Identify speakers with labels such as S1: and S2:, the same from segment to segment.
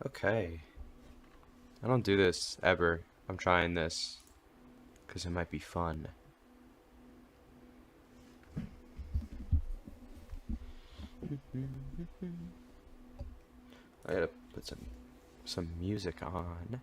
S1: Okay. I don't do this ever. I'm trying this because it might be fun. I gotta put some music on.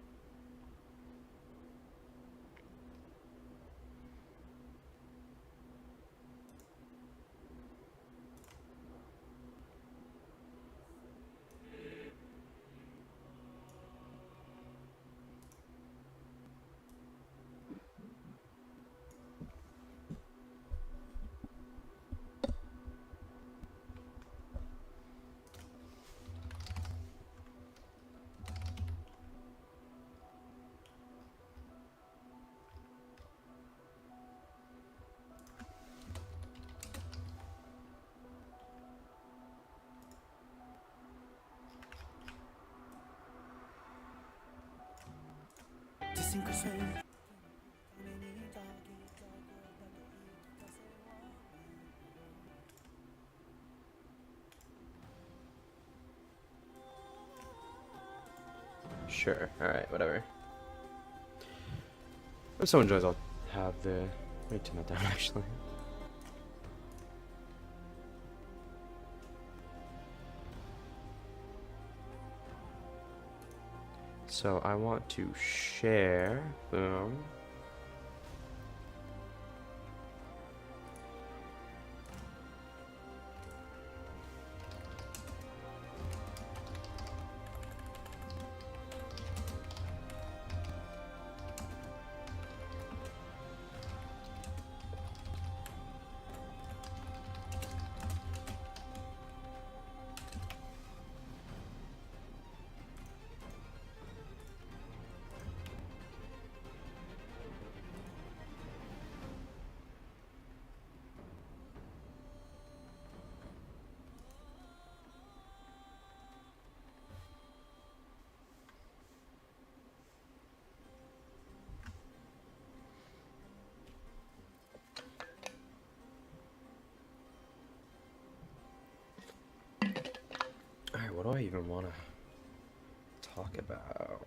S1: Sure, alright, whatever. If someone joins, I'll have the... Let me turn that down, actually. So I want to share. Boom. Alright, what do I even want to talk about?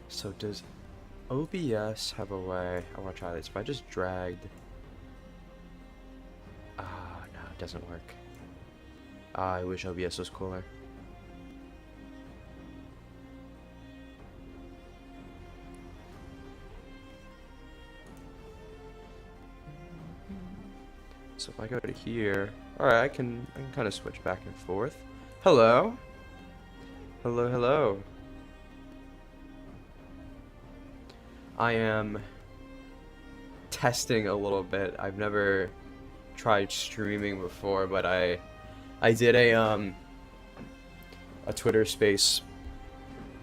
S1: So does OBS have a way? I want to try this. If I just dragged... Ah, no, it doesn't work. I wish OBS was cooler. So if I go to here, alright, I can kind of switch back and forth. Hello? Hello, hello. I am testing a little bit. I've never tried streaming before, but I did a Twitter space,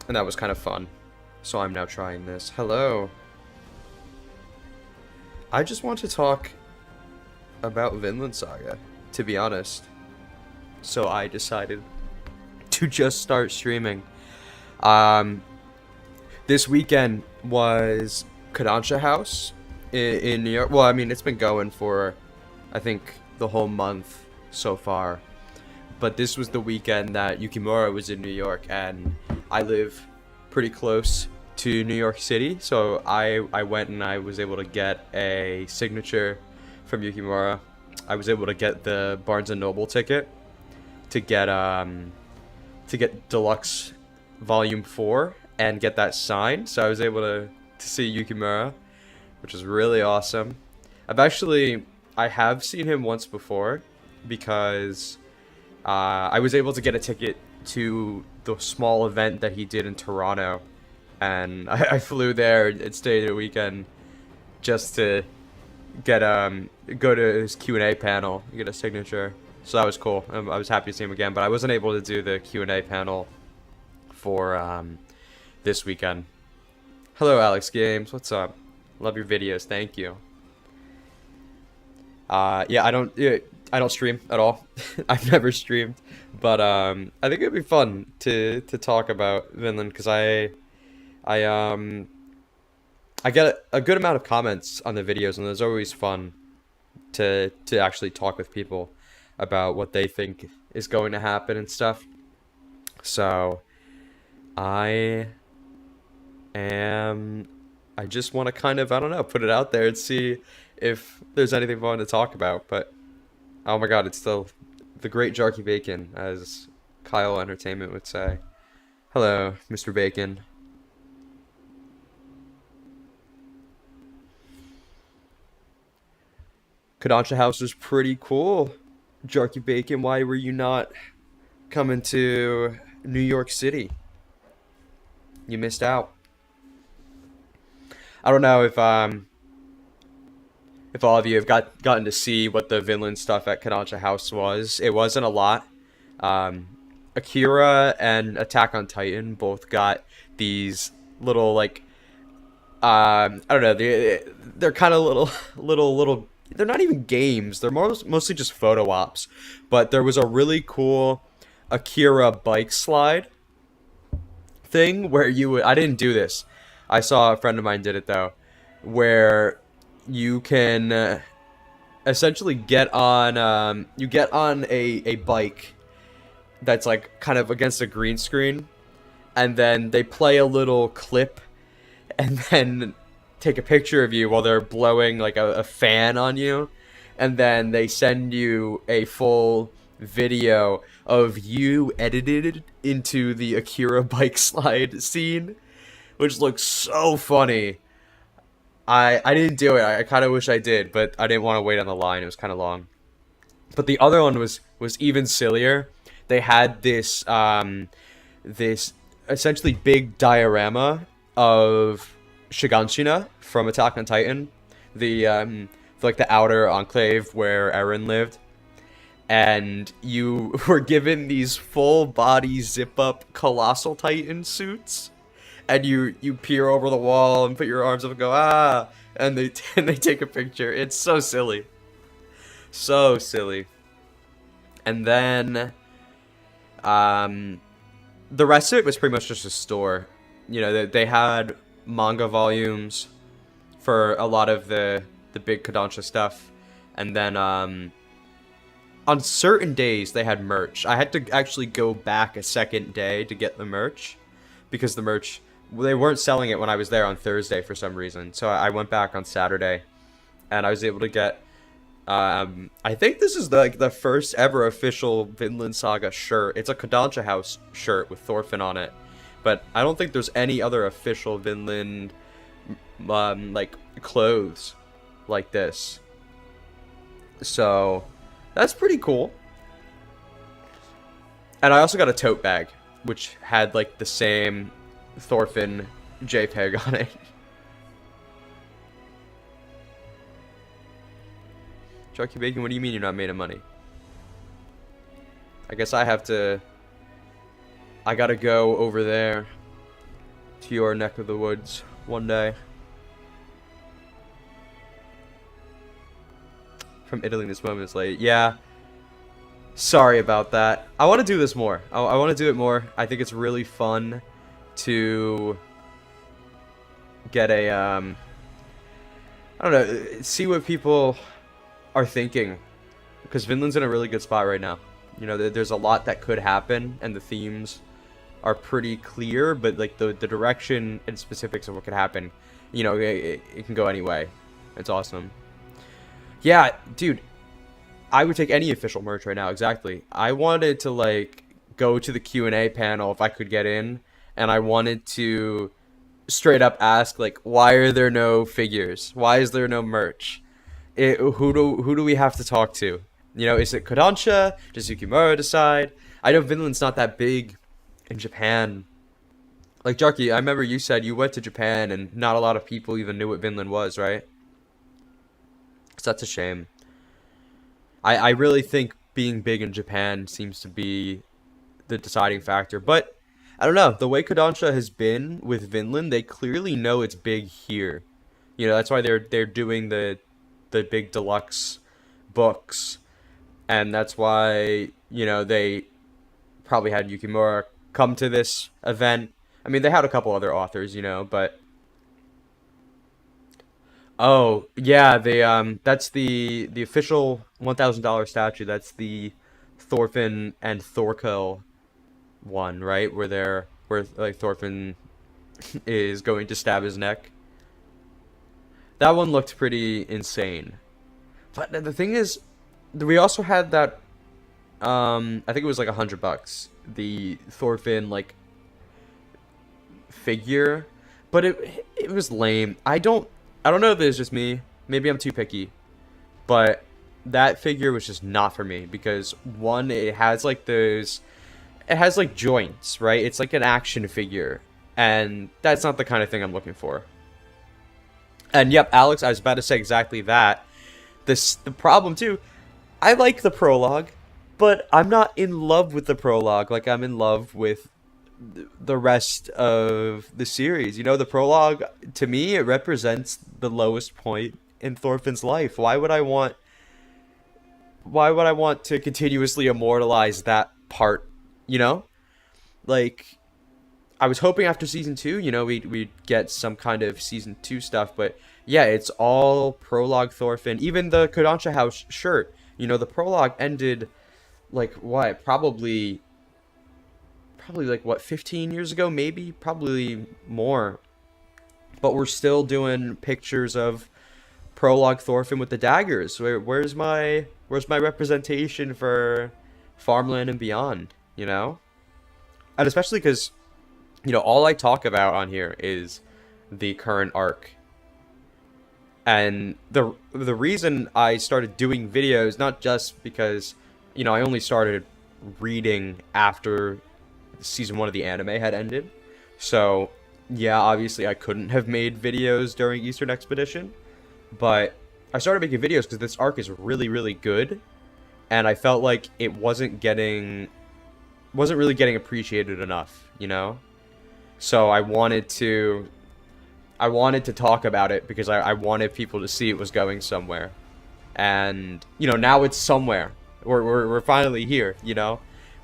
S1: and that was kind of fun. So I'm now trying this. Hello. I just want to talk about Vinland Saga, to be honest. So I decided to just start streaming. This weekend was Kodona House in New York. Well, I mean, it's been going for, I think, the whole month so far. But this was the weekend that Yukimura was in New York, and I live pretty close to New York City, so I went and I was able to get a signature from Yukimura. I was able to get the Barnes & Noble ticket to get Deluxe Volume 4 and get that signed, so I was able to see Yukimura, which is really awesome. I have seen him once before, because I was able to get a ticket to the small event that he did in Toronto, and I flew there and stayed a weekend just to get go to his Q&A panel, get a signature. So that was cool. I was happy to see him again, but I wasn't able to do the Q&A panel for this weekend. Hello, Alex Games. What's up? Love your videos. Thank you. Yeah, I don't. I don't stream at all. I've never streamed, but I think it'd be fun to talk about Vinland because I I get a good amount of comments on the videos, and it's always fun to actually talk with people about what they think is going to happen and stuff. So I am I just want to kind of, I don't know, put it out there and see if there's anything fun to talk about. But oh my god, it's the great Jarky Bacon, as Kyle Entertainment would say. Hello, Mr. Bacon. Kodansha House was pretty cool. Jarky Bacon, why were you not coming to New York City? You missed out. I don't know if all of you have gotten to see what the Vinland stuff at Kodansha House was. It wasn't a lot. Um, Akira and Attack on Titan both got these little like I don't know, they're kind of little little. They're not even games. They're mostly just photo ops. But there was a really cool Akira bike slide thing where you would, I didn't do this. I saw a friend of mine did it though, where you can essentially get on you get on a bike that's like kind of against a green screen, and then they play a little clip and then take a picture of you while they're blowing like a fan on you, and then they send you a full video of you edited into the Akira bike slide scene, which looks so funny. I didn't do it. I kind of wish I did, but I didn't want to wait on the line. It was kind of long. But the other one was even sillier. They had this essentially big diorama of Shiganshina from Attack on Titan, the like the outer enclave where Eren lived, and you were given these full body zip up colossal Titan suits, and you peer over the wall and put your arms up and go ah, and they and they take a picture. It's so silly, so silly. And then the rest of it was pretty much just a store. You know, they had manga volumes for a lot of the big Kodansha stuff, and then on certain days they had merch. I had to actually go back a second day to get the merch because the merch, they weren't selling it when I was there on Thursday for some reason. So I went back on Saturday, and I was able to get I think this is like the first ever official Vinland Saga shirt. It's a Kodansha House shirt with Thorfinn on it, but I don't think there's any other official Vinland like clothes like this. So that's pretty cool. And I also got a tote bag which had like the same Thorfinn JPEG on it. Chucky Bacon, what do you mean you're not made of money? I guess I gotta go over there to your neck of the woods one day. From Italy, this moment is late. Yeah. Sorry about that. I want to do this more. I want to do it more. I think it's really fun to get a, I don't know, see what people are thinking, because Vinland's in a really good spot right now. You know, there's a lot that could happen, and the themes are pretty clear, but like the direction and specifics of what could happen, you know, it can go any way. It's awesome. Yeah, dude, I would take any official merch right now. Exactly. I wanted to like go to the Q&A panel if I could get in, and I wanted to straight up ask like, why are there no figures? Why is there no merch? Who do we have to talk to? You know, is it Kodansha? Does Yukimura decide? I know Vinland's not that big in Japan. Like, Jarky, I remember you said you went to Japan and not a lot of people even knew what Vinland was, right? So that's a shame. I really think being big in Japan seems to be the deciding factor. But, I don't know, the way Kodansha has been with Vinland, they clearly know it's big here. You know, that's why they're doing the big deluxe books, and that's why, they probably had Yukimura come to this event. I mean, they had a couple other authors, but oh yeah, that's the official $1,000 statue. That's the Thorfinn and Thorkel one, right? Where like Thorfinn is going to stab his neck. That one looked pretty insane. But the thing is, we also had that. I think it was like $100. The Thorfinn like figure, but it was lame. I don't know if it's just me. Maybe I'm too picky, but that figure was just not for me because one, it has like joints, right? It's like an action figure, and that's not the kind of thing I'm looking for. And yep, Alex, I was about to say exactly that. The problem too, I like the prologue, but I'm not in love with the prologue like I'm in love with the rest of the series. The prologue, to me, it represents the lowest point in Thorfinn's life. Why would I want to continuously immortalize that part, you know? Like, I was hoping after season 2, we'd get some kind of season 2 stuff, but yeah, it's all prologue Thorfinn. Even the Kodansha House shirt, the prologue ended like what? Probably like what, 15 years ago, maybe, probably more. But we're still doing pictures of prologue Thorfinn with the daggers. Where's my representation for farmland and beyond, And especially because, all I talk about on here is the current arc. And the reason I started doing videos, not just because, I only started reading after season 1 of the anime had ended. So, yeah, obviously I couldn't have made videos during Eastern Expedition. But I started making videos because this arc is really, really good. And I felt like it wasn't really getting appreciated enough, So I wanted to talk about it because I wanted people to see it was going somewhere. And, now it's somewhere. We're finally here,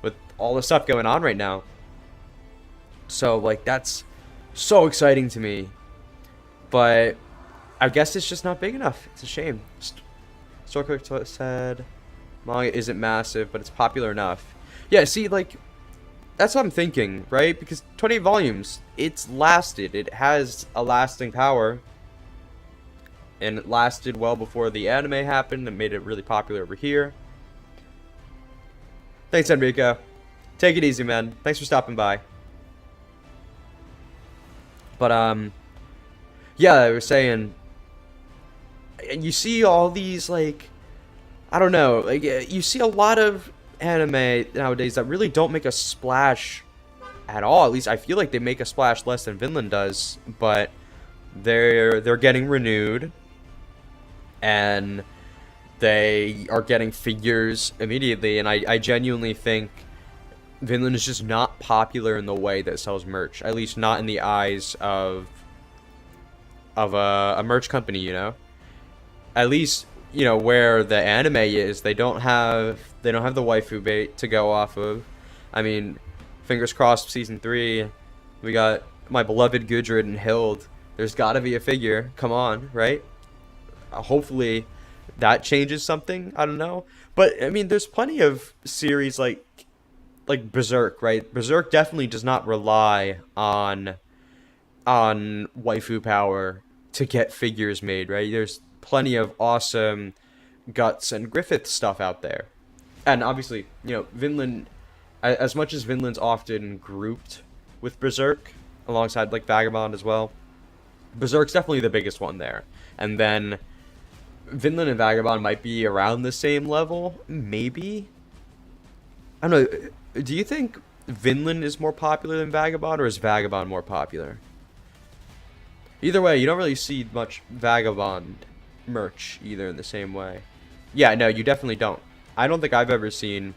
S1: with all the stuff going on right now. So, like, that's so exciting to me. But I guess it's just not big enough. It's a shame. Sturk said manga isn't massive, but it's popular enough. Yeah, see, like, that's what I'm thinking, right? Because 28 volumes, it's lasted. It has a lasting power. And it lasted well before the anime happened and made it really popular over here. Thanks, Enrico. Take it easy, man. Thanks for stopping by. But, yeah, I was saying, you see all these, like, I don't know, like, you see a lot of anime nowadays that really don't make a splash at all. At least I feel like they make a splash less than Vinland does, but they're getting renewed, and they are getting figures immediately, and I genuinely think Vinland is just not popular in the way that sells merch. At least not in the eyes of a merch company, At least, where the anime is, they don't have the waifu bait to go off of. I mean, fingers crossed, season 3, we got my beloved Gudrid and Hilde. There's gotta be a figure. Come on, right? Hopefully that changes something. I don't know. But, I mean, there's plenty of series like Berserk, right? Berserk definitely does not rely on waifu power to get figures made, right? There's plenty of awesome Guts and Griffith stuff out there. And obviously, Vinland, as much as Vinland's often grouped with Berserk, alongside like Vagabond as well, Berserk's definitely the biggest one there. And then Vinland and Vagabond might be around the same level, maybe? I don't know. Do you think Vinland is more popular than Vagabond, or is Vagabond more popular? Either way, you don't really see much Vagabond merch either in the same way. Yeah, no, you definitely don't. I don't think I've ever seen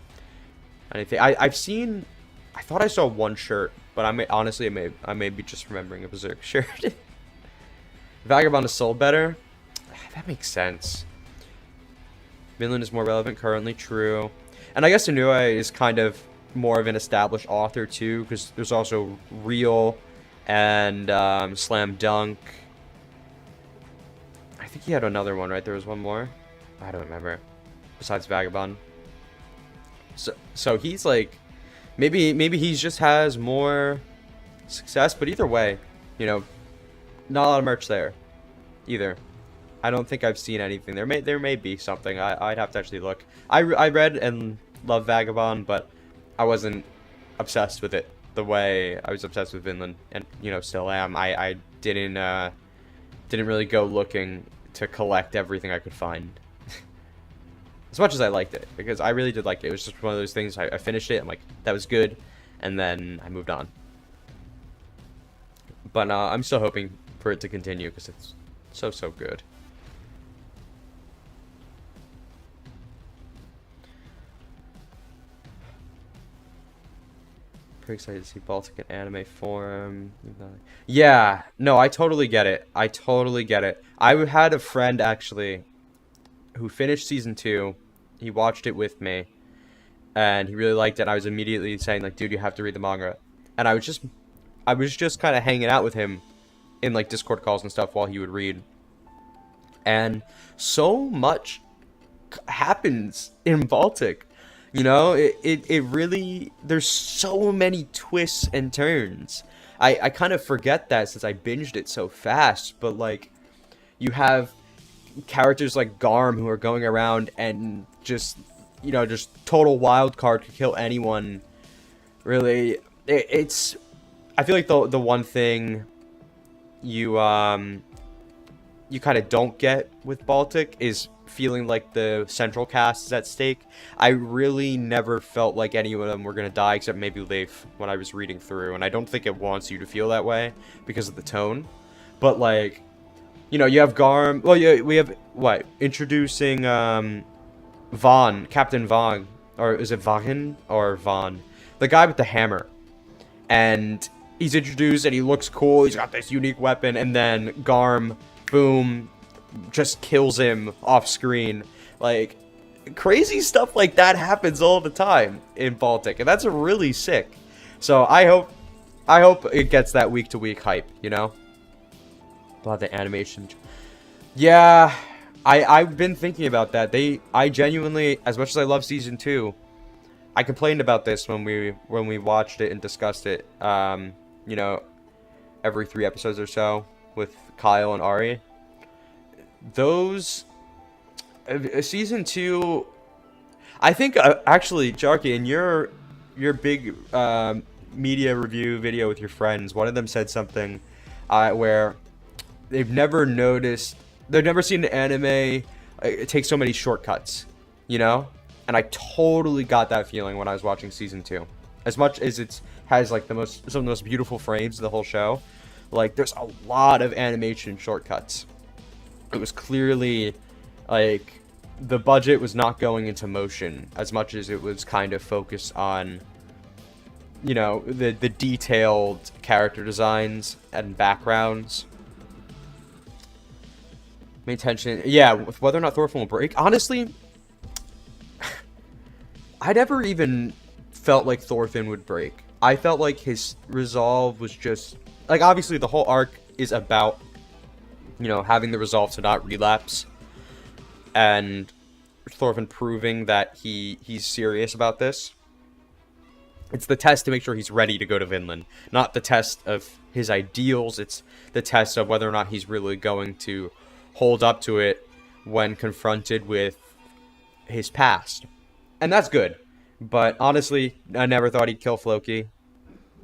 S1: anything. I thought I saw one shirt, but I may be just remembering a Berserk shirt. Vagabond is sold better. That makes sense. Vinland is more relevant currently, true. And I guess Inouye is kind of more of an established author too, because there's also Real and Slam Dunk. I think he had another one, right? There was one more. I don't remember. Besides Vagabond. So he's like, maybe he just has more success, but either way, you know, not a lot of merch there, either. I don't think I've seen anything. There may be something. I'd have to actually look. I read and loved Vagabond, but I wasn't obsessed with it the way I was obsessed with Vinland, and you know, still am. I didn't really go looking to collect everything I could find. As much as I liked it, because I really did like it. It was just one of those things. I finished it. I'm like, that was good, and then I moved on. But I'm still hoping for it to continue because it's so good. Pretty excited to see Baltic in anime form. Yeah, no, I totally get it. I totally get it. I had a friend actually who finished season 2. He watched it with me, and he really liked it. And I was immediately saying like, dude, you have to read the manga. And I was just kind of hanging out with him in like Discord calls and stuff while he would read. And so much happens in Baltic. You know, it really, there's so many twists and turns. I kind of forget that since I binged it so fast, but like, you have characters like Garm who are going around and just, you know, just total wild card, could kill anyone. Really, it's, I feel like the one thing you kind of don't get with Baltic is feeling like the central cast is at stake. I really never felt like any of them were going to die, except maybe Leif when I was reading through, and I don't think it wants you to feel that way because of the tone. But like, you know, you have Garm, well, yeah, we have, what, introducing Vaughn, Captain Vaughn, or is it Vaughan or Vaughn? The guy with the hammer. And he's introduced and he looks cool, he's got this unique weapon, and then Garm, boom, just kills him off screen. Like, crazy stuff like that happens all the time in Baltic, and that's really sick. So I hope it gets that week to week hype, you know. About the animation, yeah, I've been thinking about that. I genuinely, as much as I love season 2, I complained about this when we watched it and discussed it, you know, every 3 episodes or so with Kyle and Ari. Those season 2, I think actually, Jarky, in your big media review video with your friends, one of them said something where they've never seen an anime take so many shortcuts, you know? And I totally got that feeling when I was watching season 2. As much as it has like some of the most beautiful frames of the whole show, like there's a lot of animation shortcuts. It was clearly like the budget was not going into motion as much as it was kind of focused on, you know, the detailed character designs and backgrounds. Main tension, yeah, with whether or not Thorfinn will break. Honestly, I never even felt like Thorfinn would break. I felt like his resolve was just, like, obviously the whole arc is about, you know, having the resolve to not relapse, and Thorfinn proving that he's serious about this. It's the test to make sure he's ready to go to Vinland, not the test of his ideals. It's the test of whether or not he's really going to hold up to it when confronted with his past. And that's good. But honestly, I never thought he'd kill Floki.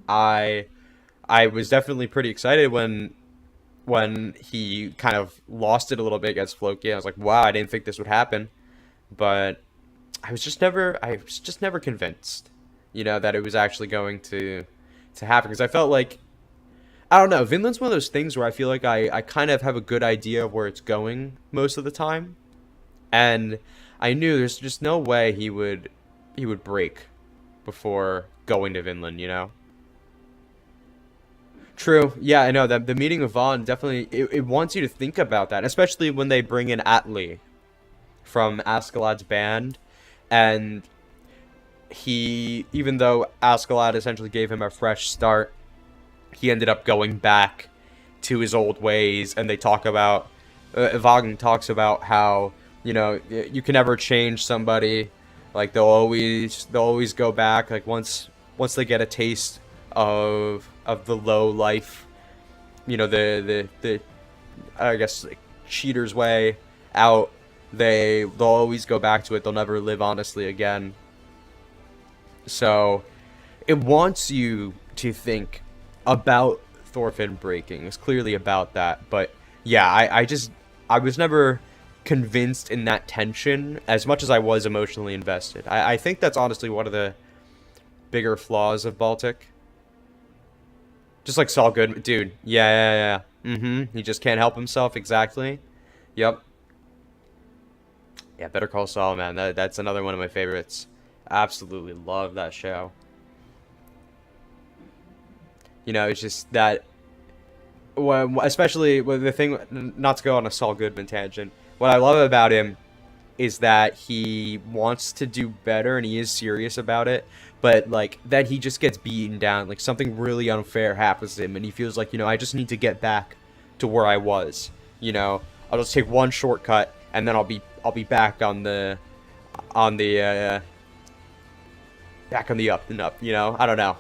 S1: I was definitely pretty excited when he kind of lost it a little bit against Floki. I was like, wow, I didn't think this would happen. But I was just never convinced, you know, that it was actually going to happen. Because I felt like, I don't know, Vinland's one of those things where I feel like I kind of have a good idea of where it's going most of the time. And I knew there's just no way he would break before going to Vinland, you know? True. Yeah, I know that the meeting with Vaughn definitely, it wants you to think about that, especially when they bring in Atli. from Askeladd's band, and he, even though Askeladd essentially gave him a fresh start, he ended up going back to his old ways, and they talk about, Vagabond talks about how, you know, you can never change somebody, like they'll always go back, like once they get a taste of the low life, you know, the I guess like, cheater's way out, they'll always go back to it, they'll never live honestly again. So it wants you to think about Thorfinn breaking. It's clearly about that, but yeah, I was never convinced in that tension as much as I was emotionally invested. I think that's honestly one of the bigger flaws of Baltic. Just like Saul Goodman, dude. Yeah. He just can't help himself. Exactly. Yep. Yeah, Better Call Saul, man. That's another one of my favorites. Absolutely love that show. You know, it's just that, especially with the thing, not to go on a Saul Goodman tangent, what I love about him is that he wants to do better and he is serious about it, but like then he just gets beaten down, like something really unfair happens to him and he feels like, you know, I just need to get back to where I was, you know, I'll just take one shortcut and then I'll be back on the back on the up and up, you know, I don't know.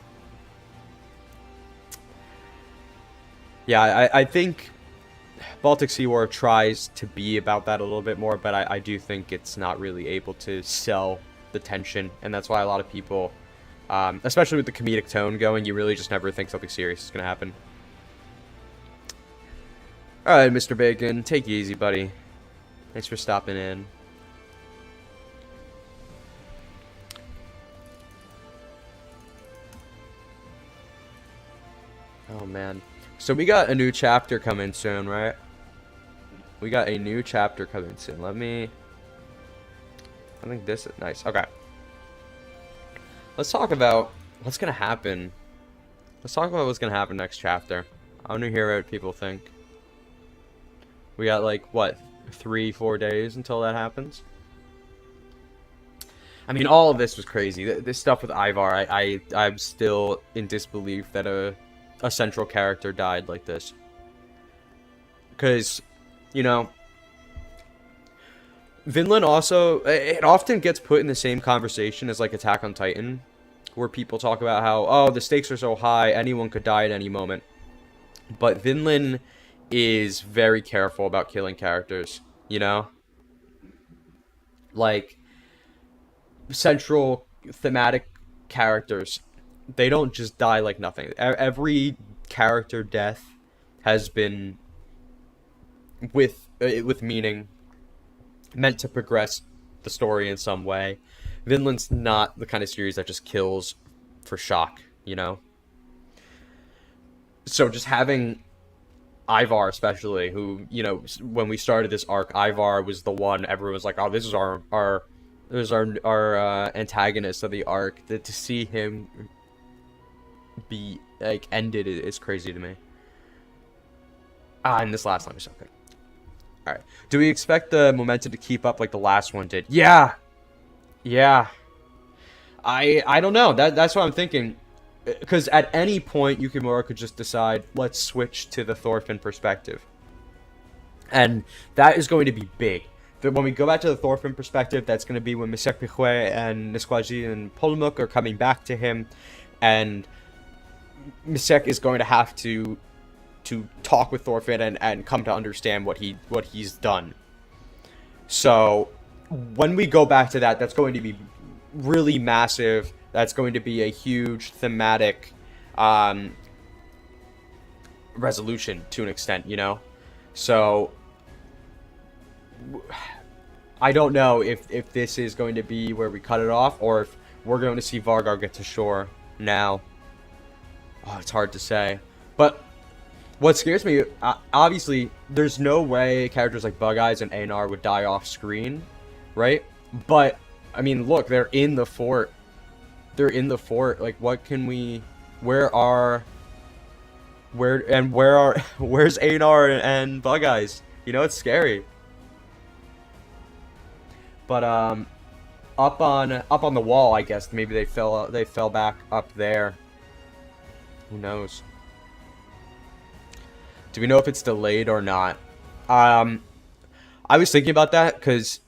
S1: Yeah, I think Baltic Sea War tries to be about that a little bit more, but I do think it's not really able to sell the tension, and that's why a lot of people, especially with the comedic tone going, you really just never think something serious is going to happen. Alright, Mr. Bacon, take it easy, buddy. Thanks for stopping in. Oh, man. So we got a new chapter coming soon, right? We got a new chapter coming soon. I think this is nice. Okay. Let's talk about what's going to happen. Let's talk about what's going to happen next chapter. I want to hear what people think. We got like, what, 3-4 days until that happens? I mean, all of this was crazy. This stuff with Ivar, I'm still in disbelief that a central character died like this. Because, you know, Vinland also, it often gets put in the same conversation as like Attack on Titan, where people talk about how, oh, the stakes are so high, anyone could die at any moment. But Vinland is very careful about killing characters, you know? Like, central thematic characters, they don't just die like nothing. Every character death has been with meaning, meant to progress the story in some way. Vinland's not the kind of series that just kills for shock, you know? So just having Ivar, especially, who, you know, when we started this arc, Ivar was the one everyone was like, oh, this is our antagonist of the arc. To see him be like ended is crazy to me. And this last line was so good. All right, do we expect the momentum to keep up like the last one did? Yeah. I don't know. That's what I'm thinking. Because at any point, Yukimura could just decide, let's switch to the Thorfinn perspective. And that is going to be big. When we go back to the Thorfinn perspective, that's going to be when Misek Pichwe and Nisquaji and Polmuk are coming back to him. And Misek is going to have to talk with Thorfinn and come to understand what he's done. So when we go back to that, that's going to be really massive. That's going to be a huge thematic resolution to an extent, you know? So I don't know if this is going to be where we cut it off, or if we're going to see Vargar get to shore now. Oh, it's hard to say. But what scares me, obviously, there's no way characters like Bug Eyes and Einar would die off screen, right? But, I mean, look, they're in the fort. Like, what can we... Where's Einar and Bug Eyes? You know, it's scary. But up on the wall, I guess maybe they fell back up there. Who knows? Do we know if it's delayed or not? I was thinking about that because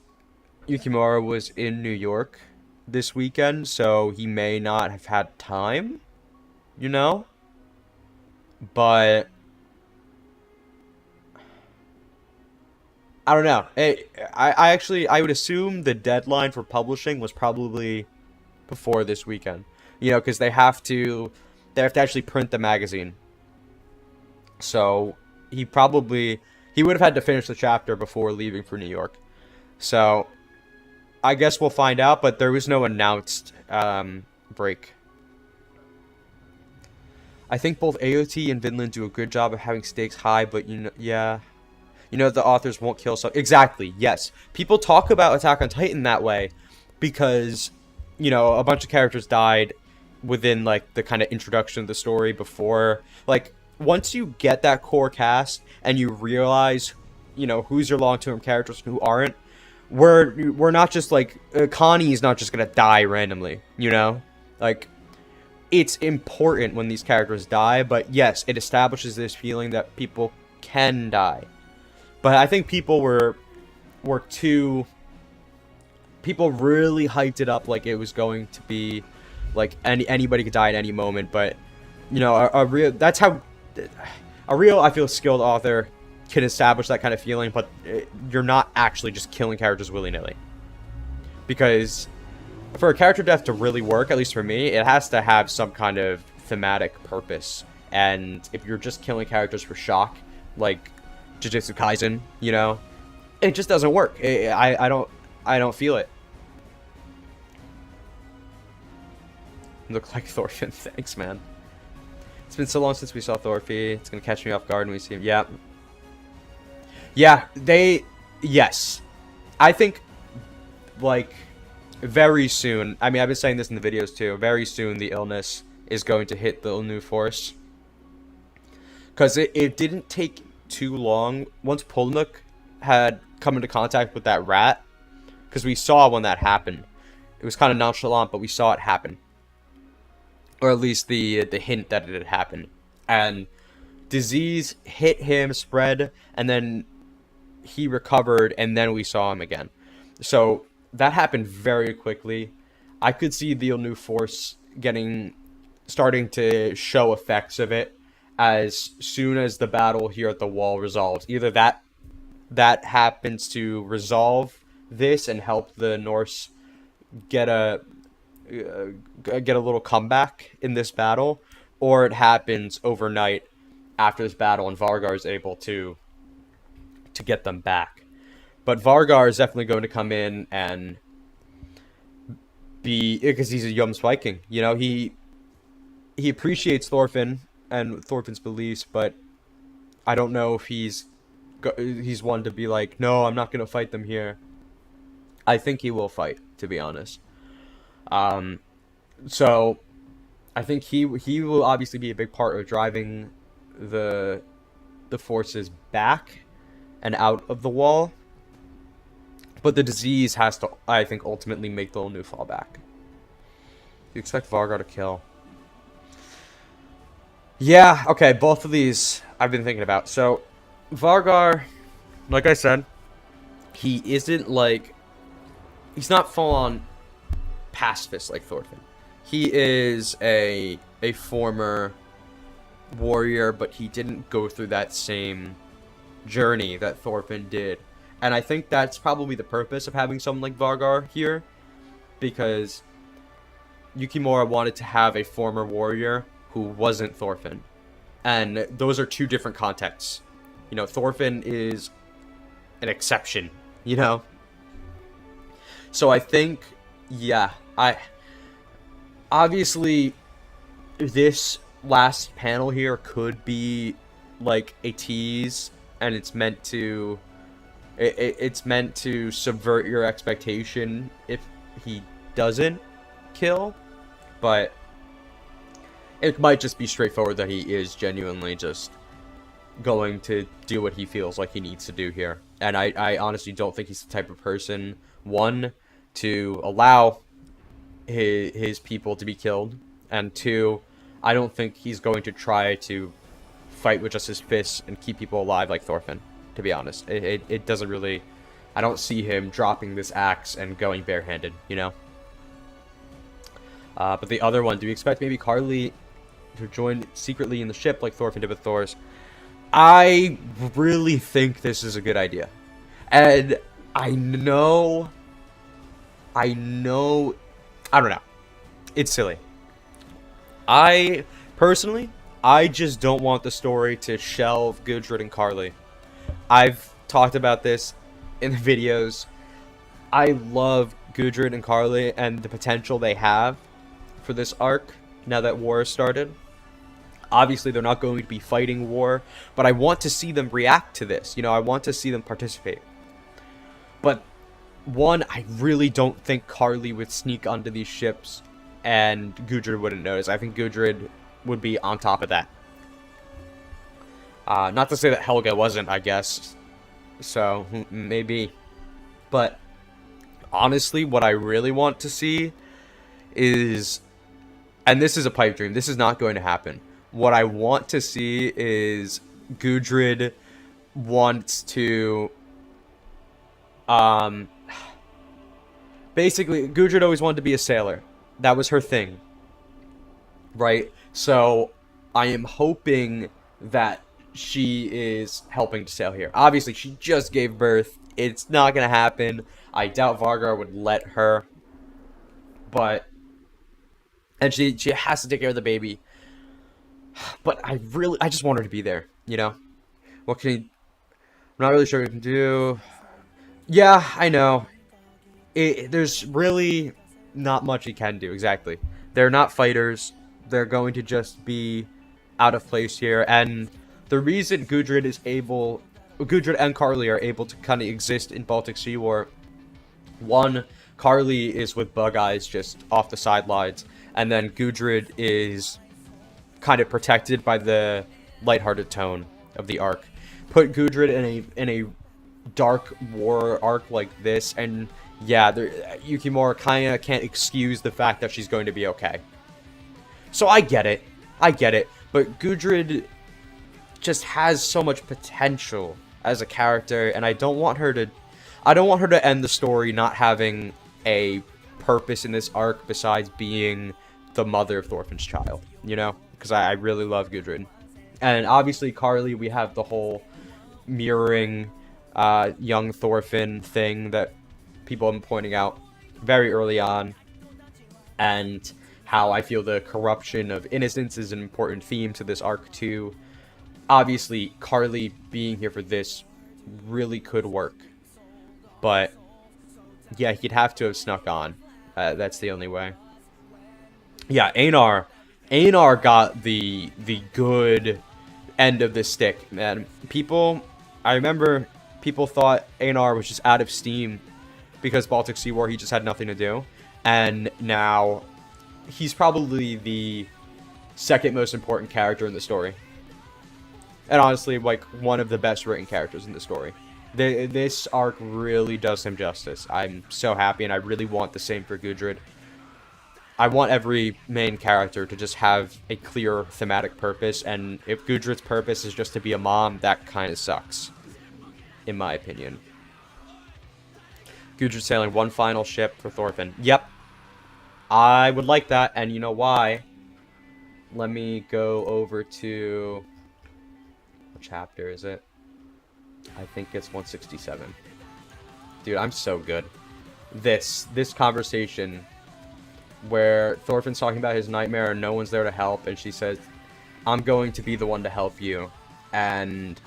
S1: Yukimura was in New York this weekend, so he may not have had time, you know? But I don't know. I would assume the deadline for publishing was probably before this weekend. You know, because they have to actually print the magazine. So he would have had to finish the chapter before leaving for New York. So I guess we'll find out, but there was no announced break. I think both AOT and Vinland do a good job of having stakes high, but yeah. You know, the authors won't kill some. Exactly, yes. People talk about Attack on Titan that way because, you know, a bunch of characters died within, like, the kind of introduction of the story before. Like, once you get that core cast and you realize, you know, who's your long-term characters and who aren't, we're not just, like, Connie's not just gonna die randomly, you know? Like, it's important when these characters die, but yes, it establishes this feeling that people can die. But I think people people really hyped it up like it was going to be like anybody could die at any moment. But you know, a real I feel skilled author can establish that kind of feeling. But you're not actually just killing characters willy-nilly, because for a character death to really work, at least for me, it has to have some kind of thematic purpose. And if you're just killing characters for shock, like Jujutsu Kaisen, you know, it just doesn't work. I don't feel it. Look like Thorfinn. Thanks, man. It's been so long since we saw Thorfinn. It's gonna catch me off guard when we see him. Yeah. Yeah, yes. I think, like, very soon, I mean, I've been saying this in the videos too, very soon the illness is going to hit the new force. Because it didn't take too long once Polnuk had come into contact with that rat, because we saw when that happened. It was kind of nonchalant, but we saw it happen, or at least the hint that it had happened. And disease hit him, spread, and then he recovered, and then we saw him again. So that happened very quickly. I could see the new force starting to show effects of it as soon as the battle here at the wall resolves. Either that happens to resolve this and help the Norse get a little comeback in this battle, or it happens overnight after this battle and Vargar is able to get them back. But Vargar is definitely going to come in and because he's a Yums Viking, you know, he appreciates Thorfinn and Thorfinn's beliefs, but I don't know if he's one to be like, no, I'm not going to fight them here. I think he will fight, to be honest. So I think he will obviously be a big part of driving the forces back and out of the wall. But the disease has to, I think, ultimately make the new fall back. You expect Vargar to kill? Yeah, okay, both of these I've been thinking about. So, Vargar, like I said, he isn't like... He's not full-on pacifist like Thorfinn. He is a former warrior, but he didn't go through that same journey that Thorfinn did. And I think that's probably the purpose of having someone like Vargar here, because Yukimura wanted to have a former warrior who wasn't Thorfinn. And those are two different contexts. You know, Thorfinn is an exception, you know? So I think, yeah, obviously, this last panel here could be like a tease, and it's meant to subvert your expectation if he doesn't kill, but it might just be straightforward that he is genuinely just going to do what he feels like he needs to do here, And I honestly don't think he's the type of person, one, to allow his people to be killed, and two, I don't think he's going to try to fight with just his fists and keep people alive like Thorfinn, to be honest. It doesn't really... I don't see him dropping this axe and going barehanded, you know? But the other one, do we expect maybe Carly to join secretly in the ship like Thorfinn did with Thor's? I really think this is a good idea. And I know... I don't know. It's silly. Personally, I just don't want the story to shelve Gudrid and Carly. I've talked about this in the videos. I love Gudrid and Carly and the potential they have for this arc now that war has started. Obviously, they're not going to be fighting war, but I want to see them react to this. You know, I want to see them participate. But, one, I really don't think Carly would sneak onto these ships and Gudrid wouldn't notice. I think Gudrid would be on top of that. Not to say that Helga wasn't, I guess. So, maybe. But, honestly, what I really want to see is... And this is a pipe dream. This is not going to happen. What I want to see is Gudrid wants to... Basically, Gudrid always wanted to be a sailor. That was her thing. Right? So, I am hoping that she is helping to sail here. Obviously, she just gave birth. It's not going to happen. I doubt Vargar would let her. But... And she has to take care of the baby. But I just want her to be there, you know? What can he... I'm not really sure what he can do. Yeah, I know. There's really not much he can do, exactly. They're not fighters. They're going to just be out of place here. And the reason Gudrid and Carly are able to kind of exist in Baltic Sea War, one, Carly is with Bug Eyes just off the sidelines. And then Gudrid is kind of protected by the lighthearted tone of the arc. Put Gudrid in a dark war arc like this, and yeah, Yukimura kind of can't excuse the fact that she's going to be okay. So I get it, but Gudrid just has so much potential as a character, and I don't want her to end the story not having a purpose in this arc besides being the mother of Thorfinn's child, you know? Because I really love Gudrid. And obviously, Carly, we have the whole mirroring young Thorfinn thing that people have been pointing out very early on. And how I feel the corruption of innocence is an important theme to this arc, too. Obviously, Carly being here for this really could work. But, yeah, he'd have to have snuck on. That's the only way. Yeah, Einar got the good end of the stick, man. I remember people thought Einar was just out of steam because Baltic Sea War, he just had nothing to do. And now he's probably the second most important character in the story. And honestly, like, one of the best written characters in the story. This arc really does him justice. I'm so happy, and I really want the same for Gudrid. I want every main character to just have a clear thematic purpose, and if Gudrid's purpose is just to be a mom, that kind of sucks, in my opinion. Gudrid sailing one final ship for Thorfinn. Yep. I would like that, and you know why? Let me go over to... What chapter is it? I think it's 167. Dude, I'm so good. This conversation where Thorfinn's talking about his nightmare and no one's there to help, and she says, I'm going to be the one to help you. And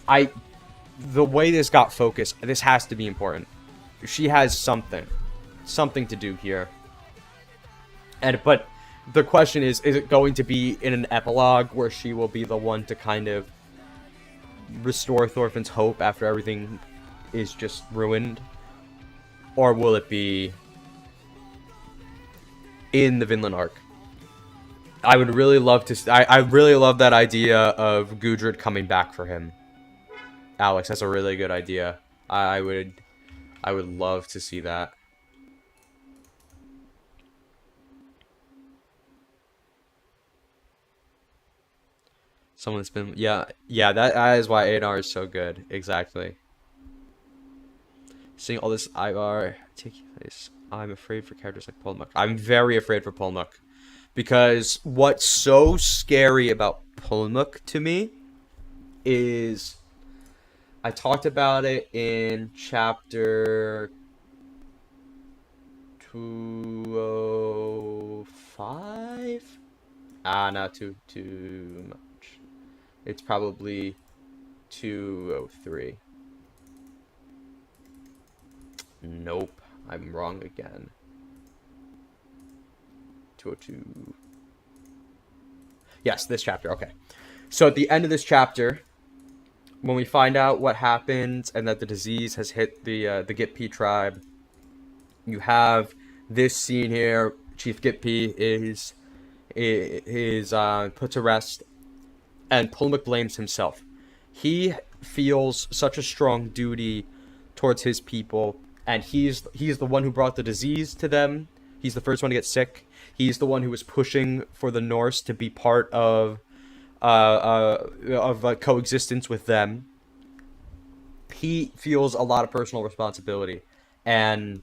S1: the way this got focused, this has to be important. She has something to do here. But the question is it going to be in an epilogue where she will be the one to kind of restore Thorfinn's hope after everything is just ruined? Or will it be in the Vinland arc? I would really love to... I really love that idea of Gudrid coming back for him. Alex, that's a really good idea. I would love to see that. Someone's been, yeah, that is why Einar is so good. Exactly. Seeing all this Ivar taking place, I'm afraid for characters like Polmuk. I'm very afraid for Polmuk. Because what's so scary about Polmuk to me is, I talked about it in chapter 205? Not too much. It's probably 203. Nope, I'm wrong again. 202. Yes, this chapter. Okay. So at the end of this chapter, when we find out what happened and that the disease has hit the Gitpi tribe, you have this scene here. Chief Gitpi is put to rest, and Polmuk blames himself. He feels such a strong duty towards his people, and he's the one who brought the disease to them. He's the first one to get sick. He's the one who was pushing for the Norse to be part of coexistence with them. He feels a lot of personal responsibility, but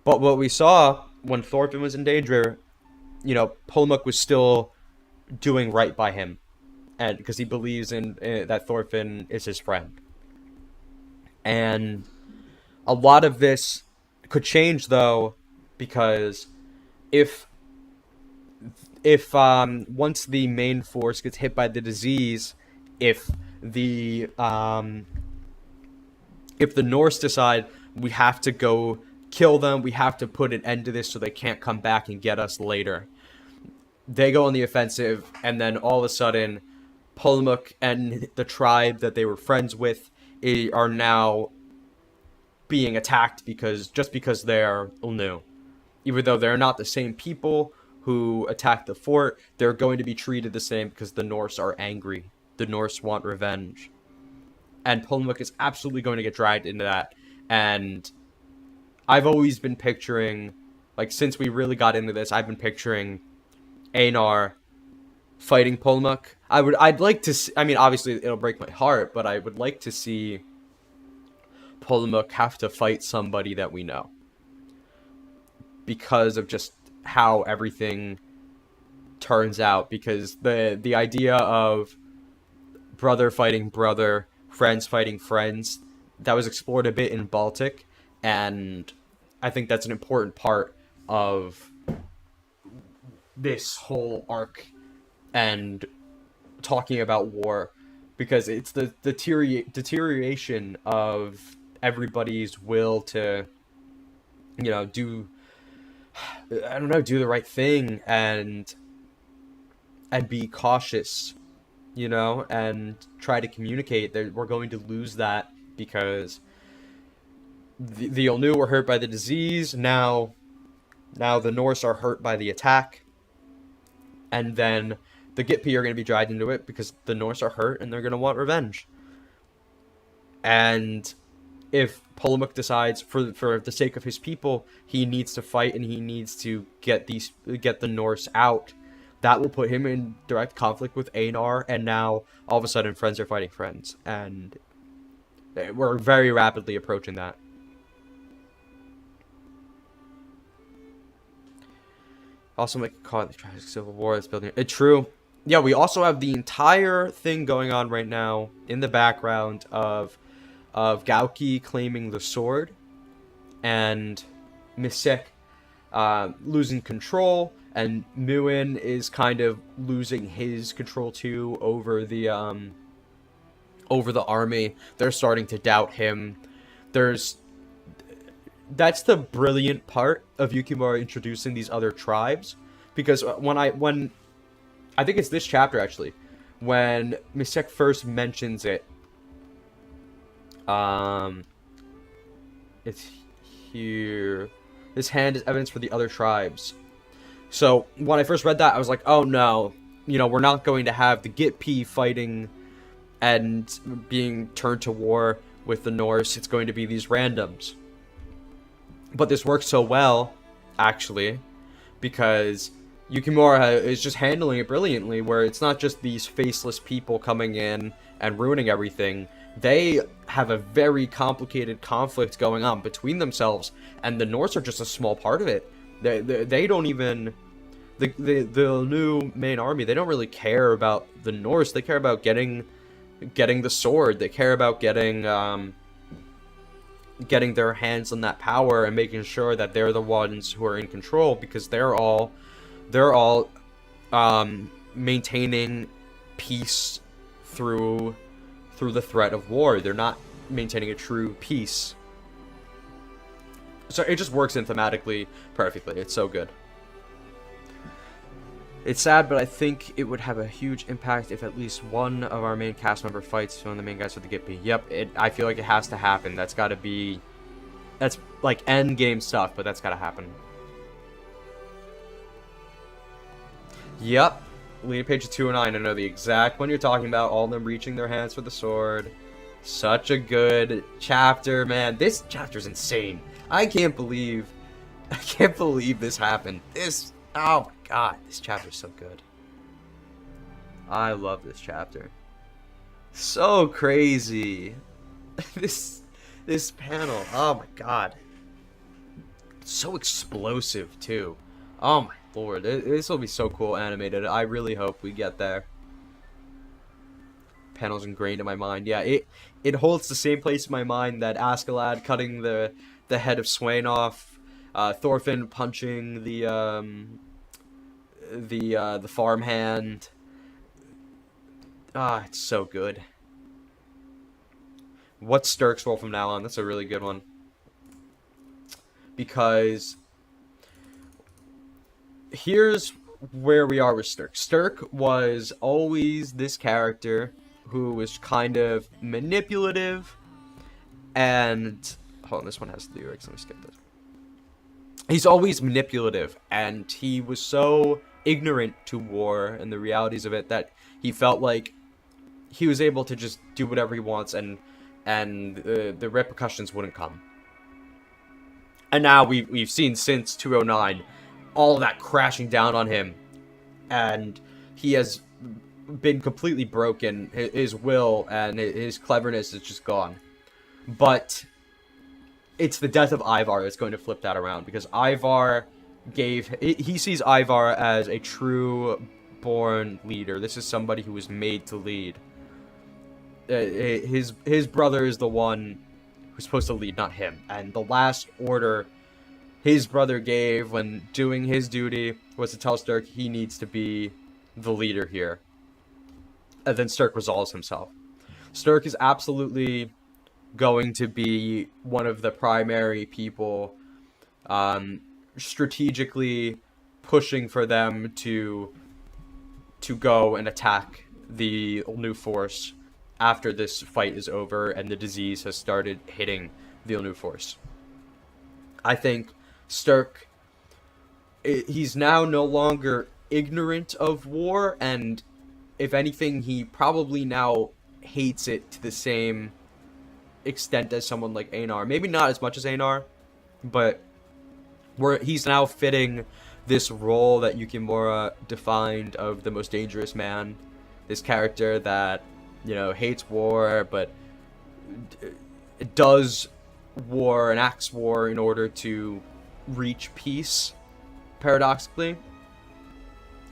S1: what we saw when Thorfinn was in danger, Polmuk was still doing right by him, and because he believes in that Thorfinn is his friend. And a lot of this could change though, because if once the main force gets hit by the disease, if the Norse decide we have to go kill them, we have to put an end to this so they can't come back and get us later, they go on the offensive, and then all of a sudden Polmuk and the tribe that they were friends with are now being attacked because they're new. Even though they're not the same people who attacked the fort, they're going to be treated the same because the Norse are angry. The Norse want revenge. And Polmuk is absolutely going to get dragged into that. And I've always been picturing, like, since we really got into this, I've been picturing Einar fighting Polmuk. I'd like to see, I mean, obviously it'll break my heart, but I would like to see Polmuk have to fight somebody that we know, because of just how everything turns out. Because the idea of brother fighting brother, friends fighting friends, that was explored a bit in Baltic, and I think that's an important part of this whole arc and talking about war, because it's the deterioration of everybody's will to, do the right thing and be cautious, and try to communicate. That we're going to lose that because the Olnu were hurt by the disease. Now the Norse are hurt by the attack, and then the Gitpi are going to be dragged into it because the Norse are hurt and they're going to want revenge. And if Polmuk decides, for the sake of his people, he needs to fight and he needs to get the Norse out, that will put him in direct conflict with Einar, and now all of a sudden friends are fighting friends, and we're very rapidly approaching that. Also make a call at the tragic civil war that's building. It's true. Yeah, we also have the entire thing going on right now in the background of Gauki claiming the sword, and Misek losing control, and Muin is kind of losing his control too over the army. They're starting to doubt him. That's the brilliant part of Yukimura introducing these other tribes, because when I think it's this chapter actually, when Misek first mentions it, it's here. This hand is evidence for the other tribes. So when I first read that, I was like, oh no, we're not going to have the Gitpi fighting and being turned to war with the Norse, it's going to be these randoms. But this works so well, actually, because Yukimura is just handling it brilliantly, where it's not just these faceless people coming in and ruining everything. They have a very complicated conflict going on between themselves, and the Norse are just a small part of it. They don't even... The new main army, they don't really care about the Norse. They care about getting the sword. They care about getting their hands on that power and making sure that they're the ones who are in control, because they're all maintaining peace through the threat of war. They're not maintaining a true peace. So it just works in thematically perfectly. It's so good. It's sad, but I think it would have a huge impact if at least one of our main cast member fights one of the main guys with the Gippy. Yep, I feel like it has to happen. That's got to be... That's like end game stuff, but that's got to happen. Yep. Leading page 209. I know the exact one you're talking about. All of them reaching their hands for the sword. Such a good chapter, man. This chapter's insane. I can't believe this happened. Oh my god, this chapter's so good. I love this chapter. So crazy. This panel, oh my god. So explosive too. Oh my lord, this will be so cool animated. I really hope we get there. Panel's ingrained in my mind. Yeah, it holds the same place in my mind that Askeladd cutting the head of Swain off, Thorfinn punching the farmhand. Ah, it's so good. What's Sturk's role from now on? That's a really good one. Because here's where we are with Sturk. Sturk was always this character who was kind of manipulative and... Hold on, this one has the lyrics. Let me skip this. He's always manipulative, and he was so ignorant to war and the realities of it that he felt like he was able to just do whatever he wants and the repercussions wouldn't come. And now we've seen since 209 all of that crashing down on him, and he has been completely broken. His will and his cleverness is just gone. But it's the death of Ivar that's going to flip that around, because Ivar he sees Ivar as a true born leader. This is somebody who was made to lead. His brother is the one who's supposed to lead, not him. And the last order his brother gave when doing his duty was to tell Sturk he needs to be the leader here. And then Sturk resolves himself. Sturk is absolutely going to be one of the primary people strategically pushing for them to go and attack the new force after this fight is over and the disease has started hitting the new force. I think Sturk, he's now no longer ignorant of war, and if anything, he probably now hates it to the same extent as someone like Einar. Maybe not as much as Einar, but he's now fitting this role that Yukimura defined of the most dangerous man. This character that, you know, hates war, but does war and acts war in order to reach peace, paradoxically.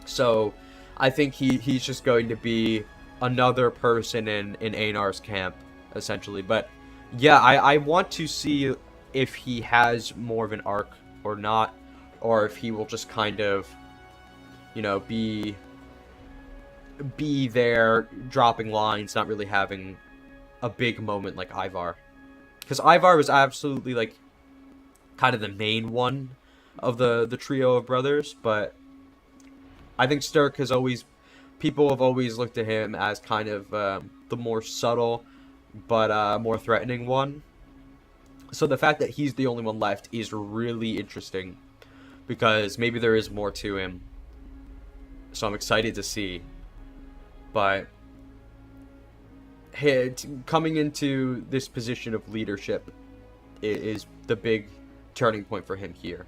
S1: So I think he's just going to be another person in Einar's camp, essentially. But yeah, I want to see if he has more of an arc or not, or if he will just kind of, you know, be there dropping lines, not really having a big moment like Ivar. Because Ivar was absolutely, like, kind of the main one of the trio of brothers, but I think Sturk has always... People have always looked at him as kind of the more subtle, but more threatening one. So the fact that he's the only one left is really interesting, because maybe there is more to him. So I'm excited to see. But coming into this position of leadership is the big turning point for him here.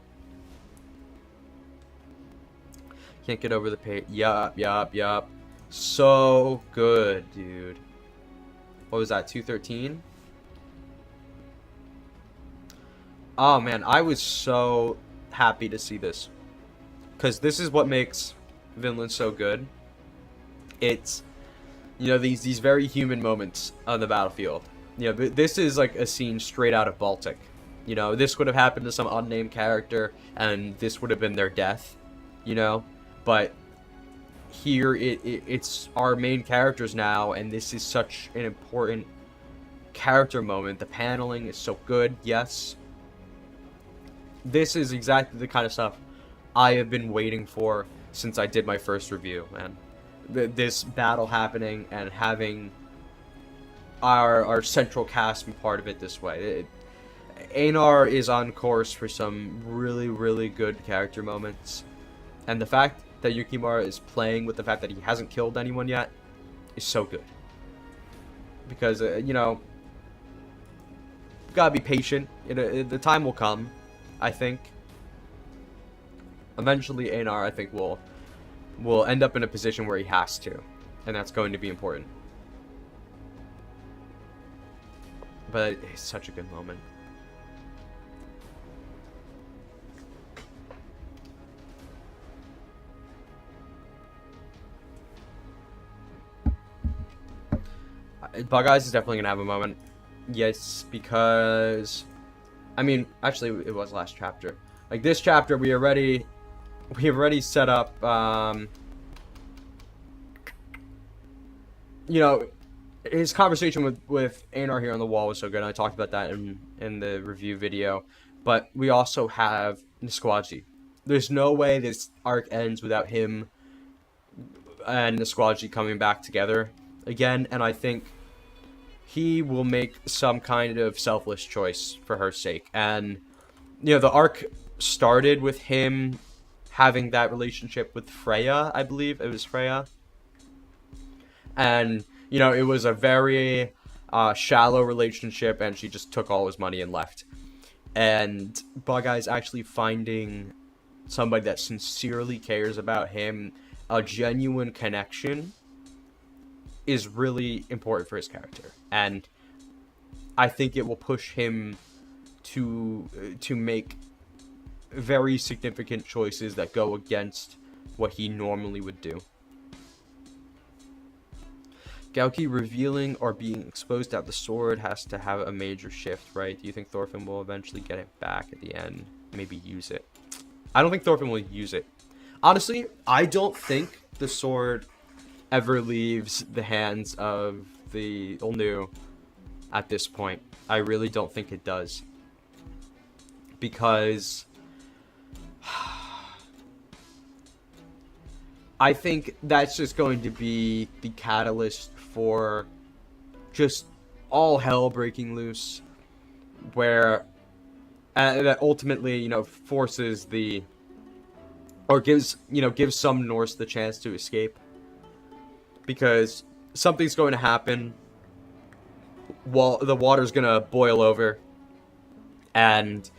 S1: Can't get over the page. Yup. So good, dude. What was that, 213? Oh, man, I was so happy to see this. Because this is what makes Vinland so good. It's, you know, these very human moments on the battlefield. You know, this is like a scene straight out of Baltic. You know, this would have happened to some unnamed character, and this would have been their death, you know? But here, it's our main characters now, and this is such an important character moment. The paneling is so good, yes. This is exactly the kind of stuff I have been waiting for since I did my first review, man. This battle happening and having our central cast be part of it this way. Einar is on course for some really, really good character moments. And the fact that Yukimura is playing with the fact that he hasn't killed anyone yet is so good. Because, you know, you gotta be patient. The time will come, I think. Eventually, Einar, I think, will end up in a position where he has to. And that's going to be important. But it's such a good moment. Bug Eyes is definitely going to have a moment. Yes, because... I mean, actually, it was last chapter. Like, this chapter, we already set up, you know, his conversation with Einar here on the wall was so good. And I talked about that in the review video. But we also have Nisquadji. There's no way this arc ends without him and Nisquadji coming back together again. And I think he will make some kind of selfless choice for her sake. And, you know, the arc started with him having that relationship with Freya, I believe. It was Freya. And, you know, it was a very shallow relationship, and she just took all his money and left. And Bug Eye's actually finding somebody that sincerely cares about him, a genuine connection, is really important for his character. And I think it will push him to make very significant choices that go against what he normally would do. Gauki revealing or being exposed to have the sword has to have a major shift, right? Do you think Thorfinn will eventually get it back at the end? Maybe use it. I don't think Thorfinn will use it. Honestly, I don't think the sword ever leaves the hands of the Olnu at this point. I really don't think it does. Because I think that's just going to be the catalyst for just all hell breaking loose, where that ultimately, you know, forces the, or gives some Norse the chance to escape, because something's going to happen. The water's gonna boil over, and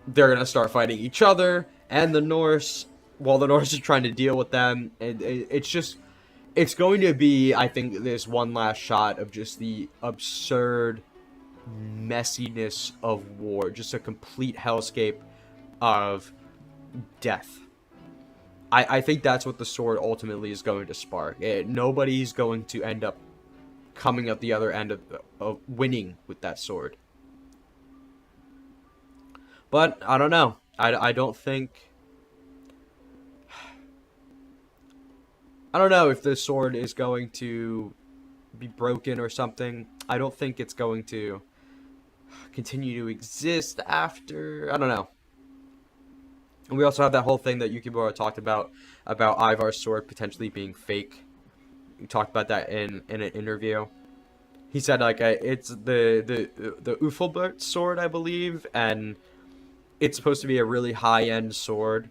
S1: they're gonna start fighting each other and the Norse, while the Norse are trying to deal with them. And it's going to be, I think, this one last shot of just the absurd messiness of war, just a complete hellscape of death. I think that's what the sword ultimately is going to spark. Nobody's going to end up coming up the other end of winning with that sword. But I don't know. I don't think... I don't know if this sword is going to be broken or something. I don't think it's going to continue to exist after... I don't know. And we also have that whole thing that Yukimura talked about Ivar's sword potentially being fake. We talked about that in an interview. He said, like, it's the Uffelbert sword, I believe, and it's supposed to be a really high-end sword,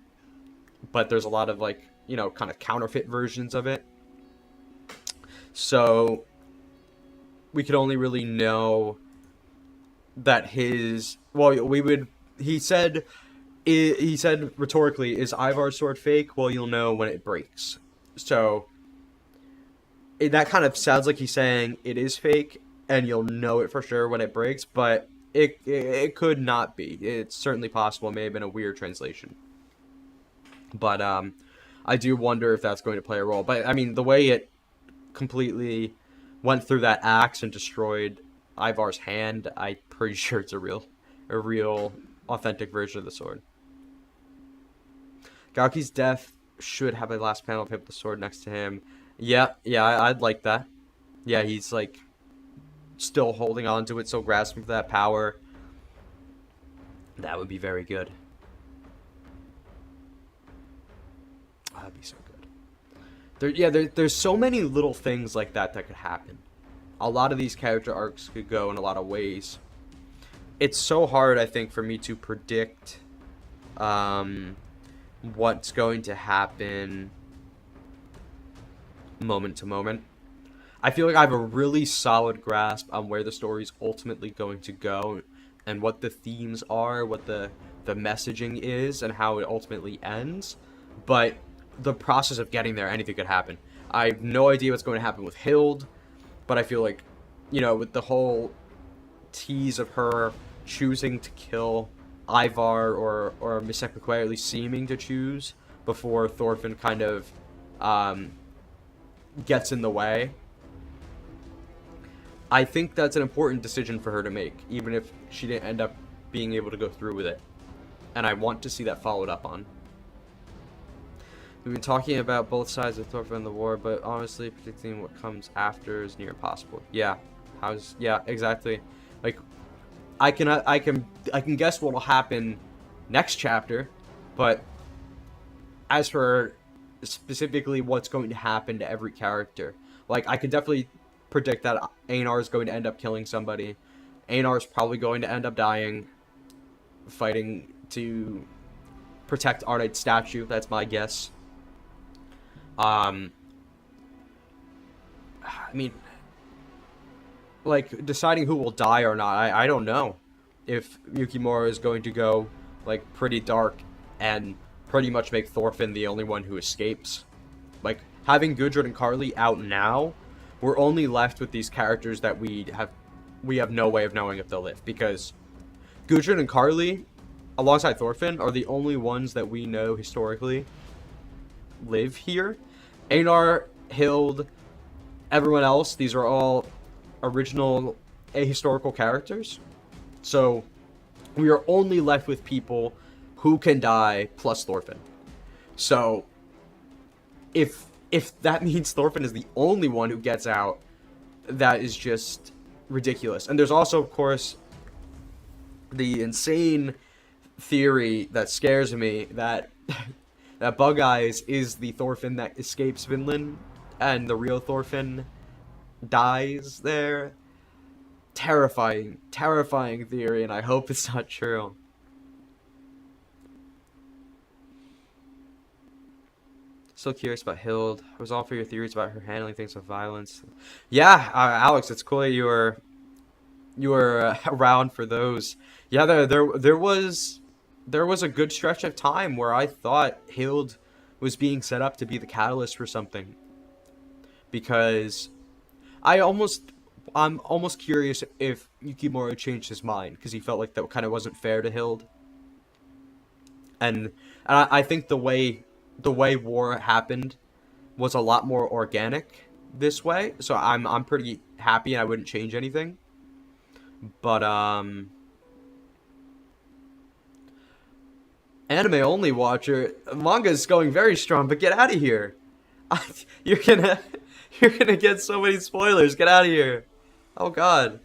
S1: but there's a lot of, like, you know, kind of counterfeit versions of it. So we could only really know that his, well, we would, he said, he said rhetorically, is Ivar's sword fake? Well, you'll know when it breaks. So that kind of sounds like he's saying it is fake, and you'll know it for sure when it breaks. But it could not be. It's certainly possible. It may have been a weird translation. But I do wonder if that's going to play a role. But I mean, the way it completely went through that axe and destroyed Ivar's hand, I'm pretty sure it's a real authentic version of the sword. Gauki's death should have a last panel of him with the sword next to him. Yeah, I'd like that. Yeah, he's like still holding on to it, still grasping for that power. That would be very good. That'd be so good. There's so many little things like that could happen. A lot of these character arcs could go in a lot of ways. It's so hard, I think, for me to predict what's going to happen moment to moment. I feel like I have a really solid grasp on where the story's ultimately going to go and what the themes are, what the messaging is, and how it ultimately ends. But the process of getting there, anything could happen. I have no idea what's going to happen with Hilde, but I feel like, you know, with the whole tease of her choosing to kill Ivar or Misekwe, at least seeming to choose, before Thorfinn kind of gets in the way. I think that's an important decision for her to make, even if she didn't end up being able to go through with it. And I want to see that followed up on. We've been talking about both sides of Thorfinn and the war, but honestly, predicting what comes after is near impossible. Yeah, yeah, exactly. Like, I can guess what will happen next chapter, but as for specifically what's going to happen to every character, like, I could definitely predict that Einar is going to end up killing somebody. Einar is probably going to end up dying, fighting to protect Arnheid's statue. That's my guess. I mean, like, deciding who will die or not, I don't know. If Yukimura is going to go, like, pretty dark and pretty much make Thorfinn the only one who escapes. Like, having Gudrun and Carly out now, we're only left with these characters that we have no way of knowing if they'll live. Because Gudrun and Carly, alongside Thorfinn, are the only ones that we know historically live here. Einar, Hilde, everyone else, these are all original ahistorical characters. So we are only left with people who can die plus Thorfinn. So if that means Thorfinn is the only one who gets out, that is just ridiculous. And there's also, of course, the insane theory that scares me that that Bug Eyes is the Thorfinn that escapes Vinland and the real Thorfinn dies there. Terrifying theory, and I hope it's not true. Still curious about Hilde. I was all for your theories about her handling things with violence. Yeah, Alex, it's cool that you were around for those. Yeah, there was a good stretch of time where I thought Hilde was being set up to be the catalyst for something, because I'm almost curious if Yukimura changed his mind because he felt like that kind of wasn't fair to Hilde, and I think the way war happened was a lot more organic this way, so I'm pretty happy and I wouldn't change anything. But anime only watcher, manga is going very strong, but get out of here. You're gonna get so many spoilers. Get out of here. Oh god.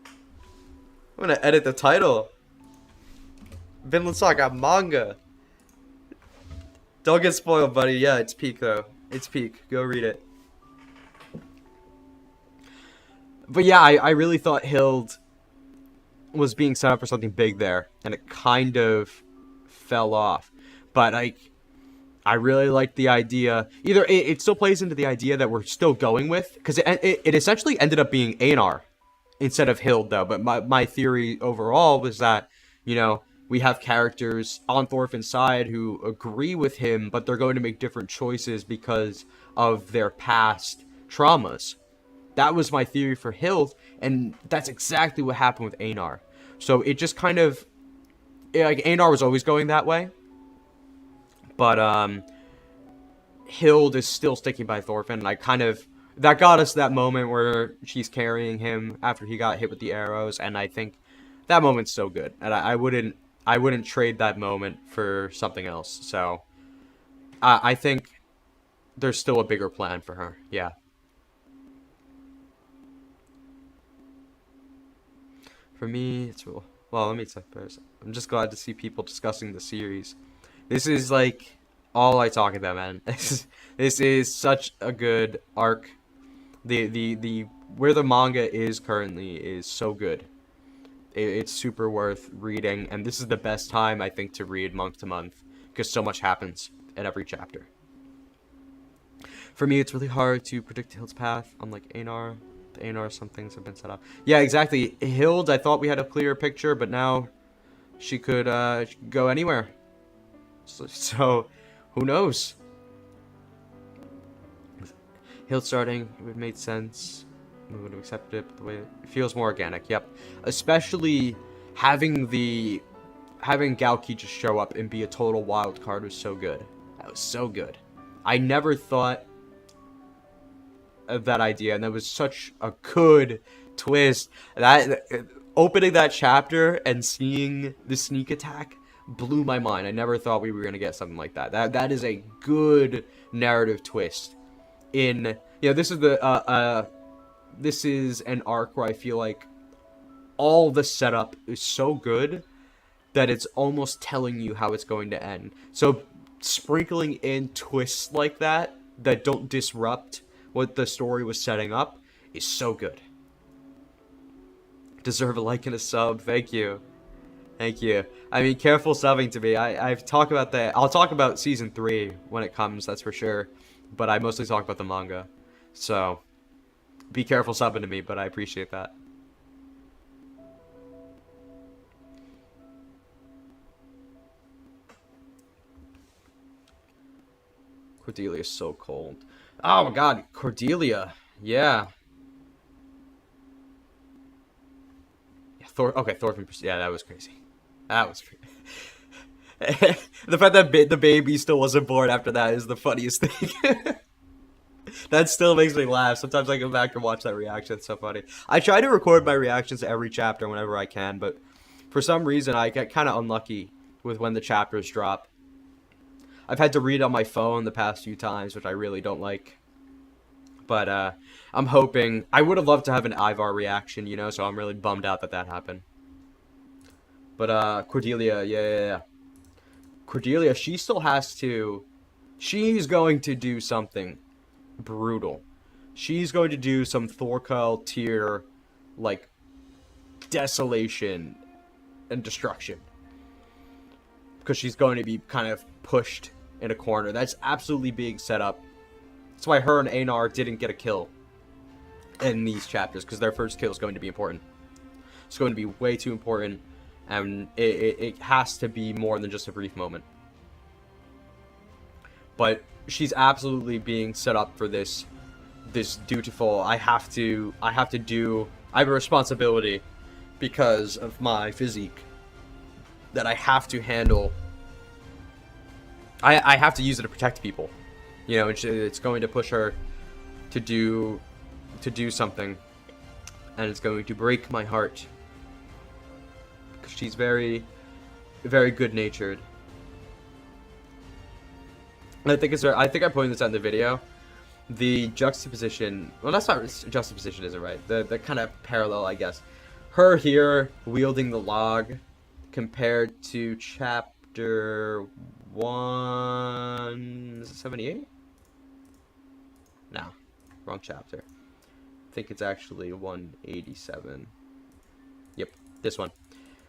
S1: I'm gonna edit the title. Vinland Saga manga. Don't get spoiled, buddy. Yeah, it's peak though. It's peak. Go read it. But yeah, I really thought Hilde was being set up for something big there, and it kind of fell off. But I really like the idea. Either it still plays into the idea that we're still going with, because it essentially ended up being Einar instead of Hilde, though. But my theory overall was that, you know, we have characters on Thorfinn's side who agree with him, but they're going to make different choices because of their past traumas. That was my theory for Hilde, and that's exactly what happened with Einar. So it just kind of, like, Einar was always going that way, but Hilde is still sticking by Thorfinn, and I kind of, that got us that moment where she's carrying him after he got hit with the arrows, and I think that moment's so good, and I wouldn't trade that moment for something else. So I think there's still a bigger plan for her. Yeah. For me, it's well. Let me say first. I'm just glad to see people discussing the series. This is like all I talk about, man. This is such a good arc. The where the manga is currently is so good. It's super worth reading, and this is the best time I think to read month to month because so much happens in every chapter. For me, it's really hard to predict Hilde's path, unlike Einar. The Einar, some things have been set up. Yeah, exactly. Hilde, I thought we had a clearer picture, but now she could go anywhere. So who knows? Hilde starting, it would make sense. We would have accepted it, but the way it feels more organic. Yep. Especially having Gauki just show up and be a total wild card was so good. That was so good. I never thought of that idea, and that was such a good twist. That opening that chapter and seeing the sneak attack blew my mind. I never thought we were gonna get something like that. That is a good narrative twist. In, you know, this is an arc where I feel like all the setup is so good that it's almost telling you how it's going to end. So sprinkling in twists like that don't disrupt what the story was setting up is so good. Deserve a like and a sub. Thank you. Thank you. I mean, careful subbing to me. I've talked about that. I'll talk about season 3 when it comes, that's for sure. But I mostly talk about the manga. So be careful subbing to me, but I appreciate that. Cordelia is so cold. Oh my god, Cordelia. Yeah. Okay, Thorfinn. Yeah, that was crazy. That was crazy. The fact that the baby still wasn't born after that is the funniest thing. That still makes me laugh. Sometimes I go back and watch that reaction. It's so funny. I try to record my reactions to every chapter whenever I can, but for some reason I get kind of unlucky with when the chapters drop. I've had to read on my phone the past few times, which I really don't like. But I'm hoping... I would have loved to have an Ivar reaction, you know, so I'm really bummed out that happened. But Cordelia, yeah. Cordelia, she still has to... She's going to do something brutal. She's going to do some Thorkel tier, like, desolation and destruction. Because she's going to be kind of pushed in a corner. That's absolutely being set up. That's why her and Einar didn't get a kill in these chapters, because their first kill is going to be important. It's going to be way too important, and it has to be more than just a brief moment. But she's absolutely being set up for this dutiful, I have a responsibility because of my physique that I have to handle. I have to use it to protect people. You know, it's going to push her to do something, and it's going to break my heart because she's very, very good-natured. I think I pointed this out in the video. The juxtaposition. Well, that's not juxtaposition, is it right? The kind of parallel, I guess. Her here wielding the log compared to chapter 178. No, wrong chapter. I think it's actually 187. Yep, this one.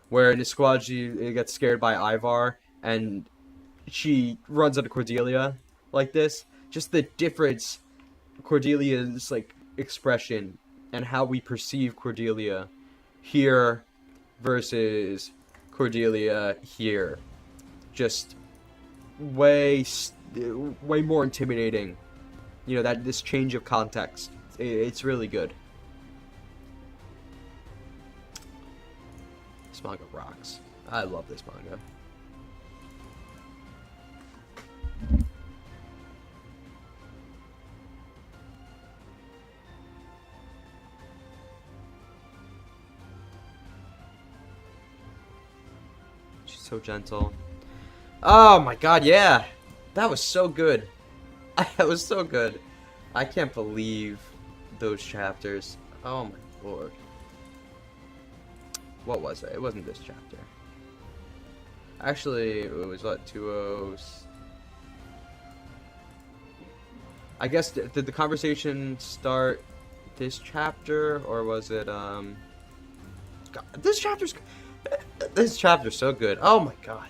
S1: Where Nisquadji gets scared by Ivar, and she runs into Cordelia like this. Just the difference, Cordelia's like expression and how we perceive Cordelia here versus Cordelia here. Just way more intimidating. You know, that this change of context. It's really good. This manga rocks. I love this manga. She's so gentle. Oh my god, yeah! That was so good. That was so good. I can't believe those chapters. Oh my lord. What was it? It wasn't this chapter. Actually, it was what, 20... I guess, did the conversation start this chapter, or was it, God, this chapter's so good. Oh my god.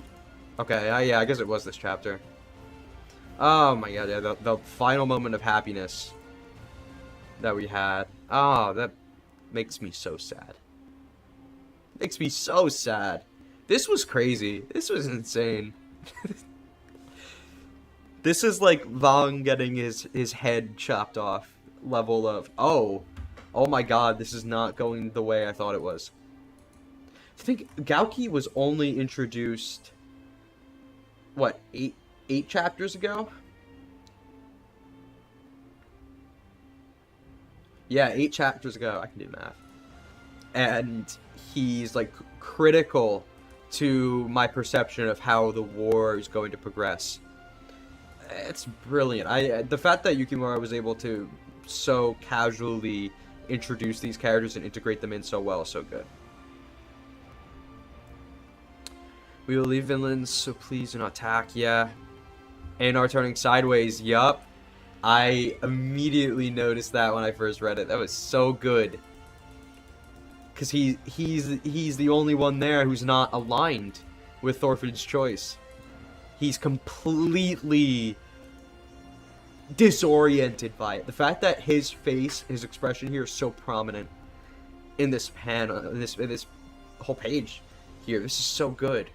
S1: Okay, yeah, I guess it was this chapter. Oh my god, yeah, the final moment of happiness that we had. Oh, that makes me so sad. Makes me so sad. This was crazy. This was insane. This is like Vaughn getting his head chopped off level of, oh my god, this is not going the way I thought it was. I think Gauki was only introduced, what, eight chapters ago? Yeah, 8 chapters ago. I can do math. And he's like critical to my perception of how the war is going to progress. It's brilliant. The fact that Yukimura was able to so casually introduce these characters and integrate them in so well is so good. We will leave Vinland, so please do not attack. Yeah. Einar turning sideways. Yup. I immediately noticed that when I first read it. That was so good. Because he's the only one there who's not aligned with Thorfinn's choice. He's completely disoriented by it. The fact that his face, his expression here is so prominent in this panel, in this whole page here. This is so good.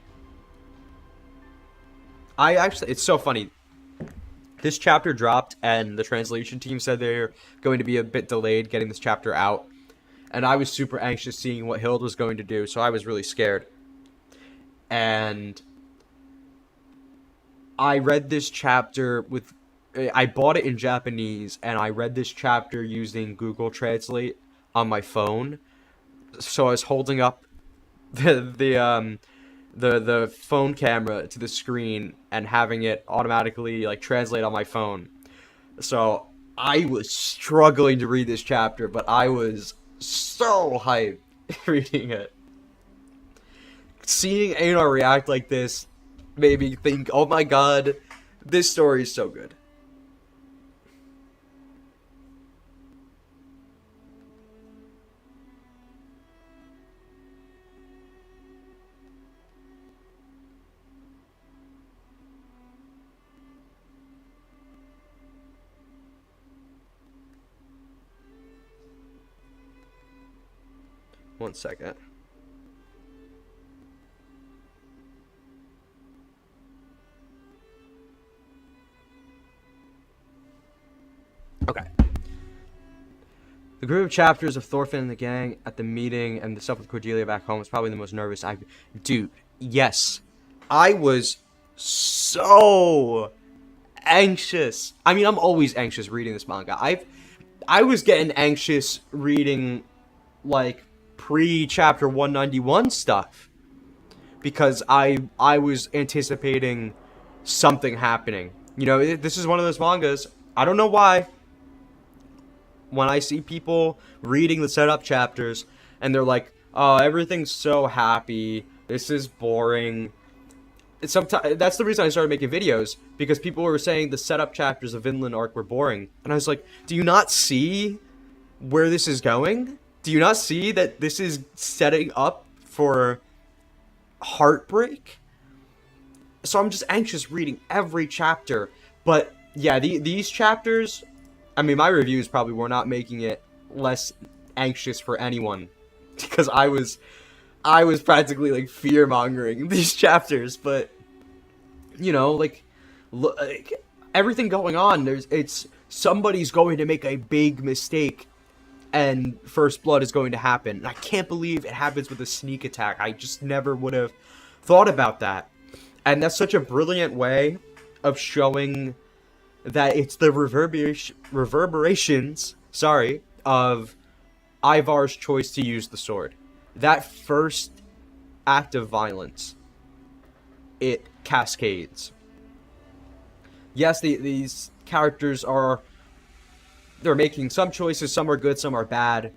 S1: It's so funny. This chapter dropped, and the translation team said they're going to be a bit delayed getting this chapter out. And I was super anxious seeing what Hilde was going to do, so I was really scared. And I read this chapter with... I bought it in Japanese, and I read this chapter using Google Translate on my phone. So I was holding up the phone camera to the screen and having it automatically like translate on my phone. So I was struggling to read this chapter, but I was so hyped reading it. Seeing Einar react like this made me think, oh my god, this story is so good. One second. Okay. The group of chapters of Thorfinn and the gang at the meeting and the stuff with Cordelia back home was probably the most nervous I've... Dude, yes. I was so anxious. I mean, I'm always anxious reading this manga. I was getting anxious reading, like, pre-chapter 191 stuff. Because I was anticipating something happening. You know, this is one of those mangas. I don't know why. When I see people reading the setup chapters and they're like, oh, everything's so happy, this is boring. Sometimes that's the reason I started making videos, because people were saying the setup chapters of Vinland arc were boring. And I was like, do you not see where this is going? Do you not see that this is setting up for heartbreak? So I'm just anxious reading every chapter. But yeah, these chapters, I mean, my reviews probably were not making it less anxious for anyone, because I was practically like fear mongering these chapters. But you know, like everything going on, it's somebody's going to make a big mistake, and first blood is going to happen. And I can't believe it happens with a sneak attack. I just never would have thought about that. And that's such a brilliant way of showing that it's the reverberations, sorry, of Ivar's choice to use the sword. That first act of violence, it cascades. Yes, these characters they're making some choices. Some are good, some are bad.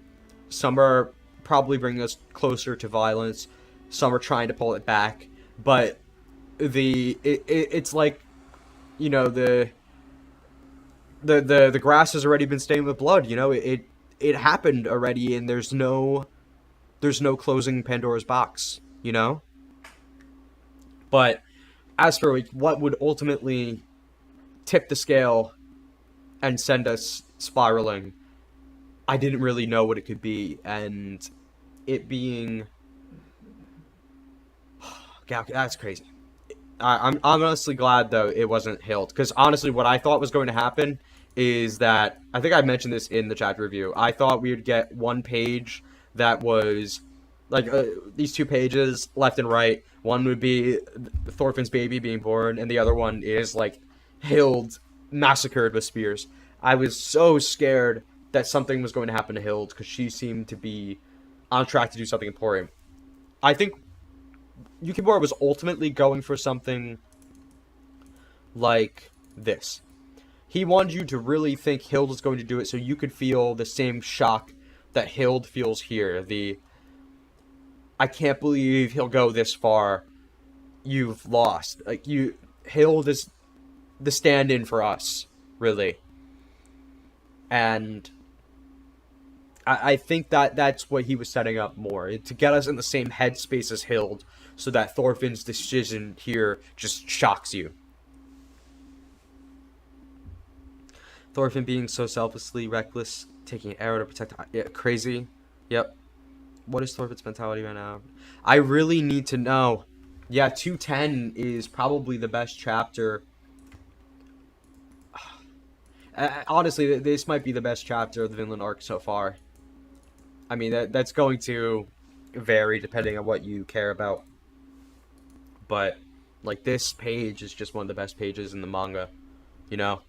S1: Some are probably bringing us closer to violence. Some are trying to pull it back. But it's like, you know, the grass has already been stained with blood. You know, it happened already, and there's no closing Pandora's box. You know. But as for like, what would ultimately tip the scale and send us spiraling, I didn't really know what it could be, and it being, God, that's crazy. I'm honestly glad though it wasn't Hilde, because honestly, what I thought was going to happen is that, I think I mentioned this in the chapter review. I thought we would get one page that was like these two pages left and right. One would be Thorfinn's baby being born, and the other one is like Hilde massacred with spears. I was so scared that something was going to happen to Hilde, because she seemed to be on track to do something important. I think Yukimura was ultimately going for something like this. He wanted you to really think Hilde is going to do it, so you could feel the same shock that Hilde feels here. I can't believe he'll go this far. You've lost. Like, Hilde is the stand-in for us, really. And I think that's what he was setting up more, to get us in the same headspace as Hilde, so that Thorfinn's decision here just shocks you. Thorfinn being so selflessly reckless, taking an arrow to protect... Yeah, crazy. Yep. What is Thorfinn's mentality right now? I really need to know. Yeah, 210 is probably the best chapter. Honestly, this might be the best chapter of the Vinland arc so far. I mean, that's going to vary depending on what you care about. But, like, this page is just one of the best pages in the manga, you know?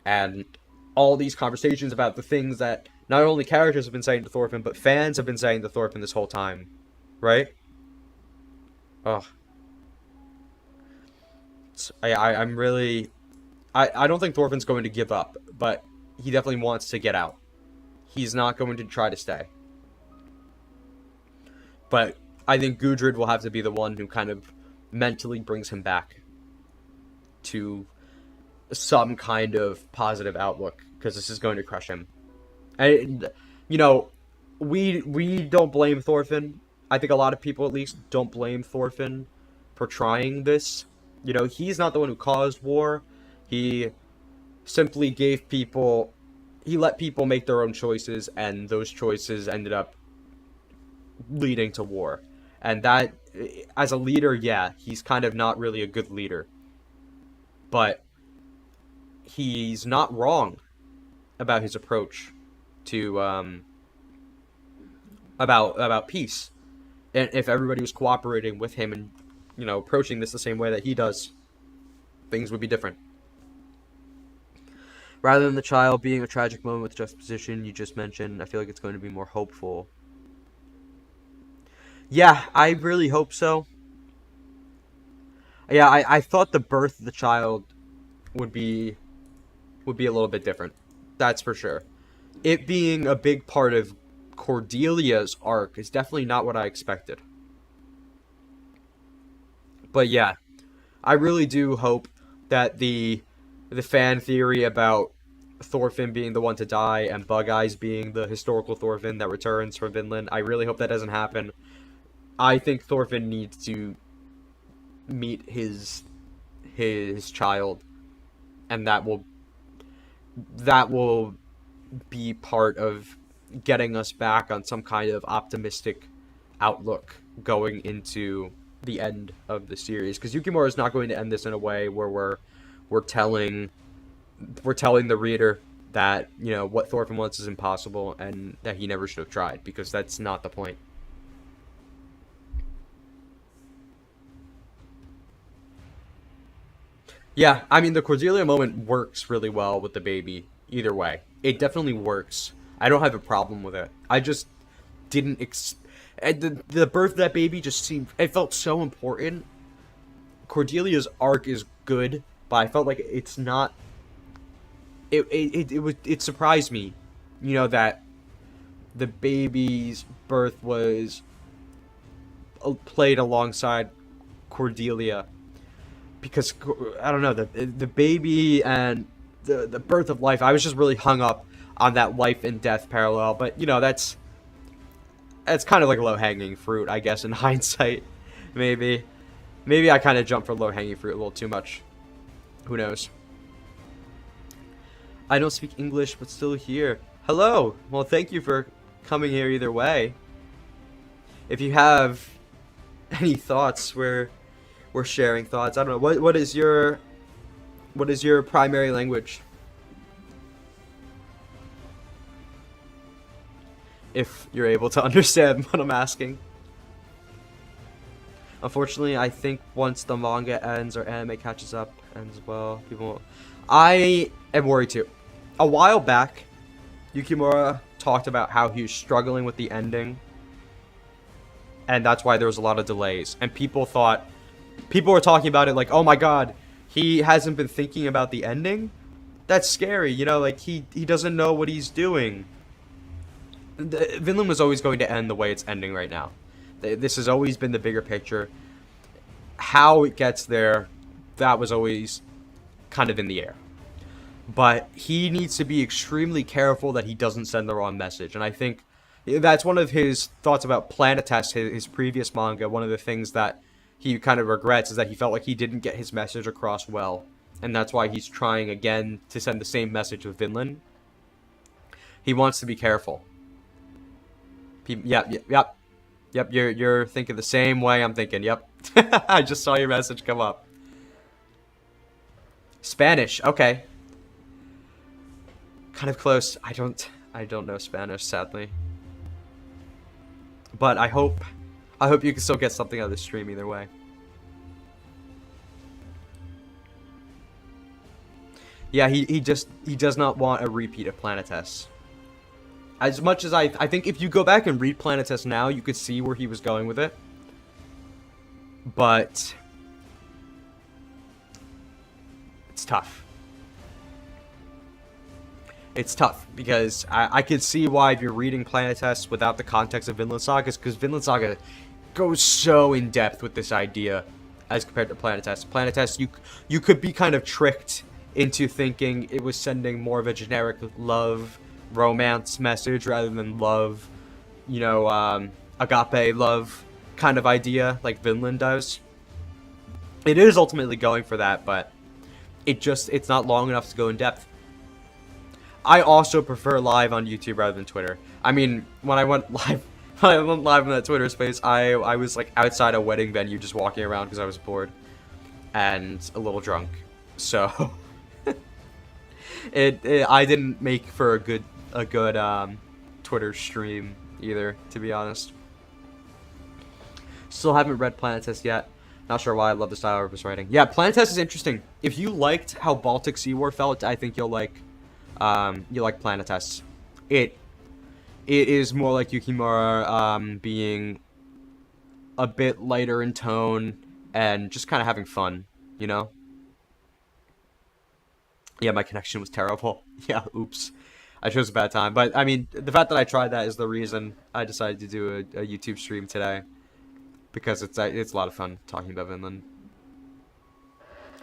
S1: And all these conversations about the things that not only characters have been saying to Thorfinn, but fans have been saying to Thorfinn this whole time. Right? Ugh. I'm really... I don't think Thorfinn's going to give up, but he definitely wants to get out. He's not going to try to stay. But I think Gudrid will have to be the one who kind of mentally brings him back to some kind of positive outlook, because this is going to crush him. And, you know, we don't blame Thorfinn. I think a lot of people, at least, don't blame Thorfinn for trying this. You know, he's not the one who caused war. He simply gave people... He let people make their own choices, and those choices ended up leading to war. And that, as a leader, yeah, he's kind of not really a good leader. But he's not wrong about his approach to, about peace. And if everybody was cooperating with him and, you know, approaching this the same way that he does, things would be different. Rather than the child being a tragic moment with juxtaposition you just mentioned, I feel like it's going to be more hopeful. Yeah, I really hope so. Yeah, I thought the birth of the child would be a little bit different. That's for sure. It being a big part of Cordelia's arc is definitely not what I expected. But yeah, I really do hope that the fan theory about Thorfinn being the one to die and Bug Eyes being the historical Thorfinn that returns from Vinland, I really hope that doesn't happen. I think Thorfinn needs to meet his his child, and that will be part of getting us back on some kind of optimistic outlook going into the end of the series, because Yukimura is not going to end this in a way where we're telling the reader that, you know, what Thorfinn wants is impossible and that he never should have tried, because that's not the point. Yeah, I mean, the Cordelia moment works really well with the baby. Either way, it definitely works. I don't have a problem with it. I just didn't and the birth of that baby just seemed, it felt so important. Cordelia's arc is good, but I felt like it's not. It surprised me, you know, that the baby's birth was played alongside Cordelia, because I don't know, the baby and the birth of life. I was just really hung up on that life and death parallel, but you know, that's kind of like low hanging fruit, I guess, in hindsight. Maybe I kind of jumped for low hanging fruit a little too much. Who knows? I don't speak English, but still here. Hello. Well, thank you for coming here either way. If you have any thoughts, we're sharing thoughts. I don't know, what is your primary language? If you're able to understand what I'm asking. Unfortunately, I think once the manga ends or anime catches up ends as well, people won't. I am worried too. A while back, Yukimura talked about how he was struggling with the ending, and that's why there was a lot of delays. And people were talking about it like, oh my god, he hasn't been thinking about the ending? That's scary, you know, like he doesn't know what he's doing. Vinland was always going to end the way it's ending right now. This has always been the bigger picture. How it gets there, that was always kind of in the air. But he needs to be extremely careful that he doesn't send the wrong message. And I think that's one of his thoughts about Planetes, his previous manga. One of the things that he kind of regrets is that he felt like he didn't get his message across well. And that's why he's trying again to send the same message with Vinland. He wants to be careful. Yep. You're thinking the same way I'm thinking. Yep. I just saw your message come up. Spanish. Okay. Kind of close. I don't know Spanish, sadly. But I hope you can still get something out of this stream either way. Yeah, he does not want a repeat of Planetes. As much as I think if you go back and read Planetes now, you could see where he was going with it. But it's tough. It's tough because I could see why if you're reading Planetes without the context of Vinland Saga, because Vinland Saga goes so in depth with this idea as compared to Planetes. Planetes, you could be kind of tricked into thinking it was sending more of a generic love romance message rather than love, you know, agape love kind of idea like Vinland does. It is ultimately going for that, but it's not long enough to go in depth. I also prefer live on YouTube rather than Twitter. I mean, when I went live on that Twitter space, I was like outside a wedding venue just walking around because I was bored and a little drunk. So I didn't make for a good Twitter stream either, to be honest. Still haven't read Planetes yet. Not sure why. I love the style of his writing. Yeah, Planetes is interesting. If you liked how Baltic Sea War felt, I think you'll like Planetes. It is more like Yukimura being a bit lighter in tone and just kind of having fun, you know? Yeah, my connection was terrible. Yeah, oops. I chose a bad time. But, I mean, the fact that I tried that is the reason I decided to do a YouTube stream today. Because it's a lot of fun talking about Vinland.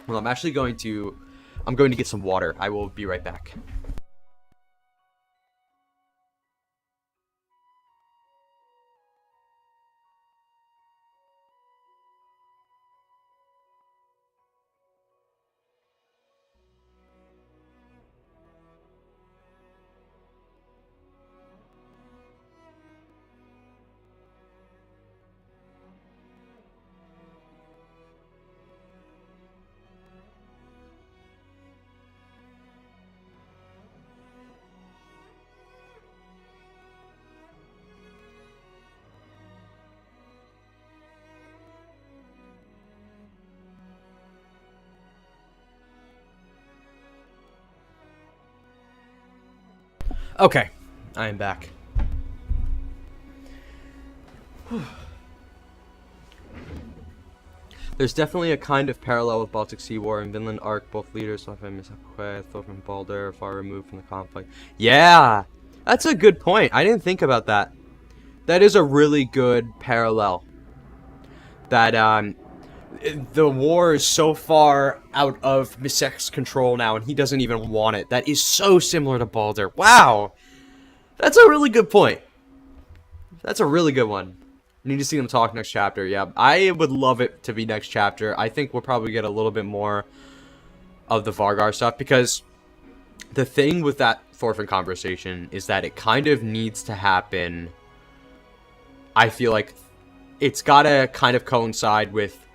S1: Well, I'm going to get some water. I will be right back. Okay, I am back. There's definitely a kind of parallel with Baltic Sea War and Vinland Arc. Both leaders, Thorfinn and Balder, are far removed from the conflict. Yeah, that's a good point. I didn't think about that. That is a really good parallel. That the war is so far out of Misek's control now, and he doesn't even want it. That is so similar to Balder. Wow, that's a really good point. That's a really good one. Need to see them talk next chapter. Yeah, I would love it to be next chapter. I think we'll probably get a little bit more of the Vargar stuff, because the thing with that Thorfinn conversation is that it kind of needs to happen. I feel like it's gotta kind of coincide with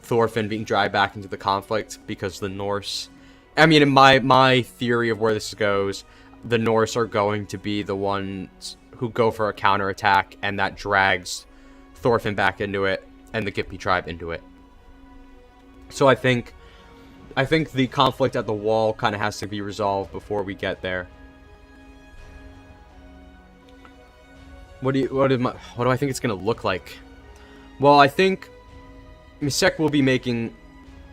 S1: Thorfinn being dragged back into the conflict, because the Norse, I mean, in my theory of where this goes, the Norse are going to be the ones who go for a counterattack, and that drags Thorfinn back into it, and the Gippy tribe into it. So I think the conflict at the wall kind of has to be resolved before we get there. What do I think it's gonna look like? Well, I think Misek will be making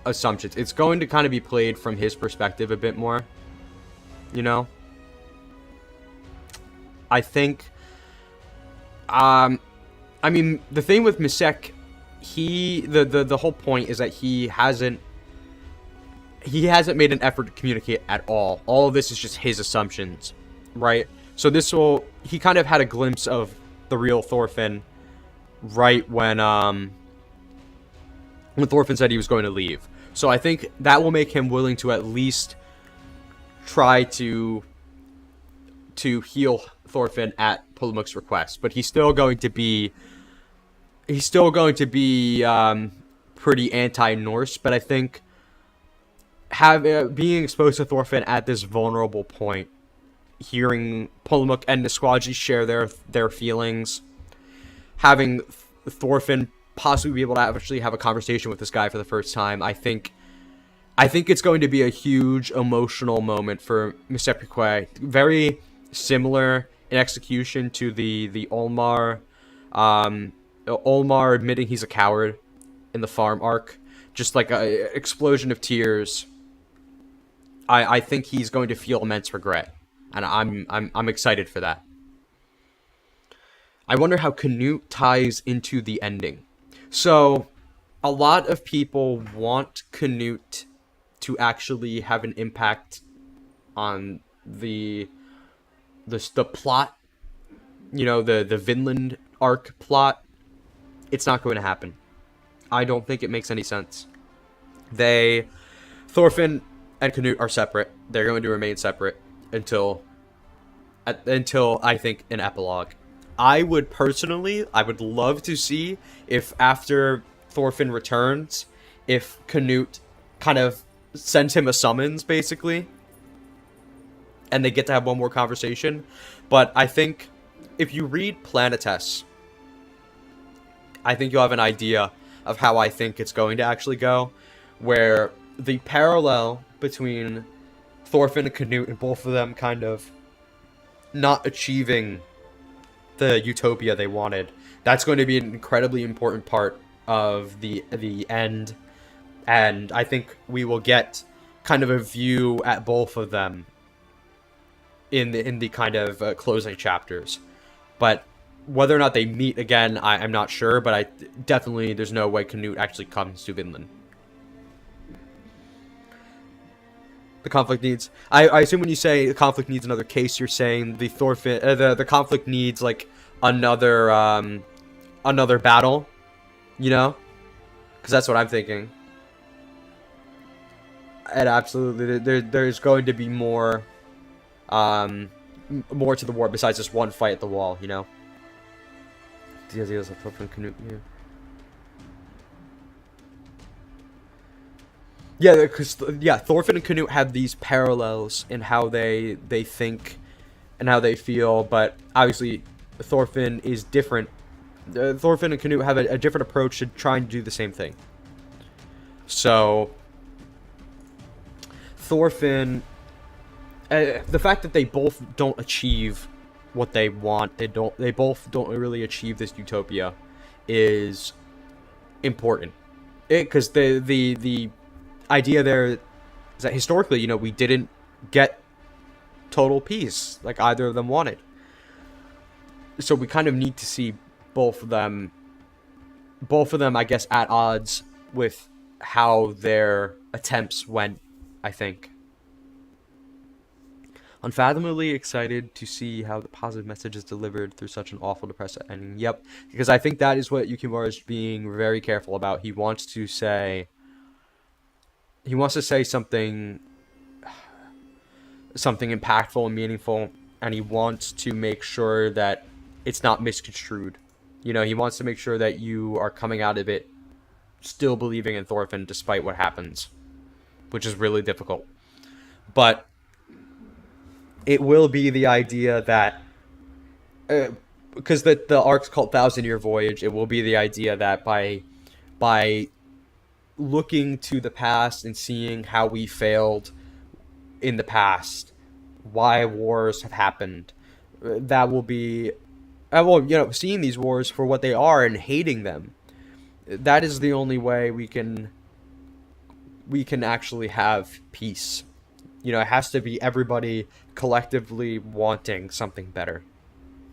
S1: assumptions. It's going to kind of be played from his perspective a bit more, you know? I think, I mean, the thing with Misek, the whole point is that he hasn't made an effort to communicate at all. All of this is just his assumptions, right? So he kind of had a glimpse of the real Thorfinn right when Thorfinn said he was going to leave. So I think that will make him willing to at least try to heal Thorfinn at Pulamuk's request, but he's still going to be pretty anti-Norse. But I think being exposed to Thorfinn at this vulnerable point, hearing Pulamuk and Nisquadji share their feelings, having Thorfinn possibly be able to actually have a conversation with this guy for the first time, I think it's going to be a huge emotional moment for Misek. Very similar in execution to the Olmar admitting he's a coward in the farm arc. Just like an explosion of tears. I think he's going to feel immense regret, and I'm excited for that. I wonder how Canute ties into the ending. So, a lot of people want Canute to actually have an impact on the plot, you know, the Vinland arc plot. It's not going to happen. I don't think it makes any sense. Thorfinn and Canute are separate. They're going to remain separate until I think an epilogue. I would love to see if after Thorfinn returns, if Canute kind of sends him a summons, basically, and they get to have one more conversation. But I think if you read Planetes, I think you'll have an idea of how I think it's going to actually go, where the parallel between Thorfinn and Canute and both of them kind of not achieving the utopia they wanted, that's going to be an incredibly important part of the end, and I think we will get kind of a view at both of them in the kind of closing chapters. But whether or not they meet again, I'm not sure, but there's no way Canute actually comes to Vinland. The conflict needs... I assume when you say the conflict needs another case, you're saying the Thorfinn... the conflict needs, like, another battle, you know? Because that's what I'm thinking. And absolutely, there's going to be more to the war besides just one fight at the wall, you know? Yeah, because Thorfinn and Canute have these parallels in how they think and how they feel, but obviously Thorfinn is different. Thorfinn and Canute have a different approach to trying to do the same thing. So Thorfinn the fact that they both don't achieve what they want, they both don't really achieve this utopia, is important. Because the idea there is that historically, you know, we didn't get total peace like either of them wanted. So we kind of need to see both of them, I guess, at odds with how their attempts went, I think. Unfathomably excited to see how the positive message is delivered through such an awful, depressive ending. Yep, because I think that is what Yukimura is being very careful about. He wants to say something impactful and meaningful, and he wants to make sure that it's not misconstrued. You know, he wants to make sure that you are coming out of it still believing in Thorfinn despite what happens, which is really difficult. But it will be the idea that, because the arc's called 1,000-Year Voyage, it will be the idea that by looking to the past and seeing how we failed in the past, why wars have happened, that will be, well, you know, seeing these wars for what they are and hating them, that is the only way we can actually have peace. You know, it has to be everybody collectively wanting something better.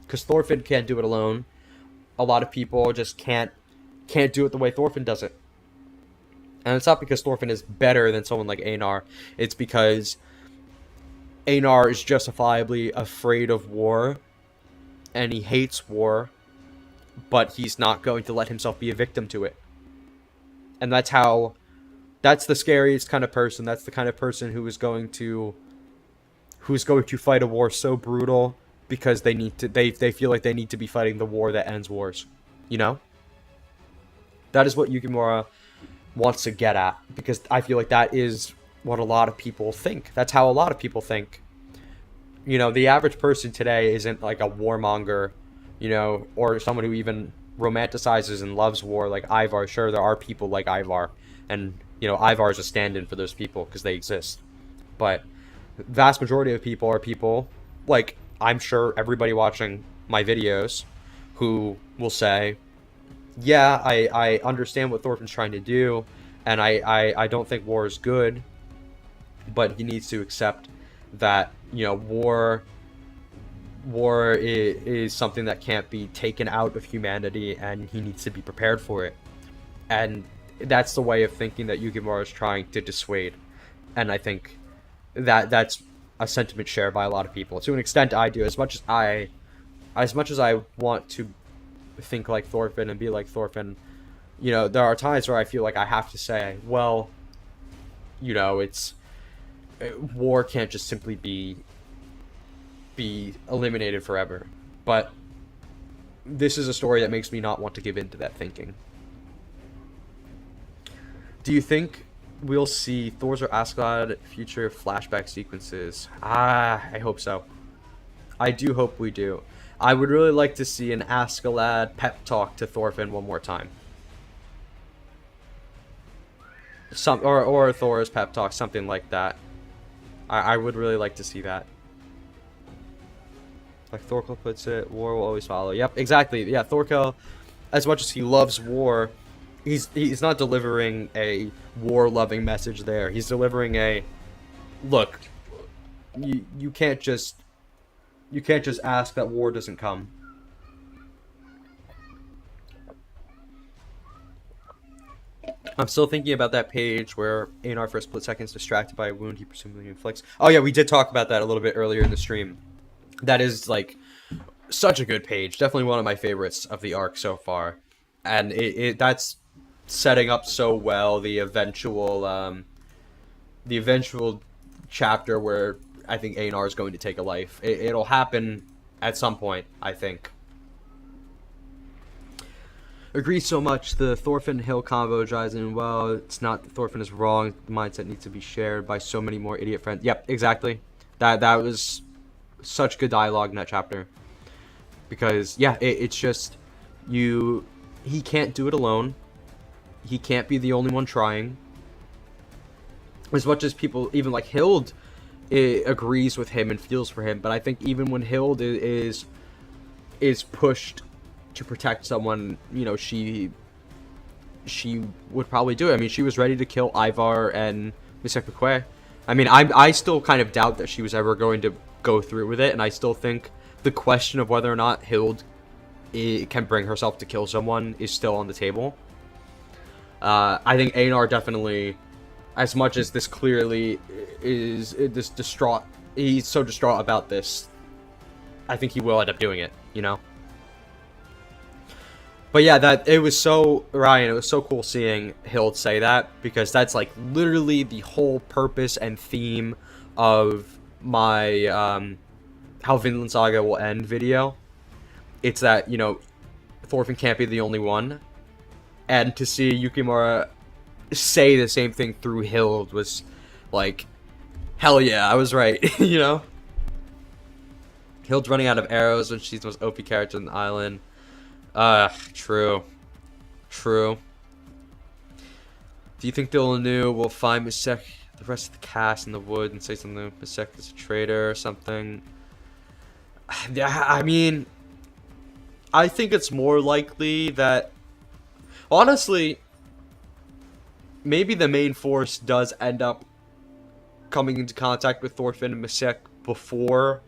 S1: Because Thorfinn can't do it alone. A lot of people just can't do it the way Thorfinn does it. And it's not because Thorfinn is better than someone like Einar. It's because Einar is justifiably afraid of war. And he hates war. But he's not going to let himself be a victim to it. And that's the scariest kind of person. That's the kind of person who is going to fight a war so brutal because they feel like they need to be fighting the war that ends wars. You know? That is what Yukimura wants to get at, because I feel like that is what a lot of people think. That's how a lot of people think. You know, the average person today isn't like a warmonger, you know, or someone who even romanticizes and loves war like Ivar. Sure, there are people like Ivar, and you know, Ivar is a stand-in for those people because they exist. But the vast majority of people are people like, I'm sure everybody watching my videos, who will say, yeah, I understand what Thorfinn's trying to do, and I don't think war is good, but he needs to accept that, you know, war is something that can't be taken out of humanity, and he needs to be prepared for it. And that's the way of thinking that Yukimura is trying to dissuade. And I think that that's a sentiment shared by a lot of people. To an extent, I do. As much as I want to think like Thorfinn and be like Thorfinn, you know, there are times where I feel like I have to say, well, you know, war can't just simply be eliminated forever. But this is a story that makes me not want to give in to that thinking. Do you think we'll see Thor's or Askeladd future flashback sequences? I hope so. I do hope we do. I would really like to see an Askeladd pep talk to Thorfinn one more time. Or Thor's pep talk, something like that. I would really like to see that. Like Thorkel puts it, war will always follow. Yep, exactly. Yeah, Thorkel, as much as he loves war, he's not delivering a war-loving message there. He's delivering a, look, you can't just ask that war doesn't come. I'm still thinking about that page where Einar for a split second is distracted by a wound he presumably inflicts. Oh yeah, we did talk about that a little bit earlier in the stream. That is, like, such a good page. Definitely one of my favorites of the arc so far. And that's setting up so well the eventual chapter where I think Einar is going to take a life. It'll happen at some point, I think. Agree so much. The Thorfinn Hill combo drives in well. It's not that Thorfinn is wrong. The mindset needs to be shared by so many more idiot friends. Yep, exactly. That was such good dialogue in that chapter. Because, yeah, it's just, he can't do it alone. He can't be the only one trying. As much as people, even like Hilde, agrees with him and feels for him. But I think even when Hilde is pushed to protect someone, you know, she would probably do it. I mean, she was ready to kill Ivar and Misek. I mean, I still kind of doubt that she was ever going to go through with it, and I still think the question of whether or not Hilde can bring herself to kill someone is still on the table. I think Einar definitely, as much as this clearly is this distraught, he's so distraught about this, I think he will end up doing it, you know? But yeah, it was so, Ryan, it was so cool seeing Hilde say that, because that's like literally the whole purpose and theme of my how Vinland Saga will end video. It's that, you know, Thorfinn can't be the only one, and to see Yukimura say the same thing through Hilde was like, hell yeah, I was right. You know, Hilde's running out of arrows when she's the most OP character on the island. True. Do you think Dilanu will find Misek, the rest of the cast in the wood, and say something? Misek is a traitor or something? Yeah, I mean, I think it's more likely that, honestly, maybe the main force does end up coming into contact with Thorfinn and Misek before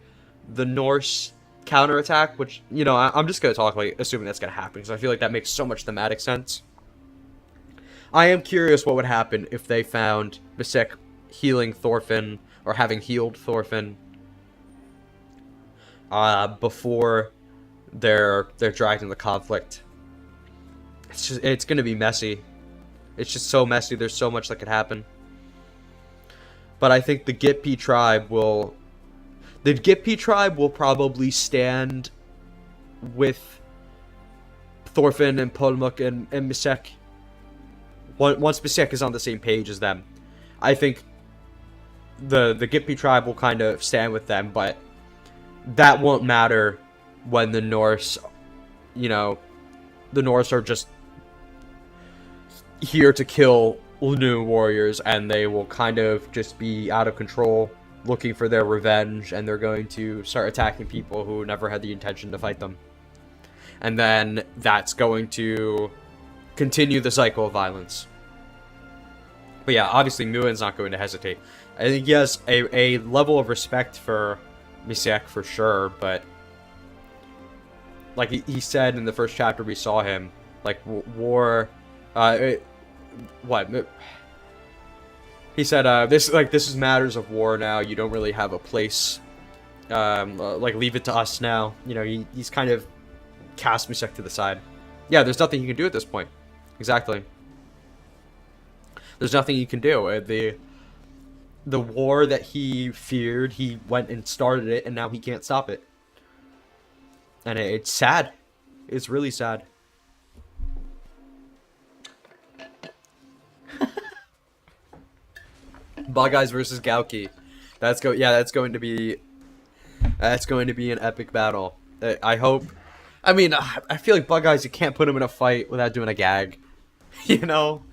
S1: the Norse counterattack, which, you know, I'm just gonna talk like assuming that's gonna happen, because I feel like that makes so much thematic sense. I am curious what would happen if they found Misek healing Thorfinn, or having healed Thorfinn, before they're dragged into the conflict. It's gonna be messy. It's just so messy. There's so much that could happen. But I think the Gitpi tribe will probably stand with Thorfinn and Polmuk and Misek. Once Misek is on the same page as them, I think the Gitpi tribe will kind of stand with them, but that won't matter when the Norse, you know, the Norse are just here to kill new warriors, and they will kind of just be out of control, looking for their revenge, and they're going to start attacking people who never had the intention to fight them. And then that's going to continue the cycle of violence. But yeah, obviously Muin's not going to hesitate. I think he has a level of respect for Misek for sure, but like he said in the first chapter we saw him, like, war, he said, this is matters of war now. You don't really have a place. Like, leave it to us now. You know, he's kind of cast Misek to the side. Yeah, there's nothing you can do at this point. Exactly. There's nothing you can do. The war that he feared, he went and started it, and now he can't stop it. And it's sad. It's really sad. Bug Eyes versus Gauki. That's going to be an epic battle. I hope. I mean, I feel like Bug Eyes, you can't put him in a fight without doing a gag, you know,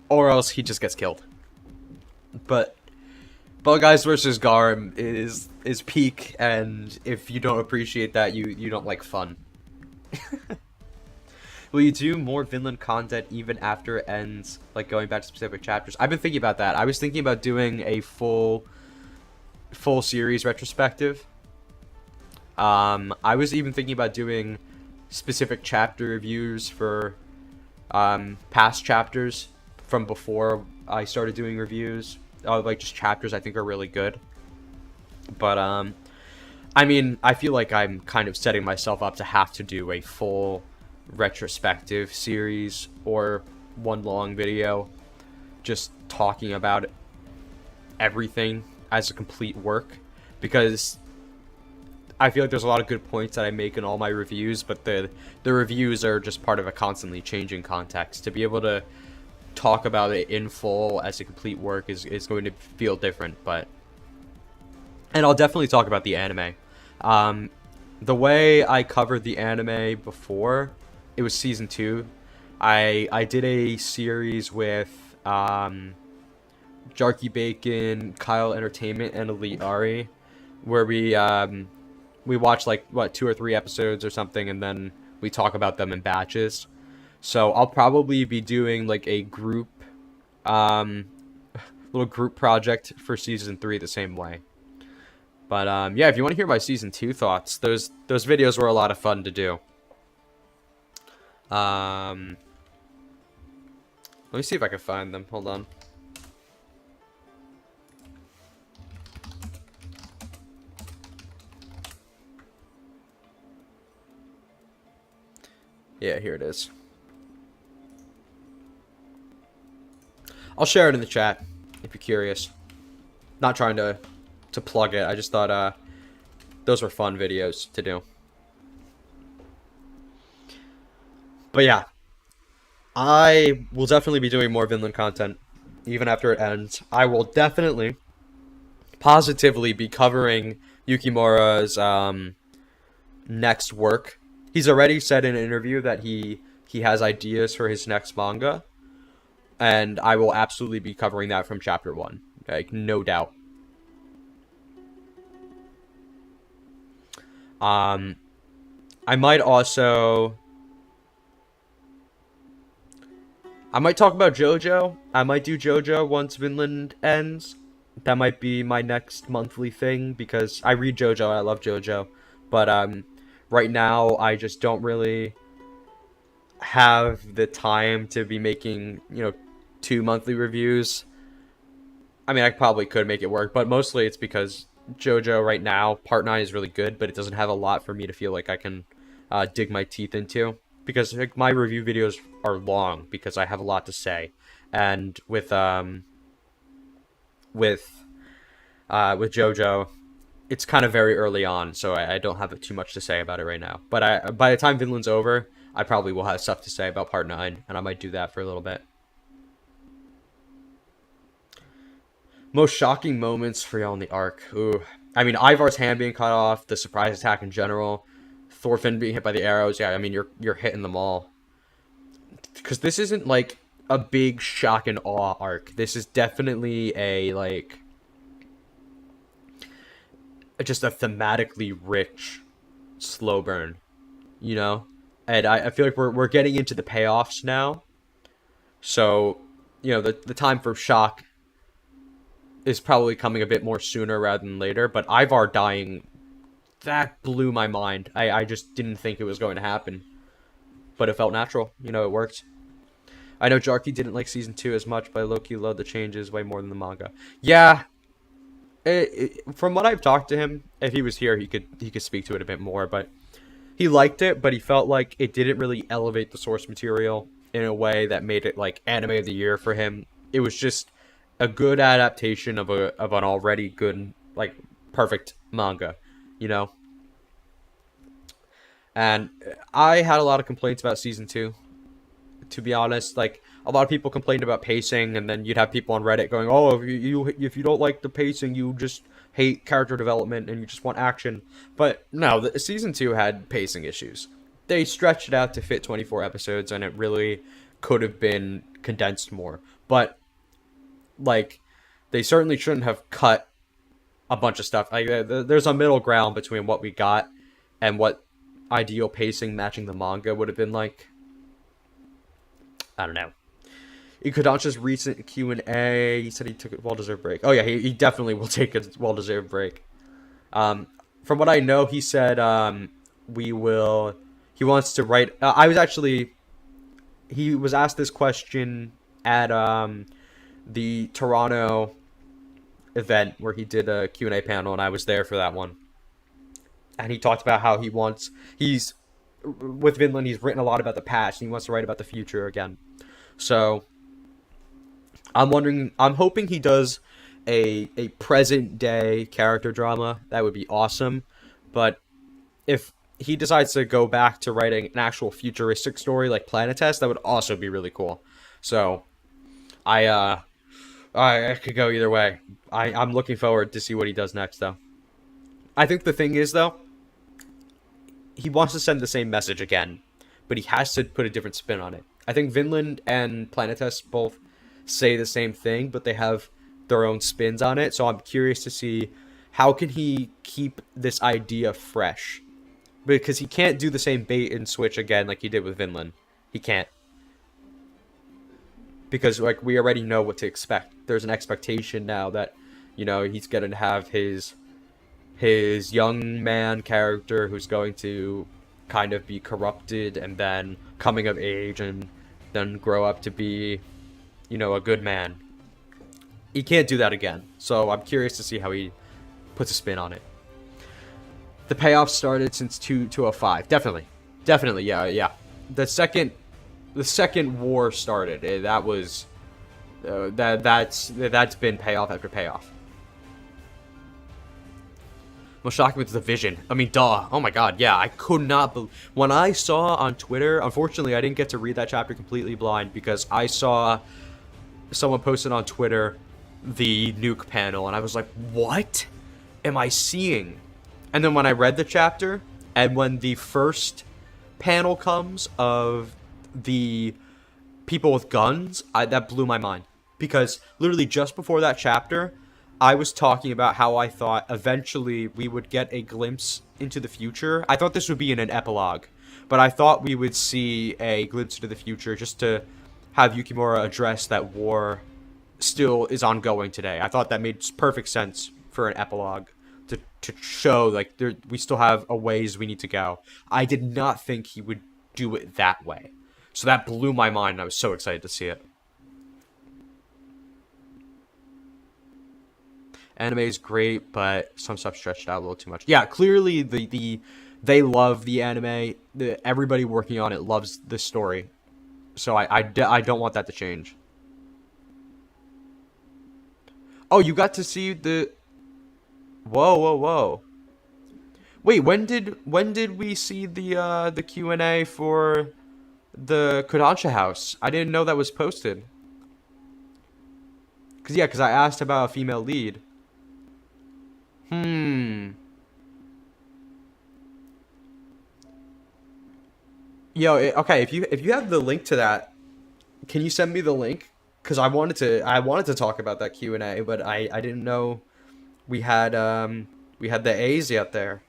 S1: or else he just gets killed. But Bug Eyes versus Garm is peak, and if you don't appreciate that, you don't like fun. Will you do more Vinland content even after it ends, like going back to specific chapters? I've been thinking about that. I was thinking about doing a full series retrospective. I was even thinking about doing specific chapter reviews for past chapters from before I started doing reviews. Like just chapters I think are really good. But I mean, I feel like I'm kind of setting myself up to have to do a full retrospective series or one long video just talking about everything as a complete work, because I feel like there's a lot of good points that I make in all my reviews, but the reviews are just part of a constantly changing context. To be able to talk about it in full as a complete work is going to feel different. And I'll definitely talk about the anime. The way I covered the anime before, it was season 2. I did a series with Jarky Bacon, Kyle Entertainment, and Elite Ari, where we watch like what 2 or 3 episodes or something, and then we talk about them in batches. So I'll probably be doing like a group, little group project for season 3 the same way. But yeah, if you want to hear my season 2 thoughts, those videos were a lot of fun to do. Let me see if I can find them. Hold on. Yeah, here it is. I'll share it in the chat if you're curious. Not trying to plug it. I just thought those were fun videos to do. But yeah, I will definitely be doing more Vinland content even after it ends. I will definitely, positively be covering Yukimura's next work. He's already said in an interview that he has ideas for his next manga, and I will absolutely be covering that from chapter 1. Like, no doubt. I might also... I might talk about JoJo. I might do JoJo once Vinland ends. That might be my next monthly thing, because I read JoJo and I love JoJo. But right now, I just don't really have the time to be making, 2 monthly reviews. I mean, I probably could make it work, but mostly it's because JoJo right now, Part 9 is really good, but it doesn't have a lot for me to feel like I can dig my teeth into. Because like, my review videos are long because I have a lot to say, and with JoJo, it's kind of very early on, so I don't have too much to say about it right now. But by the time Vinland's over, I probably will have stuff to say about Part 9, and I might do that for a little bit. Most shocking moments for y'all in the arc. Ooh, I mean, Ivar's hand being cut off, the surprise attack in general. Thorfinn being hit by the arrows, yeah, I mean, you're hitting them all. Because this isn't, like, a big shock and awe arc. This is definitely a, like, just a thematically rich slow burn, you know? And I feel like we're getting into the payoffs now. So, the time for shock is probably coming a bit more sooner rather than later. But Ivar dying... that blew my mind. I just didn't think it was going to happen. But it felt natural. It worked. I know Jarky didn't like Season 2 as much, but I low-key loved the changes way more than the manga. Yeah. From what I've talked to him, if he was here, he could speak to it a bit more. But he liked it, but he felt like it didn't really elevate the source material in a way that made it, like, anime of the year for him. It was just a good adaptation of an already good, like, perfect manga. And I had a lot of complaints about Season 2, to be honest. Like, a lot of people complained about pacing, and then you'd have people on Reddit going, oh, if you don't like the pacing, you just hate character development, and you just want action. But no, Season 2 had pacing issues. They stretched it out to fit 24 episodes, and it really could have been condensed more. But, like, they certainly shouldn't have cut a bunch of stuff. Like, there's a middle ground between what we got and what ideal pacing matching the manga would have been like. I don't know. In Kodansha's recent Q&A, he said he took a well-deserved break. Oh yeah, he definitely will take a well-deserved break. From what I know, he said he wants to write... he was asked this question at the Toronto event where he did a Q&A panel, and I was there for that one. And he talked about how with Vinland, he's written a lot about the past, and he wants to write about the future again. So, I'm hoping he does a present day character drama. That would be awesome. But if he decides to go back to writing an actual futuristic story like Planetes, that would also be really cool. So, I could go either way. I'm looking forward to see what he does next, though. I think the thing is, though, he wants to send the same message again, but he has to put a different spin on it. I think Vinland and Planetes both say the same thing, but they have their own spins on it. So I'm curious to see how can he keep this idea fresh, because he can't do the same bait and switch again like he did with Vinland. He can't, because like we already know what to expect. There's an expectation now that, you know, he's gonna have his young man character who's going to kind of be corrupted and then coming of age and then grow up to be, you know, a good man. He can't do that again. So I'm curious to see how he puts a spin on it. The payoff started since 205. Definitely. Definitely, yeah. The second war started, that was that's been payoff after payoff. Most shocking was the vision. I mean, duh. Oh my god, yeah. I could not believe... When I saw on Twitter... Unfortunately, I didn't get to read that chapter completely blind, because I saw someone posted on Twitter the nuke panel, and I was like, what am I seeing? And then when I read the chapter, and when the first panel comes of the people with guns, that blew my mind. Because literally just before that chapter... I was talking about how I thought eventually we would get a glimpse into the future. I thought this would be in an epilogue, but I thought we would see a glimpse into the future just to have Yukimura address that war still is ongoing today. I thought that made perfect sense for an epilogue to show like we still have a ways we need to go. I did not think he would do it that way. So that blew my mind, and I was so excited to see it. Anime is great, but some stuff stretched out a little too much. Yeah, clearly they love the anime. Everybody working on it loves the story. So I don't want that to change. Oh, you got to see the... Whoa. Wait, when did we see the Q&A for the Kodansha house? I didn't know that was posted. Because I asked about a female lead. Yo, okay, if you have the link to that, can you send me the link? Because I wanted to talk about that Q&A, but I didn't know we had the A's yet there.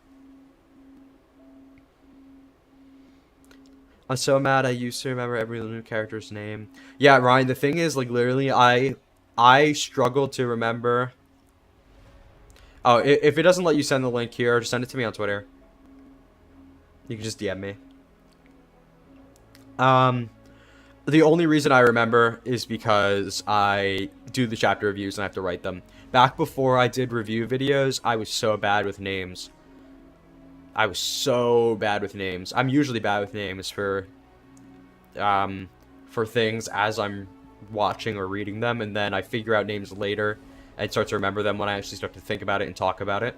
S1: I'm so mad I used to remember every new character's name. Yeah, Ryan, the thing is, like, literally I struggle to remember. Oh, if it doesn't let you send the link here, just send it to me on Twitter. You can just DM me. The only reason I remember is because I do the chapter reviews and I have to write them. Back before I did review videos, I was so bad with names. I'm usually bad with names for things as I'm watching or reading them, and then I figure out names later and start to remember them when I actually start to think about it and talk about it.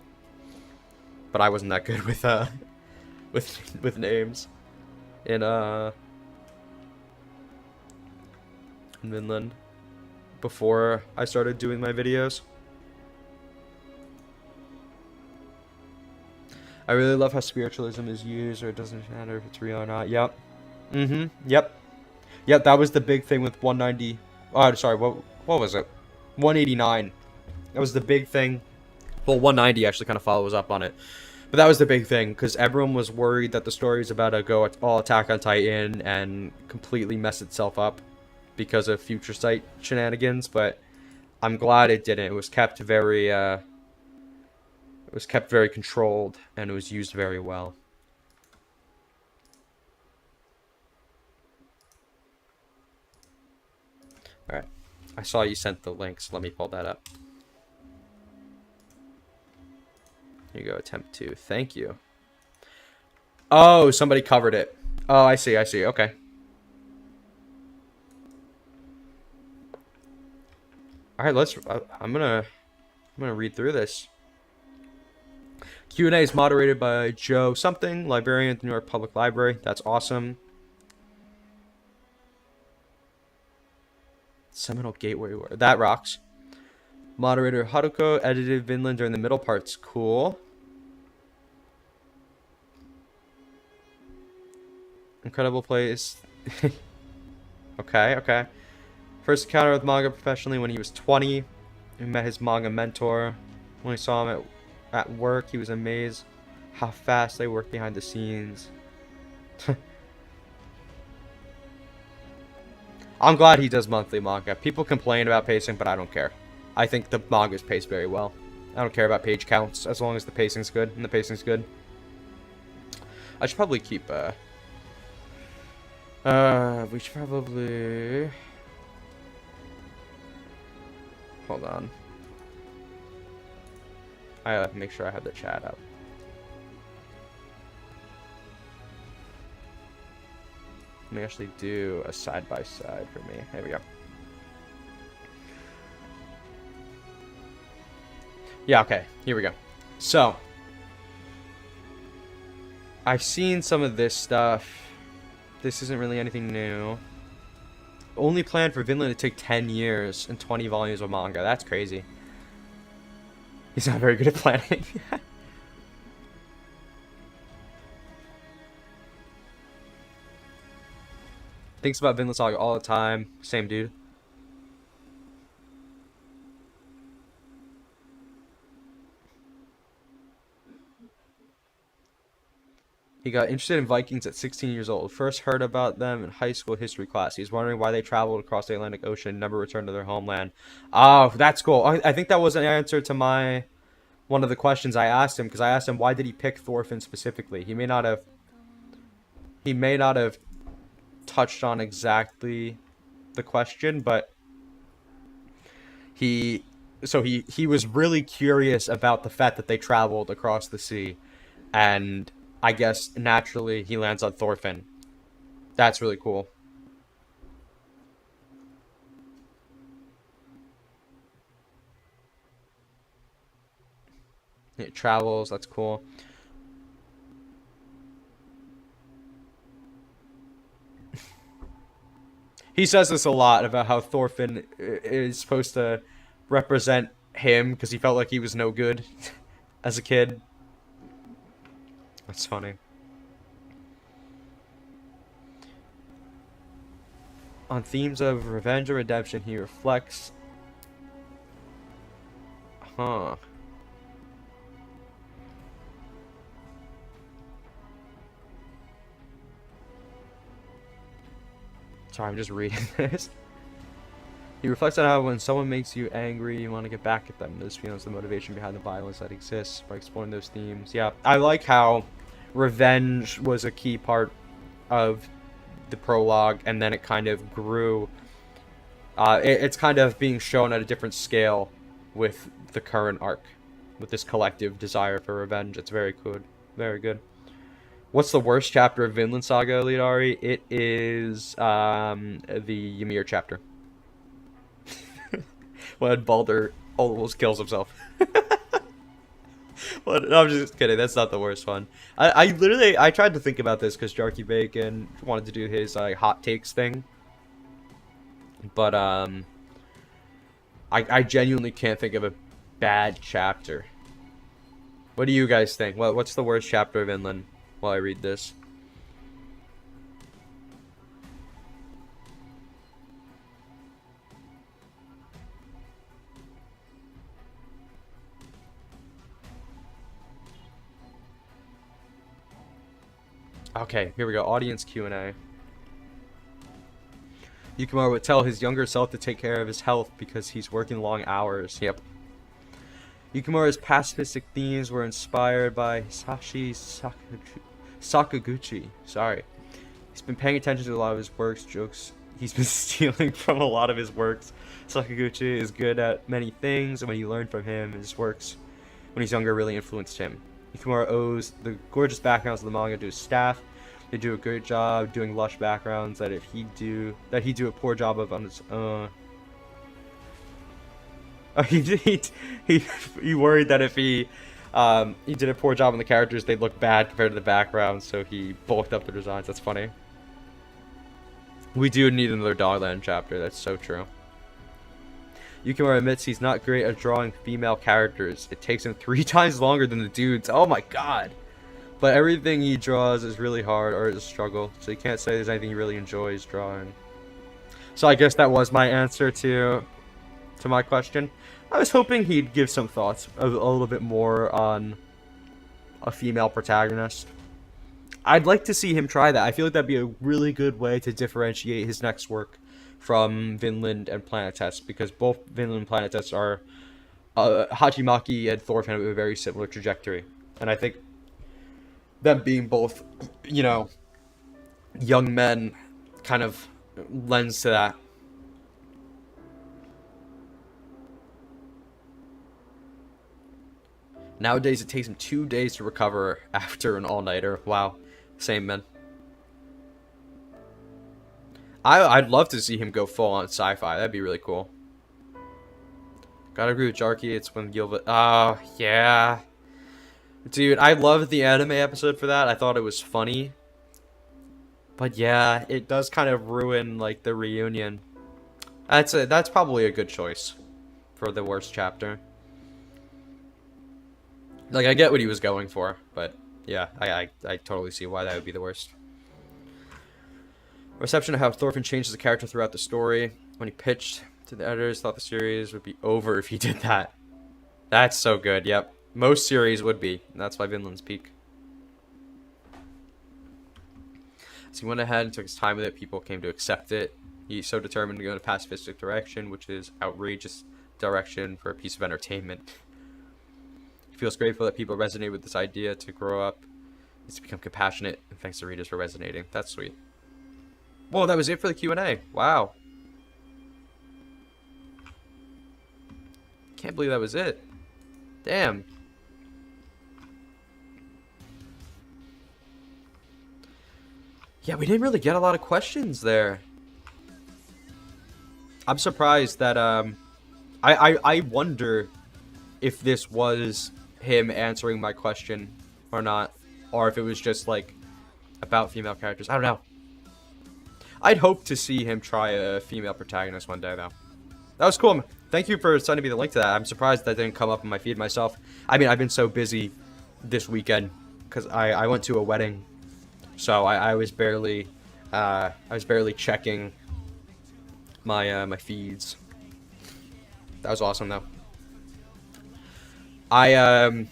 S1: But I wasn't that good with names in Vinland before I started doing my videos. I really love how spiritualism is used, or it doesn't matter if it's real or not. Yep. Yep, that was the big thing with 190. Oh, sorry, what was it? 189. That was the big thing. Well, 190 actually kind of follows up on it. But that was the big thing, because everyone was worried that the story is about to go all Attack on Titan and completely mess itself up because of Future Sight shenanigans, but I'm glad it didn't. It was kept very controlled, and it was used very well. Alright. I saw you sent the links. Let me pull that up. Here you go, attempt 2. Thank you. Oh, somebody covered it. Oh, I see. Okay. Alright, I'm gonna read through this. Q&A is moderated by Joe something, librarian at the New York Public Library. That's awesome. Seminole Gateway War. That rocks. Moderator Haruko edited Vinland during the middle parts. Cool. Incredible place. Okay. First encounter with manga professionally when he was 20. He met his manga mentor. When he saw him at work, he was amazed how fast they work behind the scenes. I'm glad he does monthly manga. People complain about pacing, but I don't care. I think the manga's paced very well. I don't care about page counts as long as the pacing's good, and the pacing's good. I should probably keep, we should probably... Hold on. I have to make sure I have the chat up. Let me actually do a side-by-side for me. There we go. Yeah, okay. Here we go. So, I've seen some of this stuff. This isn't really anything new. Only plan for Vinland to take 10 years and 20 volumes of manga. That's crazy. He's not very good at planning. Thinks about Vinland Saga all the time. Same dude. He got interested in Vikings at 16 years old. First heard about them in high school history class. He's wondering why they traveled across the Atlantic Ocean and never returned to their homeland. Oh, that's cool. I think that was an answer to one of the questions I asked him, because I asked him why did he pick Thorfinn specifically. He may not have touched on exactly the question, but he was really curious about the fact that they traveled across the sea, and I guess naturally he lands on Thorfinn. That's really cool. It travels, that's cool. He says this a lot about how Thorfinn is supposed to represent him because he felt like he was no good as a kid. That's funny. On themes of revenge or redemption, he reflects... Huh. Sorry, I'm just reading this. He reflects on how when someone makes you angry, you want to get back at them. Those feelings, the motivation behind the violence that exists by exploring those themes. Yeah, I like how revenge was a key part of the prologue, and then it kind of grew. It's kind of being shown at a different scale with the current arc, with this collective desire for revenge. It's very good. Very good. What's the worst chapter of Vinland Saga, Lidari? It is the Ymir chapter. When Balder almost kills himself. Well, no, I'm just kidding. That's not the worst one. I literally tried to think about this because Jarky Bacon wanted to do his hot takes thing. But I genuinely can't think of a bad chapter. What do you guys think? What's the worst chapter of Vinland? While I read this. Okay, here we go. Audience Q&A. Yukimura would tell his younger self to take care of his health because he's working long hours. Yep. Yukimura's pacifistic themes were inspired by Sakaguchi. Sorry. He's been paying attention to a lot of his works, jokes. He's been stealing from a lot of his works. Sakaguchi is good at many things, and when he learned from him, his works when he's younger really influenced him. Yukimura owes the gorgeous backgrounds of the manga to his staff. They do a great job doing lush backgrounds that he'd do a poor job of on his own. He worried that if he did a poor job on the characters, they'd look bad compared to the background, so he bulked up the designs. That's funny. We do need another Dogland chapter. That's so true. Yukimura admits he's not great at drawing female characters. It takes him 3 times longer than the dudes. Oh my god. But everything he draws is really hard or is a struggle, so you can't say there's anything he really enjoys drawing. So I guess that was my answer to my question. I was hoping he'd give some thoughts a little bit more on a female protagonist. I'd like to see him try that. I feel like that'd be a really good way to differentiate his next work from Vinland and Planet Test, because both Vinland and Planet Test are Hachimaki and Thorfinn have a very similar trajectory, and I think them being both, you know, young men kind of lends to that. Nowadays, it takes him 2 days to recover after an all-nighter. Wow. Same, man. I'd love to see him go full-on sci-fi. That'd be really cool. Gotta agree with Jarky. It's when Gilbert... Oh, yeah. Dude, I loved the anime episode for that. I thought it was funny. But yeah, it does kind of ruin, like, the reunion. That's probably a good choice for the worst chapter. Like, I get what he was going for, but yeah, I totally see why that would be the worst. Reception of how Thorfinn changes the character throughout the story. When he pitched to the editors, thought the series would be over if he did that. That's so good, yep. Most series would be, and that's why Vinland's peak. So he went ahead and took his time with it. People came to accept it. He's so determined to go in a pacifistic direction, which is outrageous direction for a piece of entertainment. He feels grateful that people resonate with this idea to grow up. He's become compassionate, and thanks to readers for resonating. That's sweet. Whoa, that was it for the Q&A. Wow. Can't believe that was it. Damn. Yeah, we didn't really get a lot of questions there. I'm surprised that, I wonder if this was him answering my question or not, or if it was just, like, about female characters. I don't know. I'd hope to see him try a female protagonist one day, though. That was cool. Thank you for sending me the link to that. I'm surprised that didn't come up in my feed myself. I mean, I've been so busy this weekend because I went to a wedding, so I was barely checking my my feeds. That was awesome, though. I'm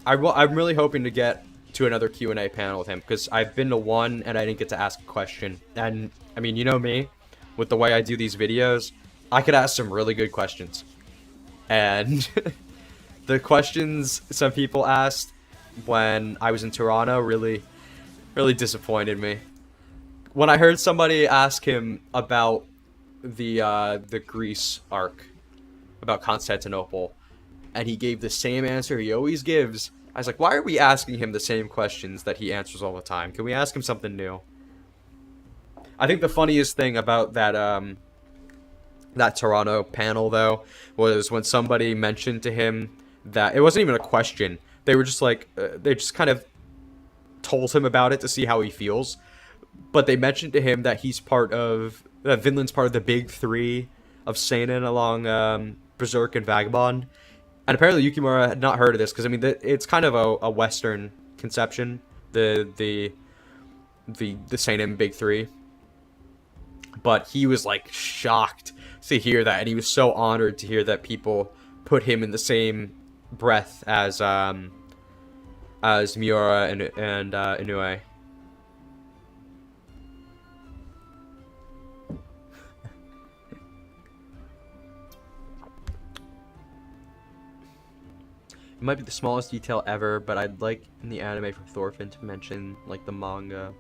S1: really hoping to get to another Q&A panel with him, because I've been to one and I didn't get to ask a question. And I mean, you know me, with the way I do these videos, I could ask some really good questions. And the questions some people asked when I was in Toronto really disappointed me. When I heard somebody ask him about the Greece arc, about Constantinople, and he gave the same answer he always gives, I was like, why are we asking him the same questions that he answers all the time? Can we ask him something new? I think the funniest thing about that that Toronto panel, though, was when somebody mentioned to him that it wasn't even a question. They were just like, they just kind of told him about it to see how he feels. But they mentioned to him that he's part of, that Vinland's part of the big three of seinen along Berserk and Vagabond. And apparently Yukimura had not heard of this, because I mean, it's kind of a Western conception, the seinen big three. But he was like shocked to hear that, and he was so honored to hear that people put him in the same breath as Miura and Inoue. It might be the smallest detail ever, but I'd like in the anime from Thorfinn to mention, like, the manga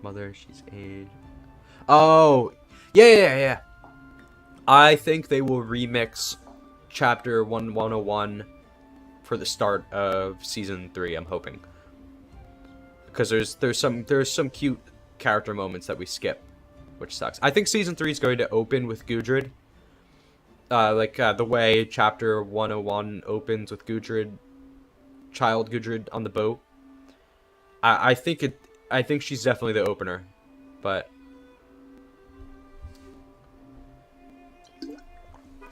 S1: mother, she's aged. Oh, yeah. I think they will remix chapter 101 for the start of season 3, I'm hoping. Because there's some cute character moments that we skip, which sucks. I think season 3 is going to open with Gudrid. The way chapter 101 opens with Gudrid, child Gudrid on the boat. I think she's definitely the opener, but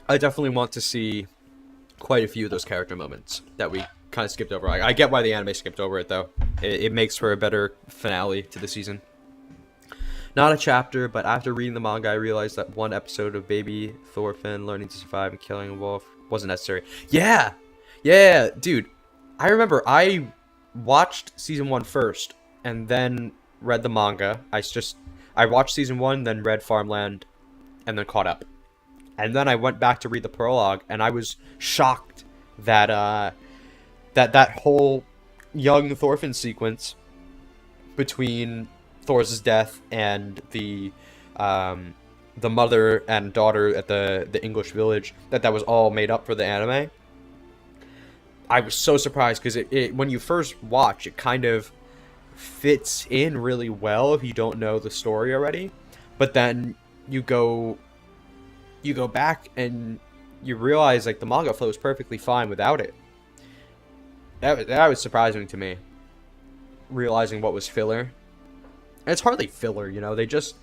S1: I definitely want to see quite a few of those character moments that we kind of skipped over. I get why the anime skipped over it, though. It makes for a better finale to the season. Not a chapter, but after reading the manga, I realized that one episode of baby Thorfinn learning to survive and killing a wolf Wasn't necessary. Yeah, yeah, dude. I remember I watched season 1 first, and then read the manga. I watched season 1, then read Farmland, and then caught up. And then I went back to read the prologue, and I was shocked that that whole young Thorfinn sequence between Thor's death and the mother and daughter at the English village, that was all made up for the anime. I was so surprised because it when you first watch, it kind of fits in really well if you don't know the story already, but then you go back and you realize like the manga flows perfectly fine without it. That was surprising to me, realizing what was filler. And it's hardly filler, you know. They just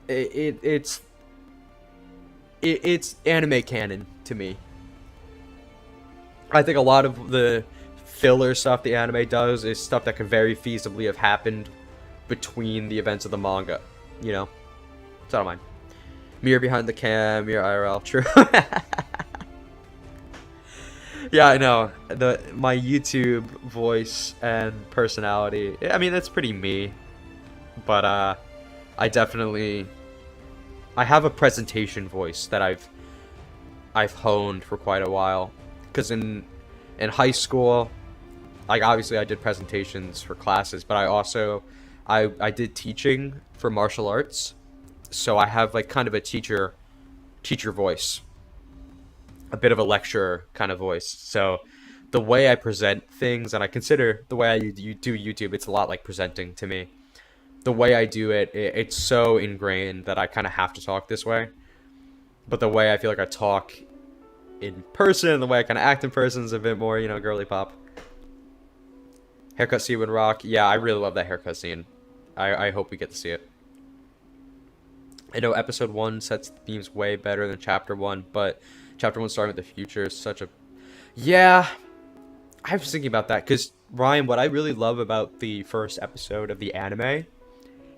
S1: it's anime canon to me. I think a lot of the filler stuff the anime does is stuff that could very feasibly have happened between the events of the manga, you know? So I don't mind. Mirror behind the cam, mirror IRL, true. Yeah, I know. My YouTube voice and personality, I mean, that's pretty me. But I have a presentation voice that I've honed for quite a while. Because in high school, like obviously I did presentations for classes, but I also I did teaching for martial arts, so I have like kind of a teacher voice, a bit of a lecturer kind of voice. So the way I present things, and I consider the way I do YouTube, it's a lot like presenting to me. The way I do it, it's so ingrained that I kind of have to talk this way. But the way I feel like I talk in person, the way I kind of act in person is a bit more, you know, girly pop. Haircut scene would rock. Yeah, I really love that haircut scene. I hope we get to see it. I know episode 1 sets the themes way better than chapter 1, but chapter 1 starting with the future is such a... Yeah, I was thinking about that, because, Ryan, what I really love about the first episode of the anime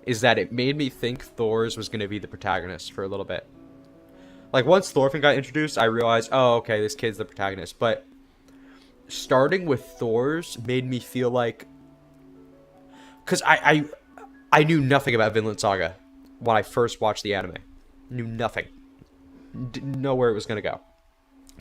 S1: is that it made me think Thor's was going to be the protagonist for a little bit. Like, once Thorfinn got introduced, I realized, oh, okay, this kid's the protagonist. But starting with Thor's made me feel like... Because I knew nothing about Vinland Saga when I first watched the anime. Knew nothing. Didn't know where it was going to go.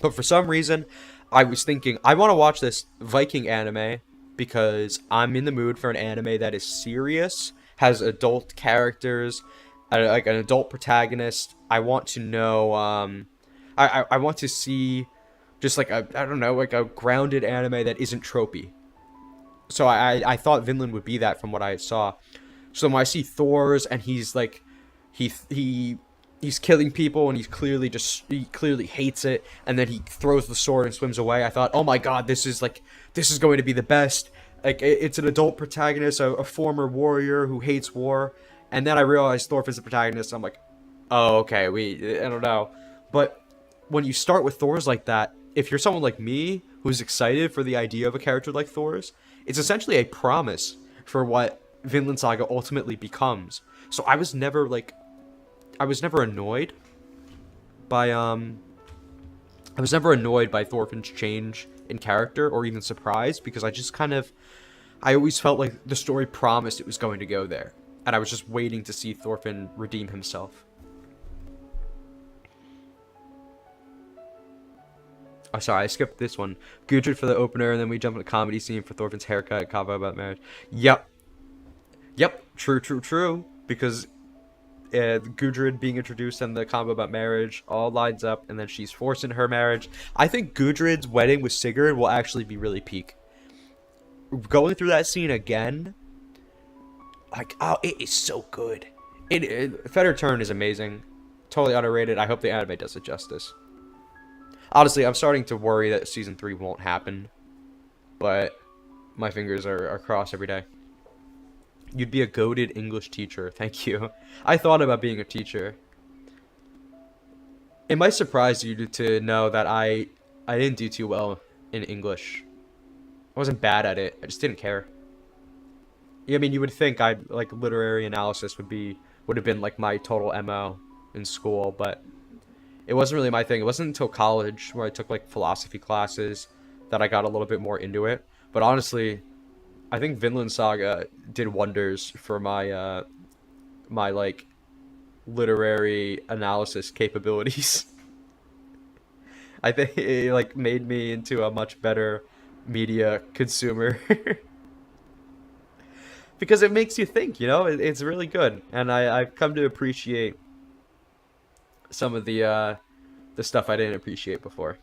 S1: But for some reason, I was thinking, I want to watch this Viking anime because I'm in the mood for an anime that is serious, has adult characters, like an adult protagonist. I want to know, I want to see just like I don't know, like a grounded anime that isn't tropey. So I thought Vinland would be that from what I saw. So when I see Thor's and he's like, he's killing people and he clearly hates it, and then he throws the sword and swims away, I thought, oh my god, this is going to be the best. Like, it's an adult protagonist, a former warrior who hates war. And then I realized Thorfinn's the protagonist. I'm like, oh, okay, I don't know. But when you start with Thor's like that, if you're someone like me who's excited for the idea of a character like Thor's, it's essentially a promise for what Vinland Saga ultimately becomes. So I was never annoyed by Thorfinn's change in character, or even surprised, because I always felt like the story promised it was going to go there. And I was just waiting to see Thorfinn redeem himself. Oh, sorry, I skipped this one. Gudrid for the opener, and then we jump into the comedy scene for Thorfinn's haircut and combo about marriage. Yep. True. Because Gudrid being introduced and the combo about marriage all lines up, and then she's forced into her marriage. I think Gudrid's wedding with Sigurd will actually be really peak. Going through that scene again, like, oh, it is so good. Fetter Turn is amazing. Totally underrated. I hope the anime does it justice. Honestly, I'm starting to worry that season 3 won't happen, but my fingers are crossed every day. You'd be a goated English teacher. Thank you. I thought about being a teacher. It might surprise you to know that I didn't do too well in English. I wasn't bad at it. I just didn't care. I mean, you would think like literary analysis would have been like my total MO in school, but It wasn't really my thing. It wasn't until college where I took like philosophy classes that I got a little bit more into it. But honestly, I think Vinland Saga did wonders for my like literary analysis capabilities. I think it like made me into a much better media consumer because it makes you think, you know. It's really good, and I've come to appreciate some of the stuff I didn't appreciate before.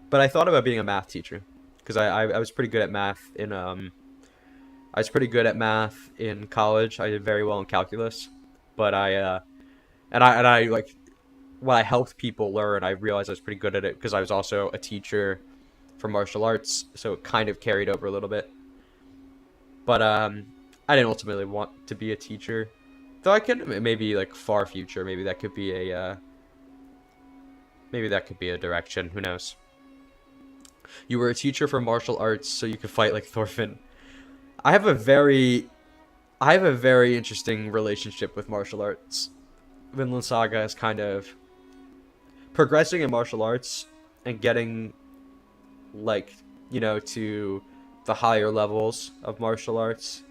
S1: But I thought about being a math teacher because I was pretty good at math in I was pretty good at math in college. I did very well in calculus, but I like when I helped people learn, I realized I was pretty good at it because I was also a teacher for martial arts, so it kind of carried over a little bit. But I didn't ultimately want to be a teacher, though I could maybe like far future, maybe that could be a direction. Who knows? You were a teacher for martial arts, so you could fight like Thorfinn. I have a very, I have a very interesting relationship with martial arts. Vinland Saga is kind of progressing in martial arts and getting like, you know, to the higher levels of martial arts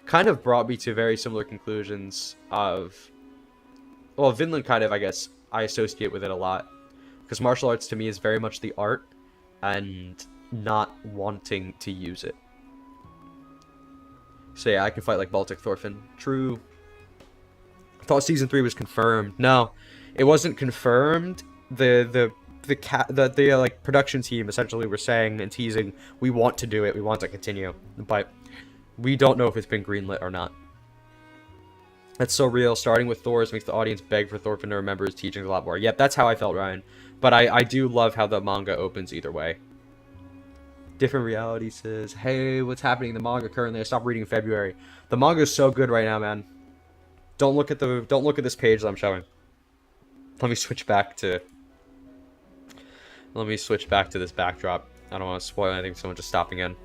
S1: kind of brought me to very similar conclusions of, well, Vinland kind of, I guess, I associate with it a lot because martial arts to me is very much the art and not wanting to use it. So yeah, I can fight like Baltic Thorfinn. True. I thought season 3 was confirmed. No, it wasn't confirmed. The like production team essentially were saying and teasing, we want to do it, we want to continue, but we don't know if it's been greenlit or not. That's so real. Starting with Thor's makes the audience beg for Thorfinn to remember his teachings a lot more. Yep, that's how I felt, Ryan. But I do love how the manga opens either way. Different Reality says, hey, what's happening in the manga currently? I stopped reading in February. The manga is so good right now, man. Don't look at this page that I'm showing. Let me switch back to this backdrop. I don't want to spoil anything, someone just stopping in.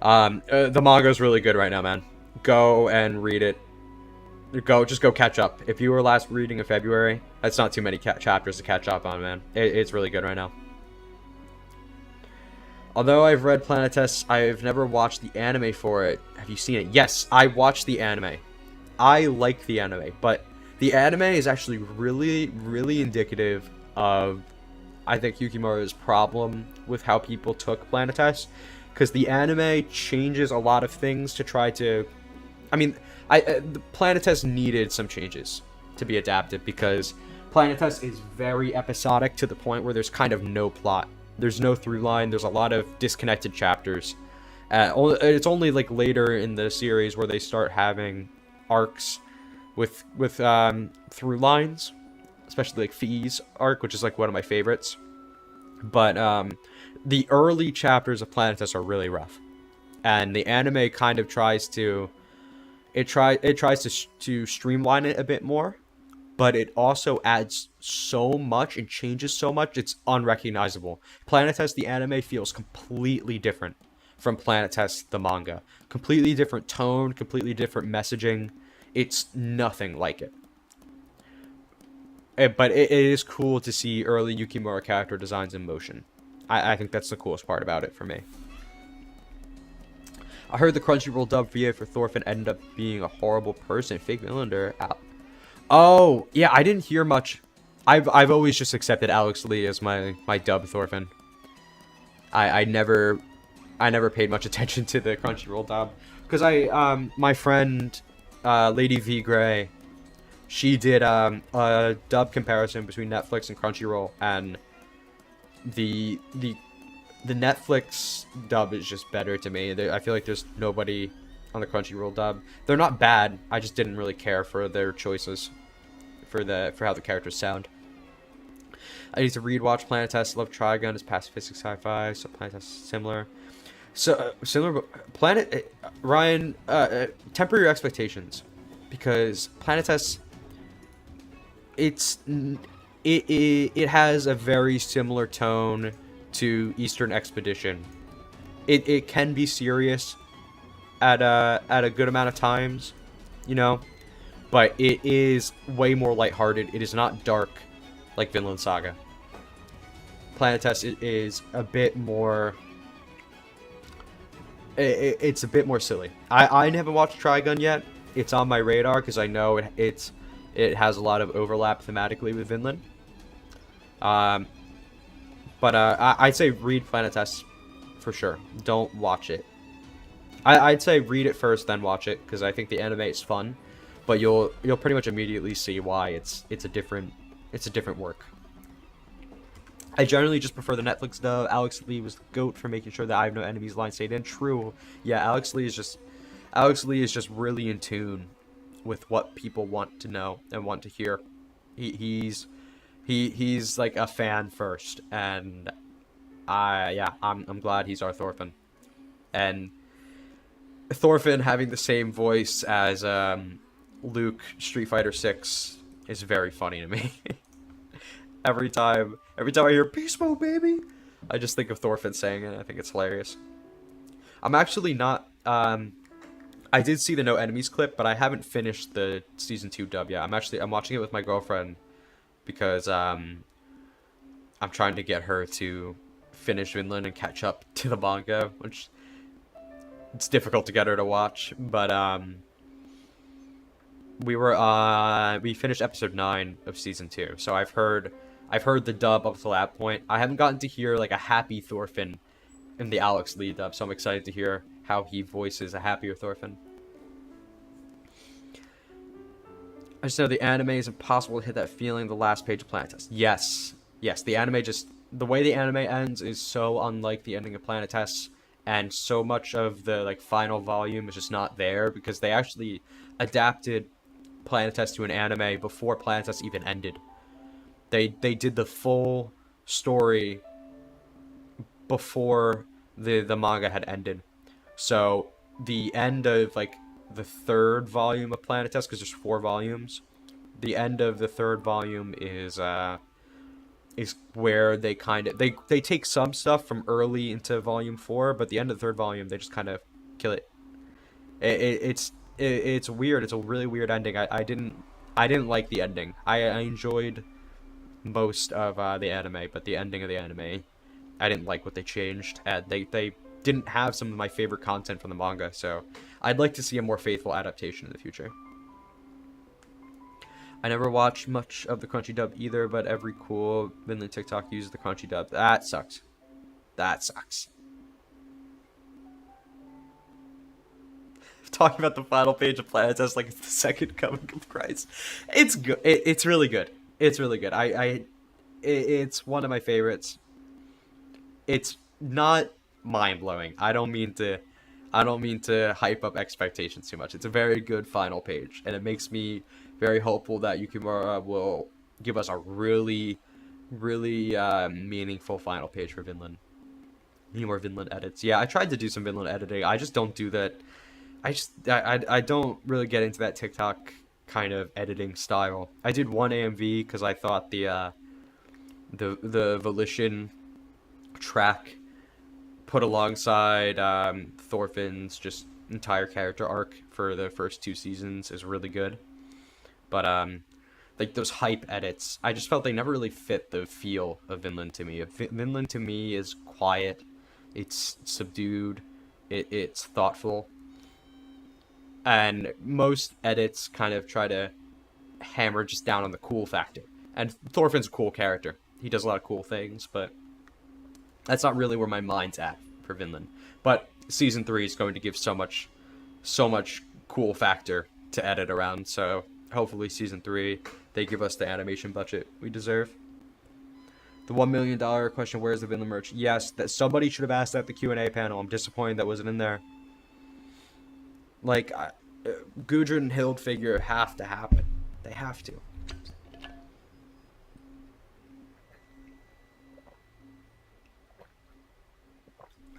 S1: The manga is really good right now, man. Go and read it. Just go catch up. If you were last reading in February, that's not too many chapters to catch up on, man. It's really good right now. Although I've read Planet Test, I've never watched the anime for it. Have you seen it? Yes, I watched the anime. I like the anime, but the anime is actually really, really indicative of, I think, Yukimura's problem with how people took Planet Test. Because the anime changes a lot of things to try to... I mean, the Planet Test needed some changes to be adapted because Planet Test is very episodic to the point where there's kind of no plot. There's no through line. There's a lot of disconnected chapters. It's only like later in the series where they start having arcs with through lines, especially like Fee's arc, which is like one of my favorites. But the early chapters of Planet Test are really rough, and the anime kind of tries to to streamline it a bit more, but it also adds so much and changes so much, it's unrecognizable. Planet Test, the anime, feels completely different from Planet Test, the manga. Completely different tone, completely different messaging. It's nothing like it. But it is cool to see early Yukimura character designs in motion. I think that's the coolest part about it for me. I heard the Crunchyroll dub VA for Thorfinn ended up being a horrible person. Fake Vinlander. Oh, yeah, I didn't hear much. I've always just accepted Alex Lee as my dub Thorfinn. I never paid much attention to the Crunchyroll dub because my friend Lady V Gray, she did a dub comparison between Netflix and Crunchyroll, and the Netflix dub is just better to me. I feel like there's nobody on the Crunchyroll dub. They're not bad. I just didn't really care for their choices for how the characters sound. I need to rewatch Planet Test. Love Trigun is past physics sci-fi, so Planet Test is similar. So similar, Planet Ryan. Temper your expectations, because Planet Test, it has a very similar tone to Eastern Expedition. It can be serious at a good amount of times, you know, but it is way more lighthearted. It is not dark like Vinland Saga. Planet Test is a bit more. It's a bit more silly. I haven't watched Trigun yet. It's on my radar because I know it has a lot of overlap thematically with Vinland. But I'd say read Planet Test for sure. Don't watch it. I'd say read it first, then watch it, because I think the anime is fun, but you'll pretty much immediately see why it's a different work. I generally just prefer the Netflix dub. Alex Lee was the GOAT for making sure that I have no enemies line stayed in. True, yeah. Alex Lee is just really in tune with what people want to know and want to hear. He's like a fan first, and I'm glad he's our Thorfinn. And Thorfinn having the same voice as Luke Street Fighter 6 is very funny to me. every time I hear "Peace Mode, baby," I just think of Thorfinn saying it. I think it's hilarious. I'm actually not. I did see the No Enemies clip, but I haven't finished the season 2 dub yet. I'm watching it with my girlfriend because I'm trying to get her to finish Vinland and catch up to the manga, which it's difficult to get her to watch. But we finished episode 9 of season 2, so I've heard the dub up to that point. I haven't gotten to hear like a happy Thorfinn in the Alex Lee dub, so I'm excited to hear how he voices a happier Thorfinn. I just know the anime is impossible to hit that feeling the last page of Planet Test. Yes, the anime the way the anime ends is so unlike the ending of Planet Test, and so much of the like final volume is just not there because they actually adapted Planet Test to an anime before Planet Test even ended. They did the full story before the manga had ended. So the end of like the 3rd volume of Planet Test, because there's 4 volumes, the end of the 3rd volume is where they kind of they take some stuff from early into volume 4, but the end of the 3rd volume they just kind of kill it. It's weird. It's a really weird ending. I didn't like the ending. I enjoyed most of the anime, but the ending of the anime, I didn't like what they changed. They didn't have some of my favorite content from the manga, so I'd like to see a more faithful adaptation in the future. I never watched much of the Crunchy dub either, but every cool Vinland TikTok uses the Crunchy dub. That sucks. Talking about the final page of Planet Test like it's the second coming of Christ. It's good. It's really good. It's really good. It's one of my favorites. It's not mind-blowing. I don't mean to hype up expectations too much. It's a very good final page, and it makes me very hopeful that Yukimura will give us a really, really meaningful final page for Vinland. Need more Vinland edits. Yeah, I tried to do some Vinland editing. I just don't do that. I don't really get into that TikTok kind of editing style. I did one AMV because I thought the Volition track put alongside Thorfinn's just entire character arc for the first 2 seasons is really good. But like those hype edits, I just felt they never really fit the feel of Vinland to me. Vinland to me is quiet, it's subdued, it's thoughtful. And most edits kind of try to hammer just down on the cool factor. And Thorfinn's a cool character. He does a lot of cool things, but that's not really where my mind's at for Vinland. But season 3 is going to give so much cool factor to edit around. So hopefully season 3, they give us the animation budget we deserve. The $1 million question, where's the Vinland merch? Yes, that somebody should have asked that at the Q&A panel. I'm disappointed that wasn't in there. Like, Gudrun and Hilde figure have to happen. They have to.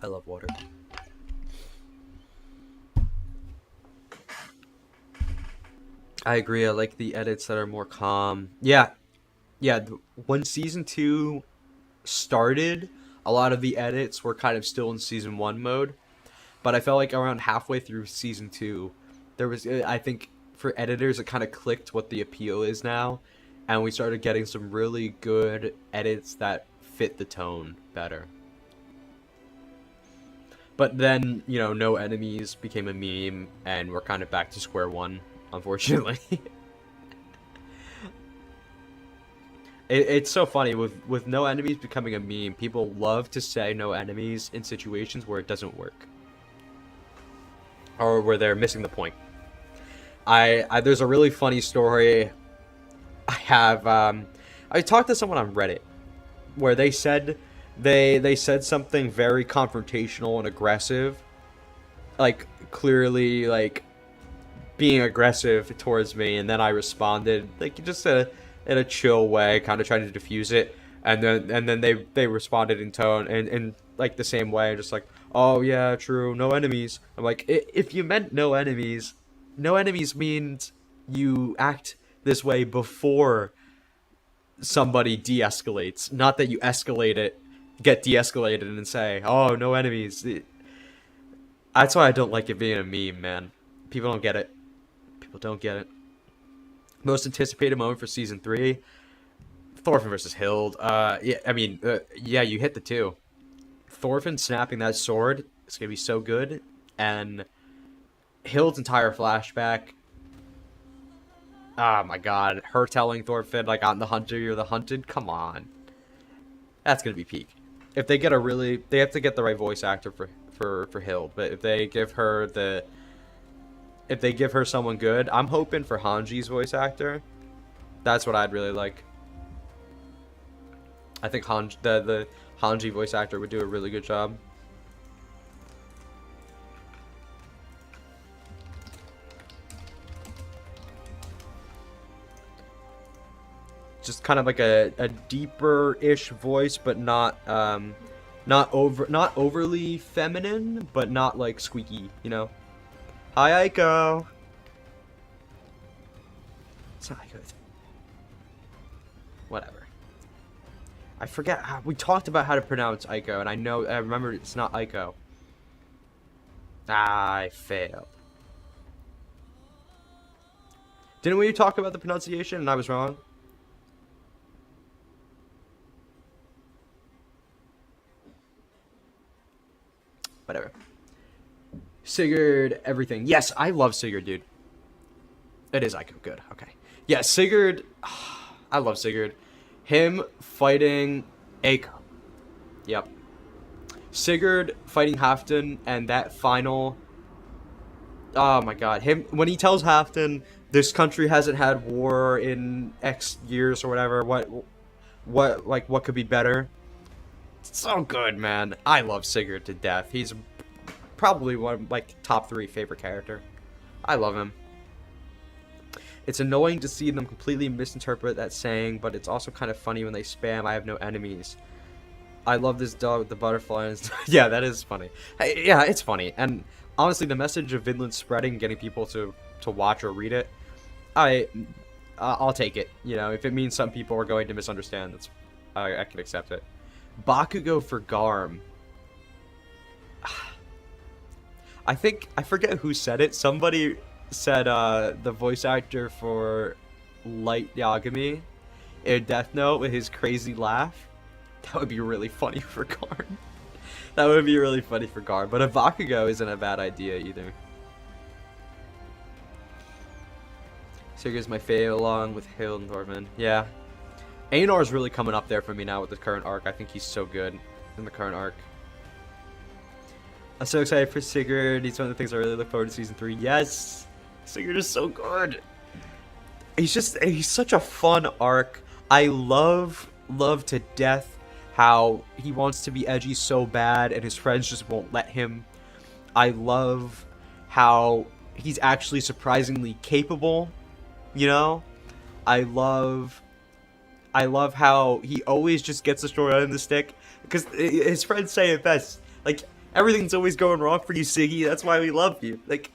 S1: I love water. I agree. I like the edits that are more calm. Yeah. When season 2 started, a lot of the edits were kind of still in season 1 mode. But I felt like around halfway through season 2, there was, I think, for editors, it kind of clicked what the appeal is now. and we started getting some really good edits that fit the tone better. But then, you know, no enemies became a meme, and we're kind of back to square one, unfortunately. It's so funny, with no enemies becoming a meme, people love to say no enemies in situations where it doesn't work. Or where they're missing the point. There's a really funny story I have, I talked to someone on Reddit, where they said, they said something very confrontational and aggressive, like, clearly, like, being aggressive towards me, and then I responded, like, just in a chill way, kind of trying to diffuse it, and then they responded in tone, and like, the same way, just like, oh, yeah, true, no enemies. I'm like, if you meant no enemies means you act this way before somebody de-escalates, not that you escalate it, get de-escalated, and say, oh, no enemies. That's why I don't like it being a meme, man. People don't get it. People don't get it. Most anticipated moment for season 3, Thorfinn versus Hilde. Yeah, I mean, yeah, you hit the two. Thorfinn snapping that sword is gonna be so good, and Hilde's entire flashback. Oh my god, her telling Thorfinn, like, I'm the hunter, you're the hunted. Come on, that's gonna be peak. If they get they have to get the right voice actor for Hilde, but if they give her someone good, I'm hoping for Hanji's voice actor. That's what I'd really like. I think the Hanji voice actor would do a really good job. Just kind of like a deeper-ish voice, but not overly feminine, but not like squeaky, you know. Hi, Aiko. It's not Aiko. Whatever. I forget. We talked about how to pronounce Aiko, and I remember it's not Aiko. I failed. Didn't we talk about the pronunciation and I was wrong? Whatever. Sigurd, everything. Yes, I love Sigurd, dude. It is Aiko. Good. Okay. Yeah, Sigurd. I love Sigurd. Him fighting Aiko. Yep. Sigurd fighting Halfdan, and that final. Oh my god. Him when he tells Halfdan this country hasn't had war in X years or whatever. What could be better? It's so good, man. I love Sigurd to death. He's probably one of, like, top 3 favorite character. I love him. It's annoying to see them completely misinterpret that saying, but it's also kind of funny when they spam, I have no enemies. I love this dog with the butterflies. Yeah, that is funny. Hey, yeah, it's funny. And honestly, the message of Vinland spreading, getting people to watch or read it, I'll take it. You know, if it means some people are going to misunderstand, I can accept it. Bakugo for Garm. I forget who said it. Somebody said the voice actor for Light Yagami in Death Note with his crazy laugh. That would be really funny for Garm. That would be really funny for Garm. But a Bakugo isn't a bad idea either. Sigurd's my fave along with Hilde and Thorfinn. Yeah. Einar's really coming up there for me now with the current arc. I think he's so good in the current arc. I'm so excited for Sigurd. He's one of the things I really look forward to season 3. Yes! Sigurd is so good. He's such a fun arc. I love to death how he wants to be edgy so bad and his friends just won't let him. I love how he's actually surprisingly capable, you know? I love how he always just gets the story out of the stick, because his friends say it best. Like, everything's always going wrong for you, Siggy. That's why we love you. Like,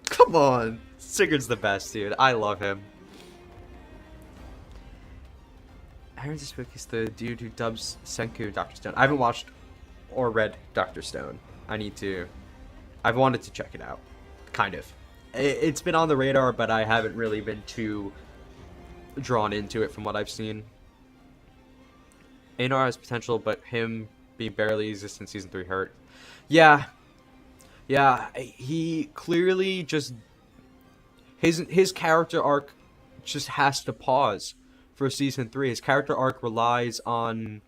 S1: come on. Sigurd's the best, dude. I love him. Aaron Spook is the dude who dubs Senku Dr. Stone. I haven't watched or read Dr. Stone. I've wanted to check it out. Kind of. It's been on the radar, but I haven't really been too drawn into it from what I've seen. Einar has potential, but him being barely existent in season 3 hurt. Yeah, yeah, he clearly just his character arc just has to pause for season 3. His character arc relies on,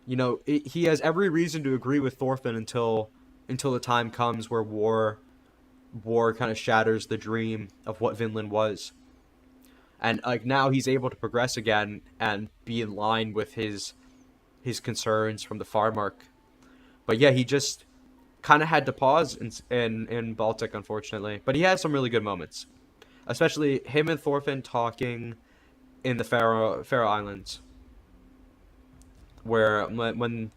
S1: you know, he has every reason to agree with Thorfinn until the time comes where war kind of shatters the dream of what Vinland was. And like now he's able to progress again and be in line with his concerns from the farm arc. But yeah, he just kind of had to pause in Baltic, unfortunately. But he had some really good moments, especially him and Thorfinn talking in the Faroe Islands, where when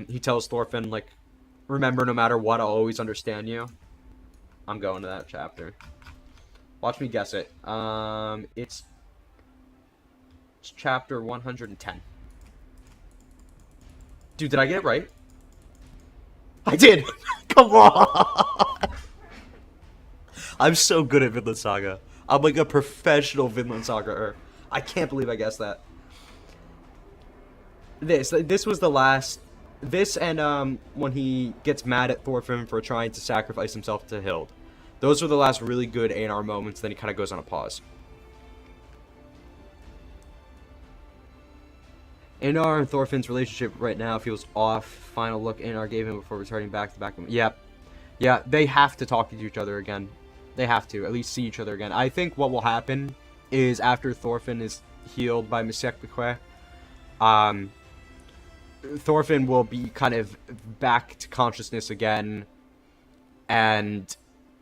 S1: he tells Thorfinn, like, remember, no matter what, I'll always understand you. I'm going to that chapter. Watch me guess it. It's chapter 110. Dude, did I get it right? I did! Come on! I'm so good at Vinland Saga. I'm like a professional Vinland Saga-er. I can't believe I guessed that. This was the last... This and when he gets mad at Thorfinn for trying to sacrifice himself to Hilde. Those were the last really good Einar moments, then he kind of goes on a pause. Einar and Thorfinn's relationship right now feels off. Final look Einar gave him before returning back to back. Yep. Yeah, they have to talk to each other again. They have to, at least see each other again. I think what will happen is after Thorfinn is healed by Misekbekwe, Thorfinn will be kind of back to consciousness again, and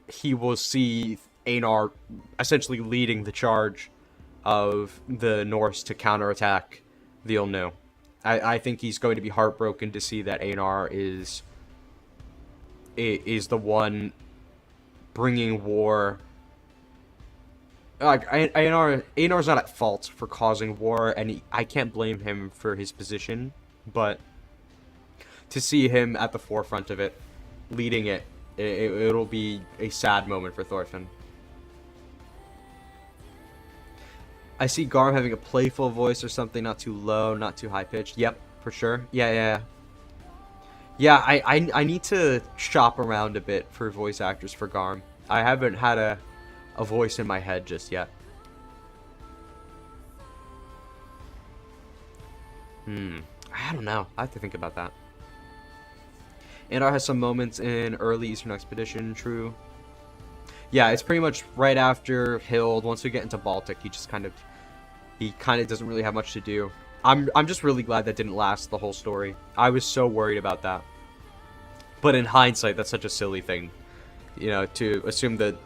S1: he will see Einar essentially leading the charge of the Norse to counterattack the Ulnu. I think he's going to be heartbroken to see that Einar is the one bringing war. Like, Einar's not at fault for causing war, and I can't blame him for his position, but to see him at the forefront of it, leading it, it'll be a sad moment for Thorfinn. I see Garm having a playful voice or something, not too low, not too high-pitched. Yep, for sure. Yeah. I need to shop around a bit for voice actors for Garm. I haven't had a voice in my head just yet. I don't know. I have to think about that. Einar has some moments in early Eastern Expedition, true. Yeah, it's pretty much right after Hilde. Once we get into Baltic, he kind of doesn't really have much to do. I'm just really glad that didn't last the whole story. I was so worried about that. But in hindsight, that's such a silly thing, you know, to assume that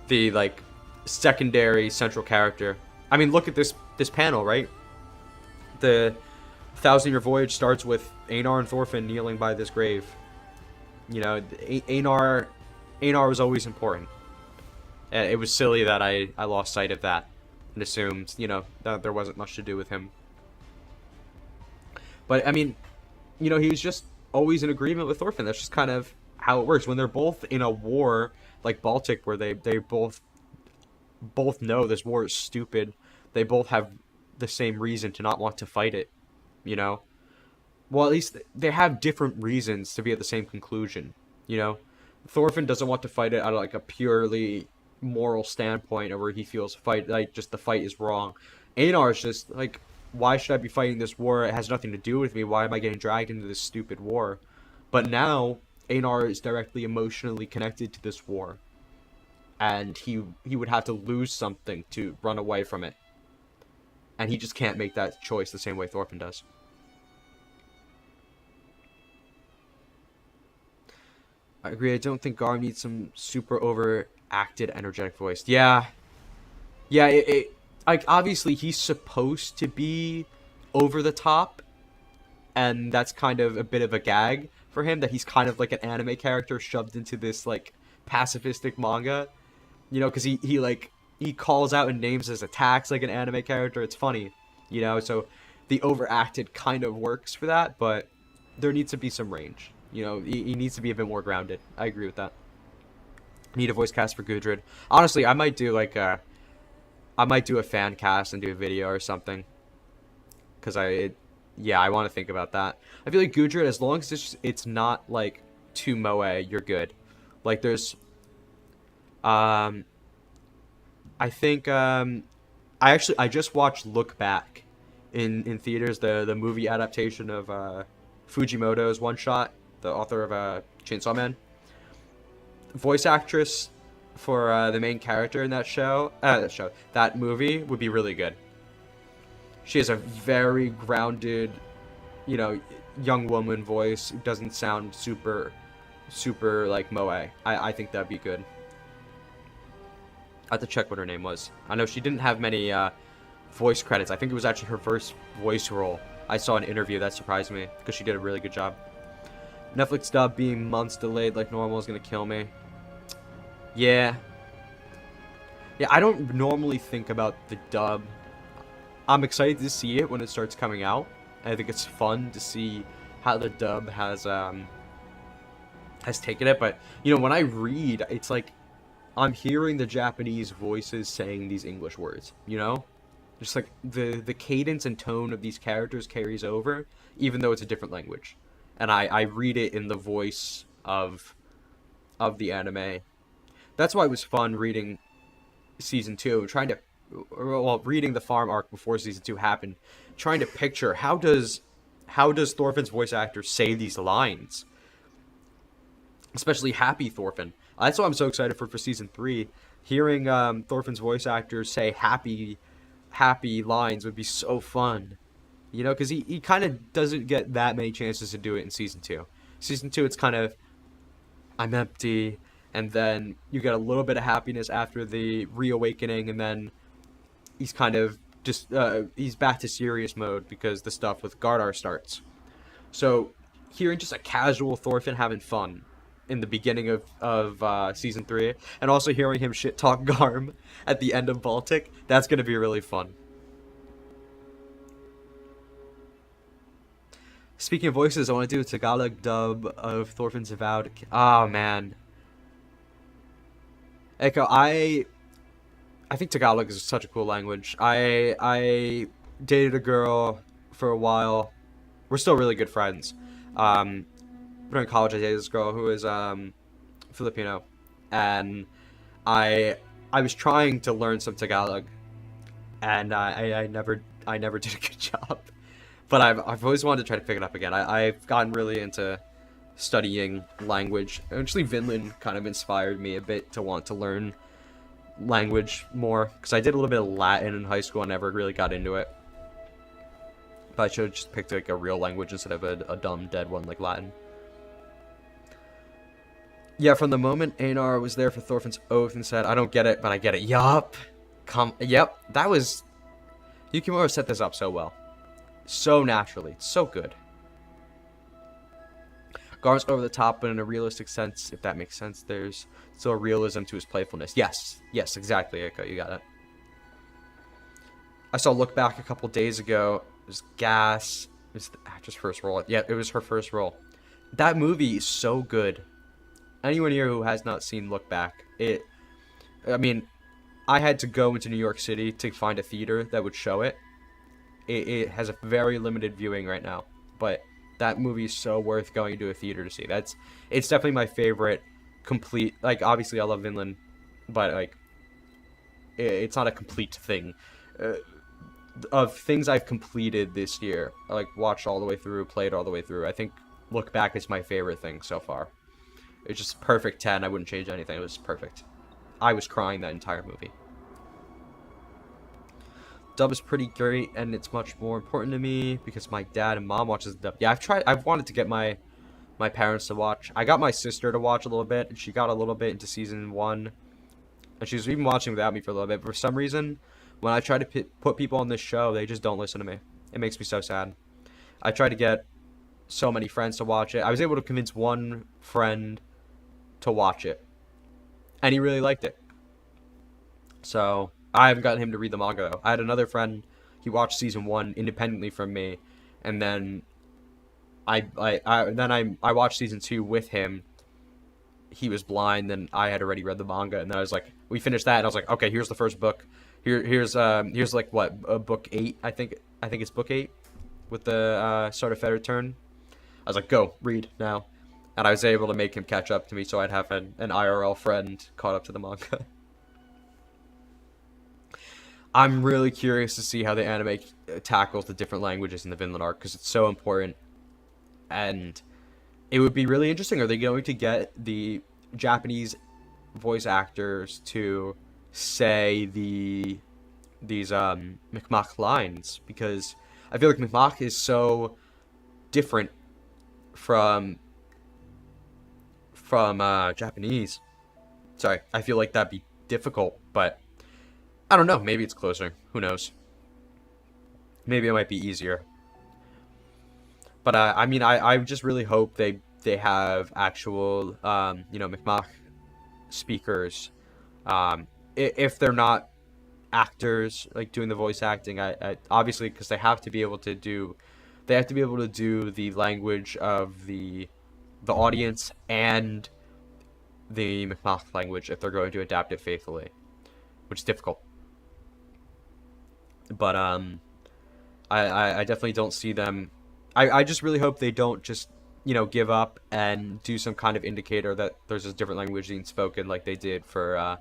S1: the like secondary central character. I mean, look at this panel, right? The 1,000-year voyage starts with Einar and Thorfinn kneeling by this grave. You know, Einar was always important. And it was silly that I lost sight of that and assumed, you know, that there wasn't much to do with him. But, I mean, you know, he was just always in agreement with Thorfinn. That's just kind of how it works. When they're both in a war like Baltic, where they both know this war is stupid, they both have the same reason to not want to fight it, you know? Well, at least they have different reasons to be at the same conclusion, you know? Thorfinn doesn't want to fight it out of like a purely moral standpoint, or where he feels just the fight is wrong. Einar is just like, why should I be fighting this war? It has nothing to do with me. Why am I getting dragged into this stupid war? But now Einar is directly emotionally connected to this war, and he would have to lose something to run away from it, and he just can't make that choice the same way Thorfinn does. I agree. I don't think Garm needs some super overacted, energetic voice. Yeah. Like, obviously he's supposed to be over the top, and that's kind of a bit of a gag for him, that he's kind of like an anime character shoved into this like pacifistic manga, you know, because he calls out and names his attacks like an anime character. It's funny, you know, so the overacted kind of works for that, but there needs to be some range. You know, he needs to be a bit more grounded. I agree with that. Need a voice cast for Gudrid. Honestly, I might do like I might do a fan cast and do a video or something. Because yeah, I want to think about that. I feel like Gudrid, as long as it's not like too moe, you're good. Like there's, um, I think, I just watched Look Back in theaters, the movie adaptation of Fujimoto's One Shot, the author of Chainsaw Man. Voice actress for the main character in that movie would be really good. She has a very grounded, you know, young woman voice. It doesn't sound super like moe. I think that'd be good. I have to check what her name was. I know she didn't have many voice credits. I think it was actually her first voice role. I saw an interview that surprised me because she did a really good job. Netflix dub being months delayed like normal is gonna kill me. Yeah. Yeah, I don't normally think about the dub. I'm excited to see it when it starts coming out. I think it's fun to see how the dub has taken it. But you know, when I read, it's like I'm hearing the Japanese voices saying these English words. You know, just like the cadence and tone of these characters carries over, even though it's a different language. And I read it in the voice of the anime. That's why it was fun reading season 2, reading the farm arc before season 2 happened, trying to picture how does Thorfinn's voice actor say these lines, especially Happy Thorfinn. That's why I'm so excited for season 3. Hearing Thorfinn's voice actor say happy lines would be so fun, you know, because he kind of doesn't get that many chances to do it in season 2. Season 2, it's kind of I'm empty, and then you get a little bit of happiness after the reawakening, and then he's kind of just he's back to serious mode because the stuff with Gardar starts. So hearing just a casual Thorfinn having fun in the beginning of season 3, and also hearing him shit talk Garm at the end of Baltic, that's gonna be really fun. Speaking of voices, I want to do a Tagalog dub of Thorfinn's Avowed. Oh man, Echo, I think Tagalog is such a cool language. I dated a girl for a while. We're still really good friends. During college, I dated this girl who is Filipino, and I was trying to learn some Tagalog, and I never did a good job. But I've always wanted to try to pick it up again. I've gotten really into studying language. Actually, Vinland kind of inspired me a bit to want to learn language more, because I did a little bit of Latin in high school and never really got into it. But I should have just picked like a real language instead of a dumb dead one like Latin. Yeah, from the moment Einar was there for Thorfinn's oath and said, "I don't get it, but I get it." Yup. Yep. That was... Yukimura set this up so well. So naturally. So good. Gar's over the top, but in a realistic sense, if that makes sense. There's still a realism to his playfulness. Yes. Yes, exactly, Echo. You got it. I saw Look Back a couple days ago. It was gas. It was the actress' first role. Yeah, it was her first role. That movie is so good. Anyone here who has not seen Look Back, I mean, I had to go into New York City to find a theater that would show it. It has a very limited viewing right now, but that movie is so worth going to a theater to see. It's definitely my favorite complete, like, obviously I love Vinland, but like it's not a complete thing. Of things I've completed this year, like watched all the way through, played all the way through, I think Look Back is my favorite thing so far. It's just perfect 10. I wouldn't change anything. It was perfect. I was crying that entire movie. Dub is pretty great, and it's much more important to me because my dad and mom watches the dub. Yeah, I've wanted to get my parents to watch. I got my sister to watch a little bit, and she got a little bit into season 1. And she was even watching without me for a little bit. But for some reason, when I try to put people on this show, they just don't listen to me. It makes me so sad. I tried to get so many friends to watch it. I was able to convince one friend to watch it, and he really liked it. So I haven't gotten him to read the manga though. I had another friend, he watched season 1 independently from me, and then I watched season 2 with him. He was blind, and I had already read the manga, and then I was like, we finished that, and I was like, okay, here's the first book. Here's like what, book 8, I think it's book 8 with the Start of Fettered Turn. I was like, go read now, and I was able to make him catch up to me, so I'd have an IRL friend caught up to the manga. I'm really curious to see how the anime tackles the different languages in the Vinland arc, because it's so important, and it would be really interesting. Are they going to get the Japanese voice actors to say these Mi'kmaq lines? Because I feel like Mi'kmaq is so different from Japanese. Sorry, I feel like that'd be difficult, but I don't know. Maybe it's closer. Who knows? Maybe it might be easier. But I mean, I just really hope they have actual Mi'kmaq speakers. If they're not actors like doing the voice acting, I obviously, because they have to be able to do the language of the audience and the Mi'kmaq language if they're going to adapt it faithfully, which is difficult. But I definitely don't see them. I just really hope they don't just give up and do some kind of indicator that there's a different language being spoken like they did for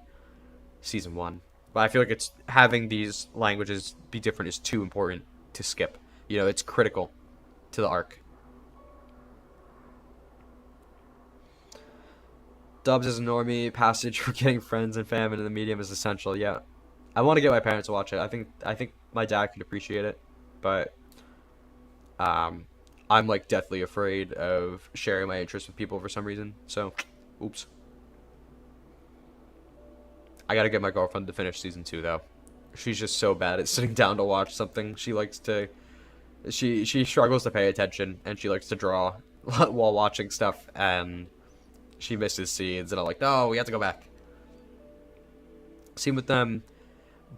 S1: season 1. But I feel like it's having these languages be different is too important to skip. It's critical to the arc. Dubs as a normie, passage for getting friends and fam into the medium is essential. Yeah, I want to get my parents to watch it. I think my dad could appreciate it, but I'm like deathly afraid of sharing my interests with people for some reason. So, oops. I gotta get my girlfriend to finish season 2 though. She's just so bad at sitting down to watch something. She likes to. She struggles to pay attention, and she likes to draw while watching stuff, and she misses scenes, and I'm like, no, we have to go back. Same with them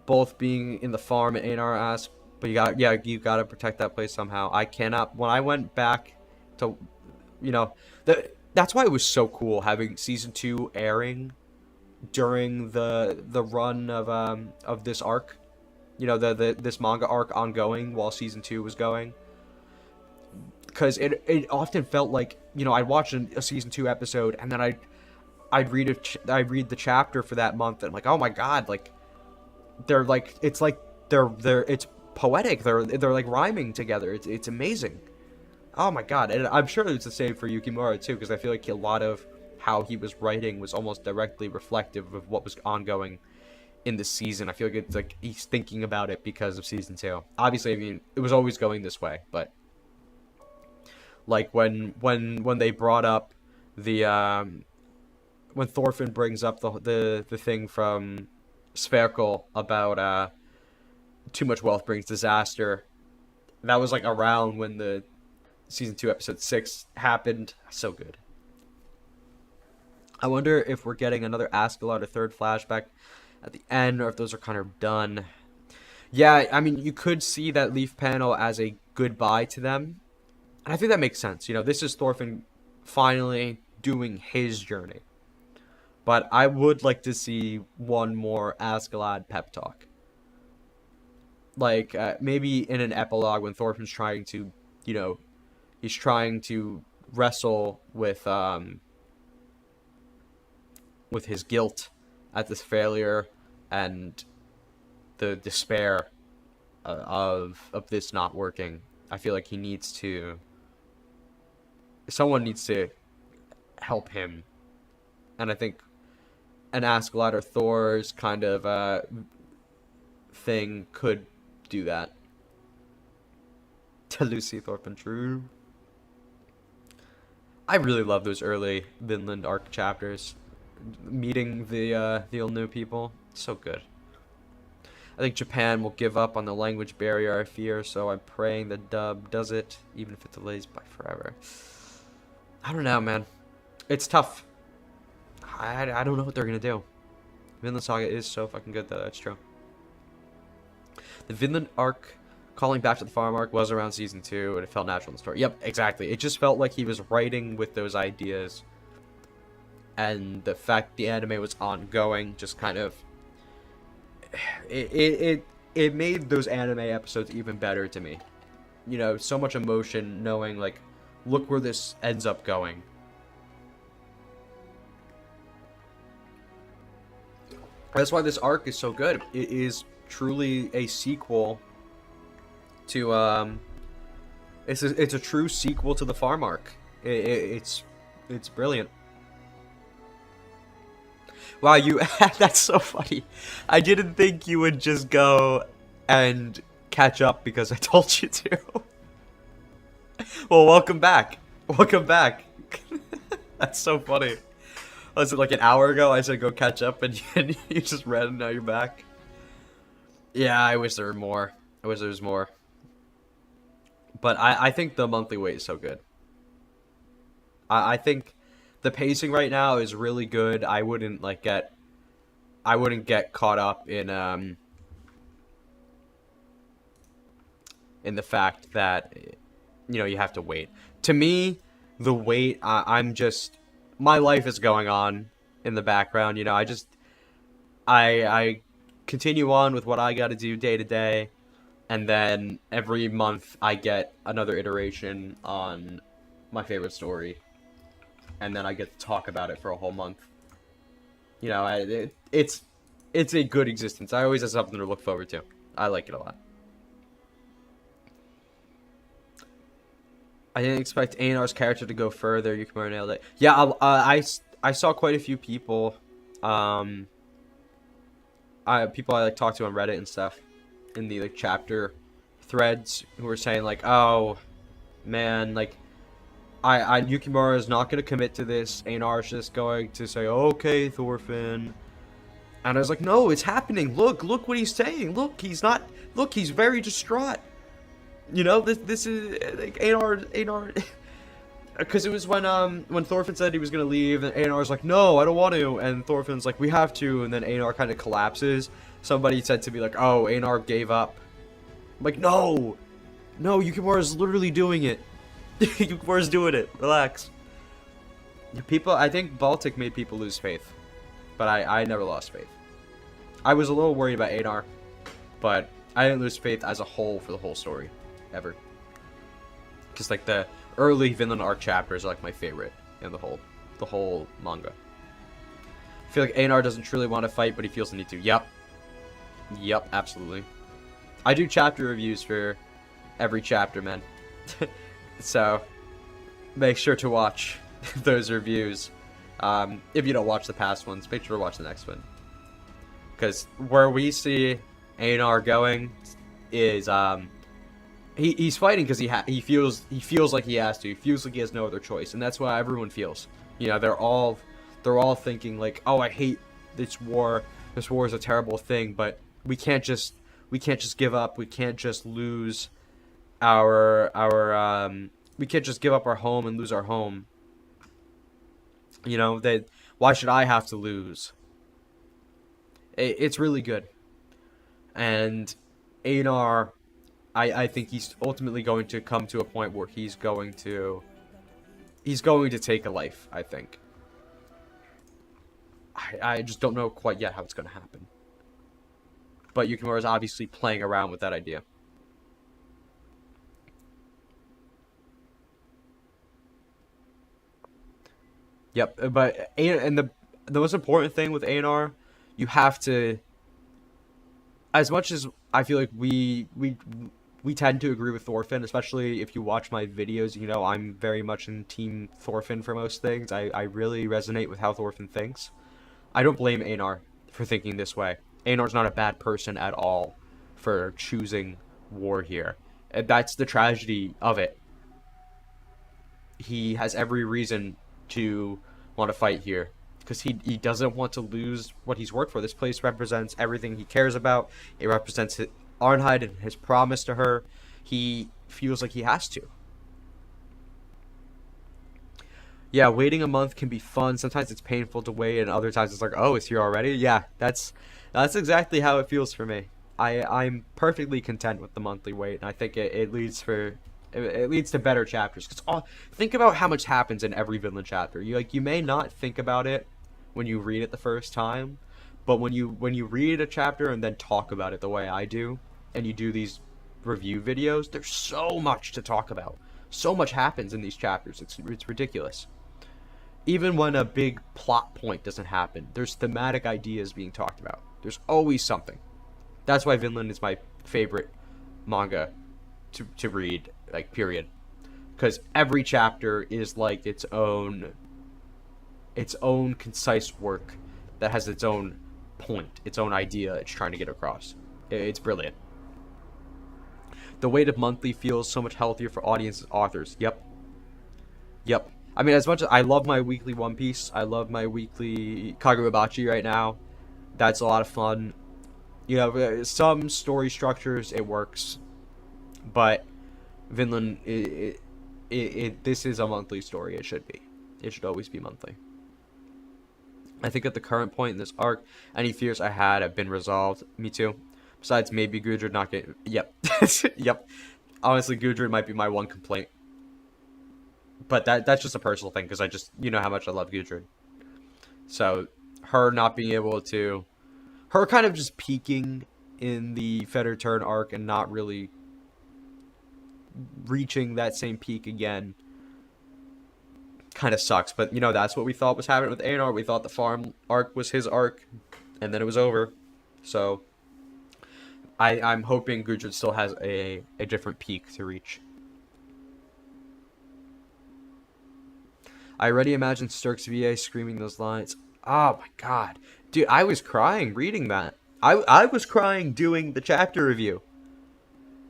S1: both being in the farm, and Einar asked, but you gotta protect that place somehow. I cannot. When I went back to, that's why it was so cool having season 2 airing during the run of this arc, this manga arc ongoing while season 2 was going, because it often felt like I'd watch a season 2 episode, and then I'd read the chapter for that month, and I'm like, oh my god, like they're like it's poetic, they're like rhyming together, it's amazing. Oh my god. And I'm sure it's the same for Yukimura too, because I feel like a lot of how he was writing was almost directly reflective of what was ongoing in the season. I feel like it's like he's thinking about it because of season 2. Obviously, I mean, it was always going this way, but like when they brought up the when Thorfinn brings up the thing from Sverkel about too much wealth brings disaster, that was like around when the season 2 episode 6 happened. So good. I wonder if we're getting another Askeladd or third flashback at the end, or if those are kind of done. Yeah, I mean, you could see that leaf panel as a goodbye to them, and I think that makes sense. This is Thorfinn finally doing his journey. But I would like to see one more Askeladd pep talk. Like, maybe in an epilogue when Thorfinn's trying to, he's trying to wrestle with his guilt at this failure and the despair of this not working. I feel like someone needs to help him, and I think an Askeladd or Thor's kind of thing could do that. To Lucy Thorfinn, true. I really love those early Vinland arc chapters. Meeting the old new people, so good. I think Japan will give up on the language barrier, I fear, so I'm praying the dub does it, even if it delays by forever. I don't know, man. It's tough. I don't know what they're gonna do. Vinland Saga is so fucking good, though. That's true. The Vinland arc, calling back to the farm arc, was around season 2, and it felt natural in the story. Yep, exactly. It just felt like he was writing with those ideas and the fact the anime was ongoing just kind of it made those anime episodes even better to me. You know, so much emotion knowing, like, look where this ends up going. That's why this arc is so good. It is truly a sequel to it's a true sequel to the farm arc. It's brilliant. Wow, you that's so funny. I didn't think you would just go and catch up because I told you to. Well, welcome back. Welcome back. That's so funny. Was it like an hour ago I said go catch up and you just read and now you're back? Yeah, I wish there were more. I wish there was more. But I think the monthly wait is so good. I think the pacing right now is really good. I wouldn't get caught up in the fact that, you know, you have to wait. To me, the wait, I'm just, my life is going on in the background, you know. I continue on with what I got to do day to day, and then every month I get another iteration on my favorite story, and then I get to talk about it for a whole month. You know, it's a good existence. I always have something to look forward to. I like it a lot. I didn't expect Einar's character to go further. Yukimura nailed it. Yeah, I saw quite a few people, people I like talked to on Reddit and stuff, in the like chapter threads, who were saying like, oh man, like Yukimura is not gonna commit to this. Einar's just going to say, okay, Thorfinn. And I was like, no, it's happening. Look what he's saying. Look, he's not. Look, he's very distraught. You know, this is like Einar, because it was when Thorfinn said he was gonna leave, and Einar's like, no, I don't want to, and Thorfinn's like, we have to, and then Einar kind of collapses. Somebody said to me like, oh, Einar gave up. I'm like, no, Yukimura's literally doing it. Yukimura's doing it. Relax. People, I think Baltic made people lose faith, but I never lost faith. I was a little worried about Einar, but I didn't lose faith as a whole for the whole story. Ever. Because like the early Vinland arc chapters are like my favorite in the whole manga. I feel like Einar doesn't truly want to fight, but he feels the need to. Yep, absolutely. I do chapter reviews for every chapter, man. So make sure to watch those reviews. If you don't watch the past ones, make sure to watch the next one. Because where we see Einar going is he's fighting because he feels like he has to. He feels like he has no other choice, and that's why everyone feels. You know, they're all thinking like, oh, I hate this war. This war is a terrible thing, but we can't just give up. We can't just lose our we can't just give up our home and lose our home. You know, why should I have to lose? It's really good. And Einar, I think he's ultimately going to come to a point where he's going to take a life, I think. I just don't know quite yet how it's going to happen. But Yukimura is obviously playing around with that idea. Yep, but the most important thing with Einar, you have to, as much as I feel like we tend to agree with Thorfinn, especially if you watch my videos, you know I'm very much in team Thorfinn for most things. I really resonate with how Thorfinn thinks. I don't blame Einar for thinking this way. Einar's not a bad person at all for choosing war here. And that's the tragedy of it. He has every reason to want to fight here, because he doesn't want to lose what he's worked for. This place represents everything he cares about. It represents Arnheid and his promise to her. He feels like he has to. Yeah, waiting a month can be fun. Sometimes it's painful to wait, and other times it's like, oh, it's here already? Yeah, that's exactly how it feels for me. I'm perfectly content with the monthly wait, and I think it leads for It leads to better chapters. Cause think about how much happens in every Vinland chapter. You may not think about it when you read it the first time, but when you read a chapter and then talk about it the way I do, and you do these review videos, there's so much to talk about. So much happens in these chapters. It's ridiculous. Even when a big plot point doesn't happen, there's thematic ideas being talked about. There's always something. That's why Vinland is my favorite manga to read, like, period. Because every chapter is like its own concise work that has its own point, its own idea it's trying to get across. It's brilliant. The weight of monthly feels so much healthier for audiences and authors. Yep. I mean, as much as I love my weekly One Piece, I love my weekly Kagurabachi right now. That's a lot of fun. You know, some story structures, it works. But Vinland, this is a monthly story. It should be. It should always be monthly. I think at the current point in this arc, any fears I had have been resolved. Me too. Besides, maybe Gudrun not getting... Yep. Yep. Honestly, Gudrun might be my one complaint. But that's just a personal thing, because you know how much I love Gudrun. So, her not being able to... Her kind of just peaking in the Fetter Turn arc and not really reaching that same peak again kind of sucks. But, you know, that's what we thought was happening with Einar. We thought the farm arc was his arc, and then it was over. So, I'm hoping Gudrun still has a different peak to reach. I already imagine Sturk's VA screaming those lines. Oh my god. Dude, I was crying reading that. I was crying doing the chapter review.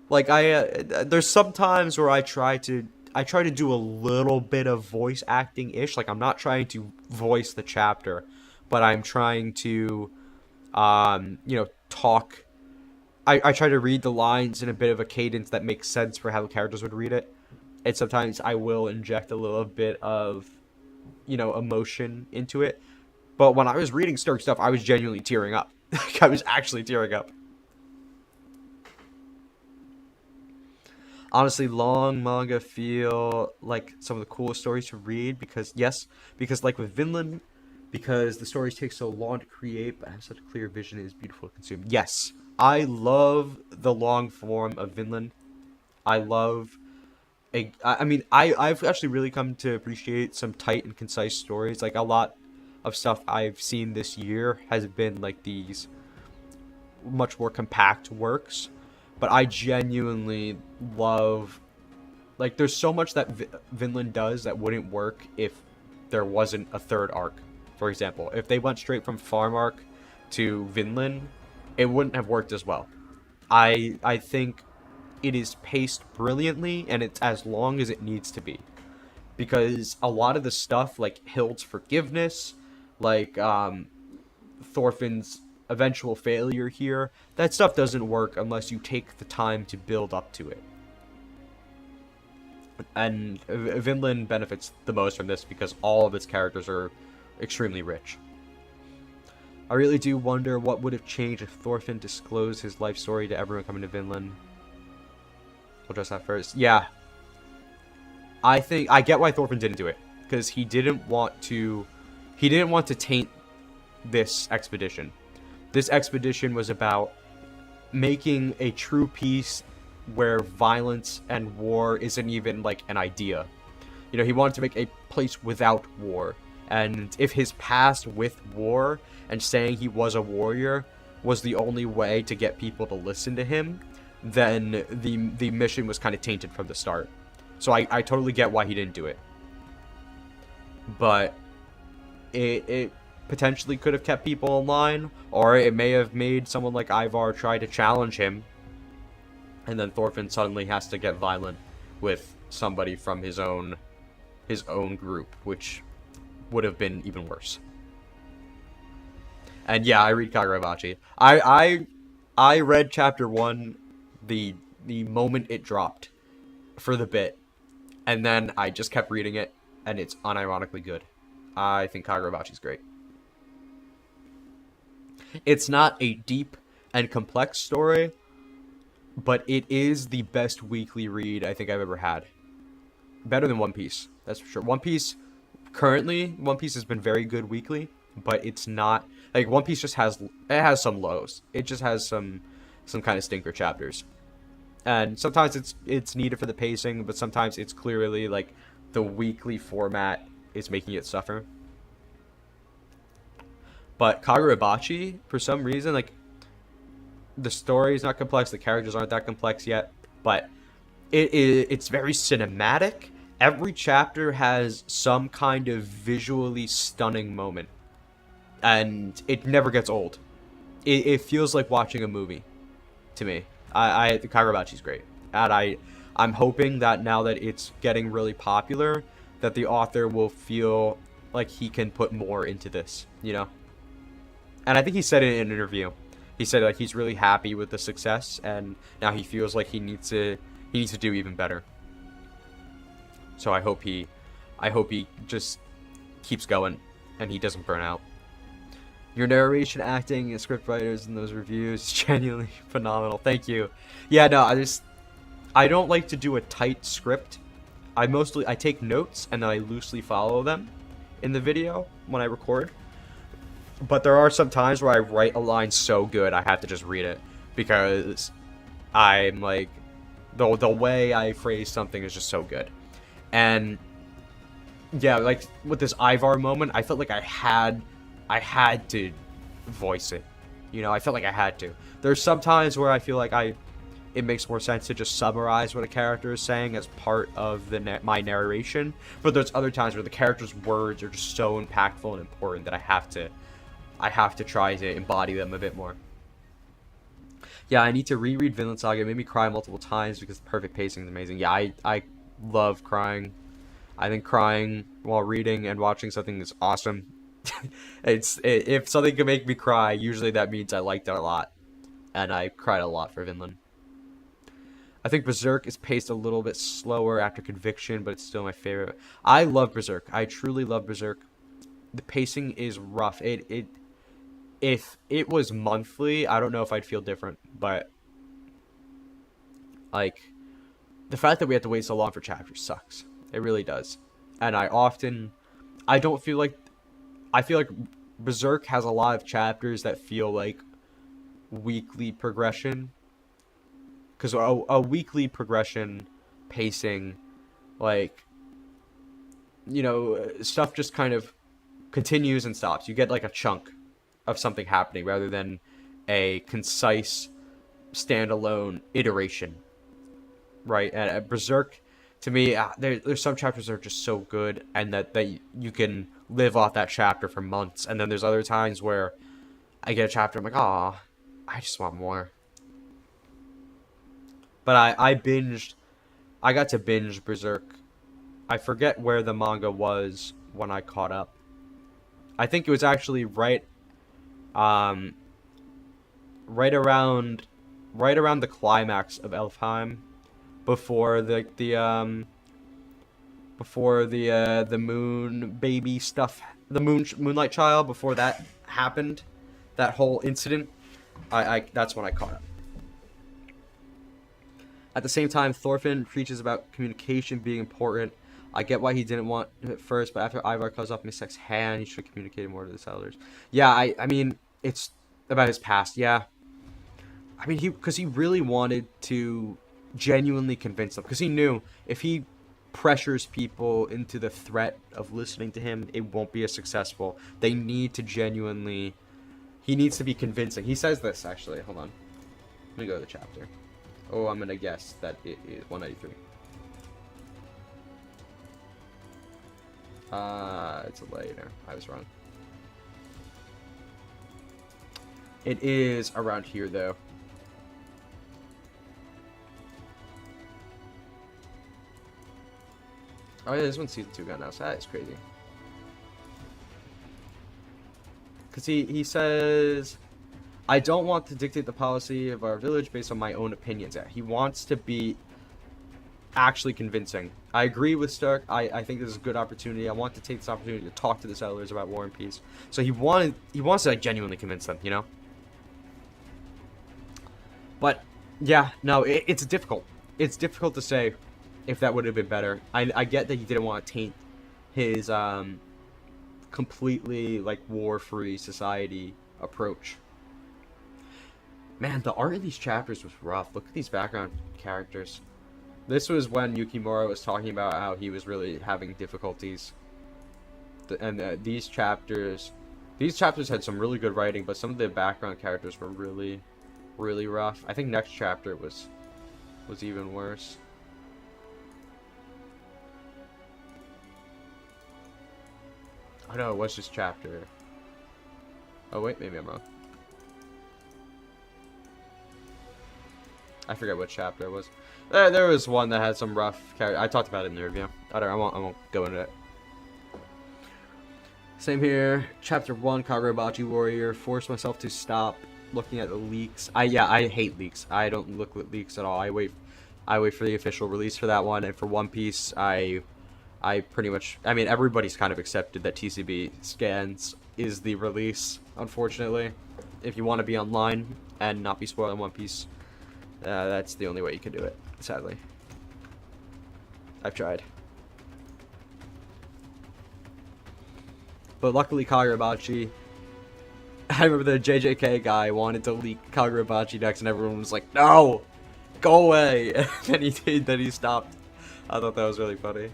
S1: Like, there's some times where I try to do a little bit of voice acting-ish. Like, I'm not trying to voice the chapter, but I'm trying to, you know, talk. I try to read the lines in a bit of a cadence that makes sense for how the characters would read it. And sometimes I will inject a little bit of, you know, emotion into it. But when I was reading Sturk stuff, I was genuinely tearing up. Like, I was actually tearing up. Honestly, long manga feel like some of the coolest stories to read because like with Vinland, because the stories take so long to create but have such a clear vision, it is beautiful to consume. Yes, I love the long form of Vinland. I've actually really come to appreciate some tight and concise stories. Like, a lot of stuff I've seen this year has been like these much more compact works. But I genuinely love... Like, there's so much that Vinland does that wouldn't work if there wasn't a third arc. For example, if they went straight from farm arc to Vinland, it wouldn't have worked as well. I think it is paced brilliantly, and it's as long as it needs to be. Because a lot of the stuff, like Hilde's forgiveness, like Thorfinn's eventual failure here, that stuff doesn't work unless you take the time to build up to it. And Vinland benefits the most from this because all of its characters are extremely rich. I really do wonder what would have changed if Thorfinn disclosed his life story to everyone coming to Vinland. We'll address that first. Yeah. I get why Thorfinn didn't do it. Because he didn't want to taint this expedition. This expedition was about making a true peace where violence and war isn't even like an idea. You know, he wanted to make a place without war. And if his past with war and saying he was a warrior was the only way to get people to listen to him, then the mission was kind of tainted from the start. So I totally get why he didn't do it. But it potentially could have kept people in line, or it may have made someone like Ivar try to challenge him, and then Thorfinn suddenly has to get violent with somebody from his own group, which would have been even worse. And yeah, I read Kagurabachi. I read chapter 1 the moment it dropped for the bit, and then I just kept reading it, and it's unironically good. I think Kagurabachi's great. It's not a deep and complex story, but it is the best weekly read I think I've ever had. Better than One Piece, that's for sure. One Piece has been very good weekly, but it's not like One Piece just has some lows. It just has some kind of stinker chapters. And sometimes it's needed for the pacing, but sometimes it's clearly like the weekly format is making it suffer. But Kagurabachi, for some reason, like, the story is not complex, the characters aren't that complex yet, but it's very cinematic. Every chapter has some kind of visually stunning moment, and it never gets old. It feels like watching a movie to me. The Kagurabachi's great, and I'm hoping that now that it's getting really popular, that the author will feel like he can put more into this, you know. And I think he said it in an interview. He said like he's really happy with the success, and now he feels like he needs to do even better. So I hope he just keeps going and he doesn't burn out. Your narration, acting, and script writers in those reviews is genuinely phenomenal. Thank you. Yeah, no, I don't like to do a tight script. I take notes and then I loosely follow them in the video when I record. But there are some times where I write a line so good I have to just read it, because I'm like, the way I phrase something is just so good. And yeah, like with this Ivar moment, I felt like I had to voice it. You know, I felt like I had to. There's some times where I feel like it makes more sense to just summarize what a character is saying as part of my narration. But there's other times where the character's words are just so impactful and important that I have to try to embody them a bit more. Yeah, I need to reread Vinland Saga. It made me cry multiple times because the perfect pacing is amazing. Yeah, I love crying. I think crying while reading and watching something is awesome. If something can make me cry, usually that means I liked it a lot. And I cried a lot for Vinland. I think Berserk is paced a little bit slower after Conviction, but it's still my favorite. I love Berserk. I truly love Berserk. The pacing is rough. If it was monthly, I don't know if I'd feel different, but like the fact that we have to wait so long for chapters sucks. It really does. And I feel like Berserk has a lot of chapters that feel like weekly progression, because a weekly progression pacing, like, you know, stuff just kind of continues and stops. You get like a chunk of something happening rather than a concise standalone iteration, right? And Berserk, to me, there's some chapters that are just so good, and that you can live off that chapter for months. And then there's other times where I get a chapter, I'm like, oh, I just want more. But I got to binge Berserk. I forget where the manga was when I caught up. I think it was actually right around the climax of Elfheim, before the moon baby stuff, the moonlight child, before that happened, that whole incident. That's when I caught up. At the same time, Thorfinn preaches about communication being important. I get why he didn't want it at first, but after Ivar cuts off Mystek's hand, he should communicate more to the settlers. Yeah, I mean, it's about his past, yeah. I mean, because he really wanted to genuinely convince them, because he knew if he pressures people into the threat of listening to him, it won't be as successful. They need to he needs to be convincing. He says this, actually, hold on. Let me go to the chapter. Oh, I'm going to guess that it is 193. It's later. I was wrong. It is around here, though. Oh yeah, this one's season 2 got now, so that is crazy. Because he says, I don't want to dictate the policy of our village based on my own opinions. Yeah, he wants to be actually convincing. I agree with Sturk. I think this is a good opportunity. I want to take this opportunity to talk to the settlers about war and peace. So he wants to like genuinely convince them, you know? But Yeah, no, it's difficult. It's difficult to say if that would have been better. I get that he didn't want to taint his completely like war-free society approach. Man, the art in these chapters was rough. Look at these background characters. This was when Yukimura was talking about how he was really having difficulties, and these chapters had some really good writing, but some of the background characters were really, really rough. I think next chapter was even worse. Oh no, it was just chapter. Oh wait, maybe I'm wrong. I forget what chapter it was. There was one that had some rough character. I talked about it in the review. I won't go into it. Same here. Chapter 1, Kagurabachi Warrior. Force myself to stop looking at the leaks. I hate leaks. I don't look at leaks at all. I wait for the official release for that one. And for One Piece, I pretty much, I mean, everybody's kind of accepted that TCB scans is the release, unfortunately. If you want to be online and not be spoiling One Piece, that's the only way you can do it, sadly. I've tried. But luckily, Kagurabachi, I remember the JJK guy wanted to leak Kagurabachi next, and everyone was like, no! Go away! And then he did, then he stopped. I thought that was really funny.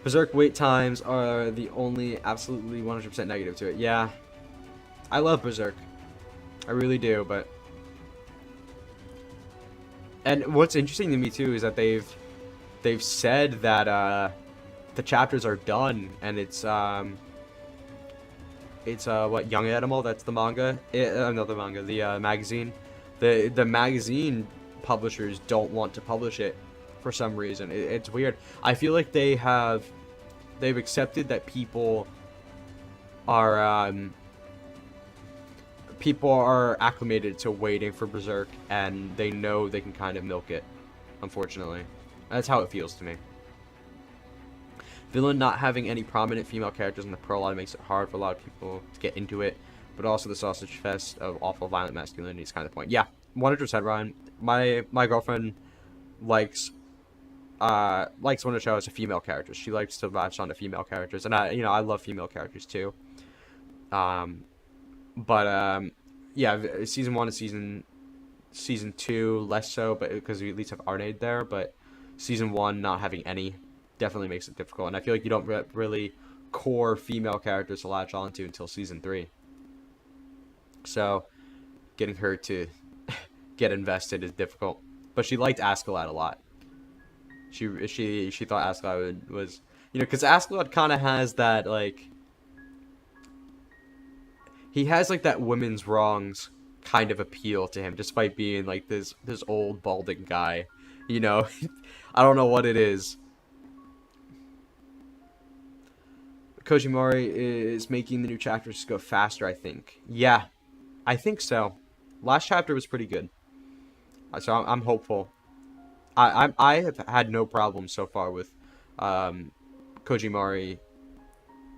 S1: Berserk wait times are the only absolutely 100% negative to it. Yeah. I love Berserk. I really do, but... And what's interesting to me, too, is that they've said that, the chapters are done, and it's what, Young Animal, that's the manga? Not the manga, the magazine. The magazine publishers don't want to publish it for some reason. It's weird. I feel like they've accepted that people are acclimated to waiting for Berserk, and they know they can kind of milk it, unfortunately. That's how it feels to me. Vinland not having any prominent female characters in the prologue makes it hard for a lot of people to get into it, but also the sausage fest of awful violent masculinity is kind of the point. Yeah, 100%, Ryan. My girlfriend likes one of the shows of female characters. She likes to latch on to female characters, and I love female characters too. Yeah, season 1 and season 2 less so, but because we at least have Arnade there, but season 1 not having any definitely makes it difficult, and I feel like you don't really core female characters to latch onto until season 3. So getting her to get invested is difficult. But she liked Askeladd a lot. She thought Askeladd was, because Askeladd kind of has that, like, he has like that women's wrongs kind of appeal to him, despite being like this old balding guy. I don't know what it is. Kojimori is making the new chapters go faster, I think. Yeah, I think so. Last chapter was pretty good, so I'm hopeful. I have had no problem so far with Kojimori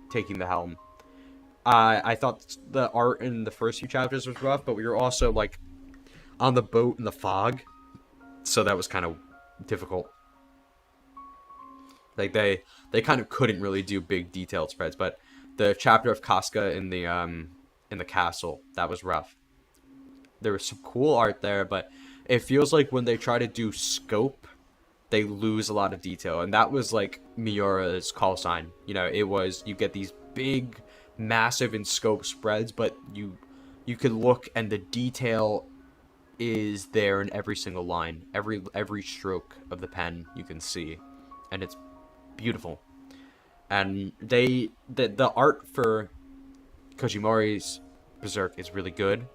S1: taking the helm. I thought the art in the first few chapters was rough, but we were also like on the boat in the fog, so that was kind of difficult. Like they kind of couldn't really do big detailed spreads, but the chapter of Casca in the castle, that was rough. There was some cool art there, but it feels like when they try to do scope, they lose a lot of detail, and that was like Miura's call sign. It was, you get these big, massive in scope spreads, but you could look and the detail is there in every single line, every stroke of the pen you can see, and it's beautiful. And the art for Kojimori's Berserk is really good,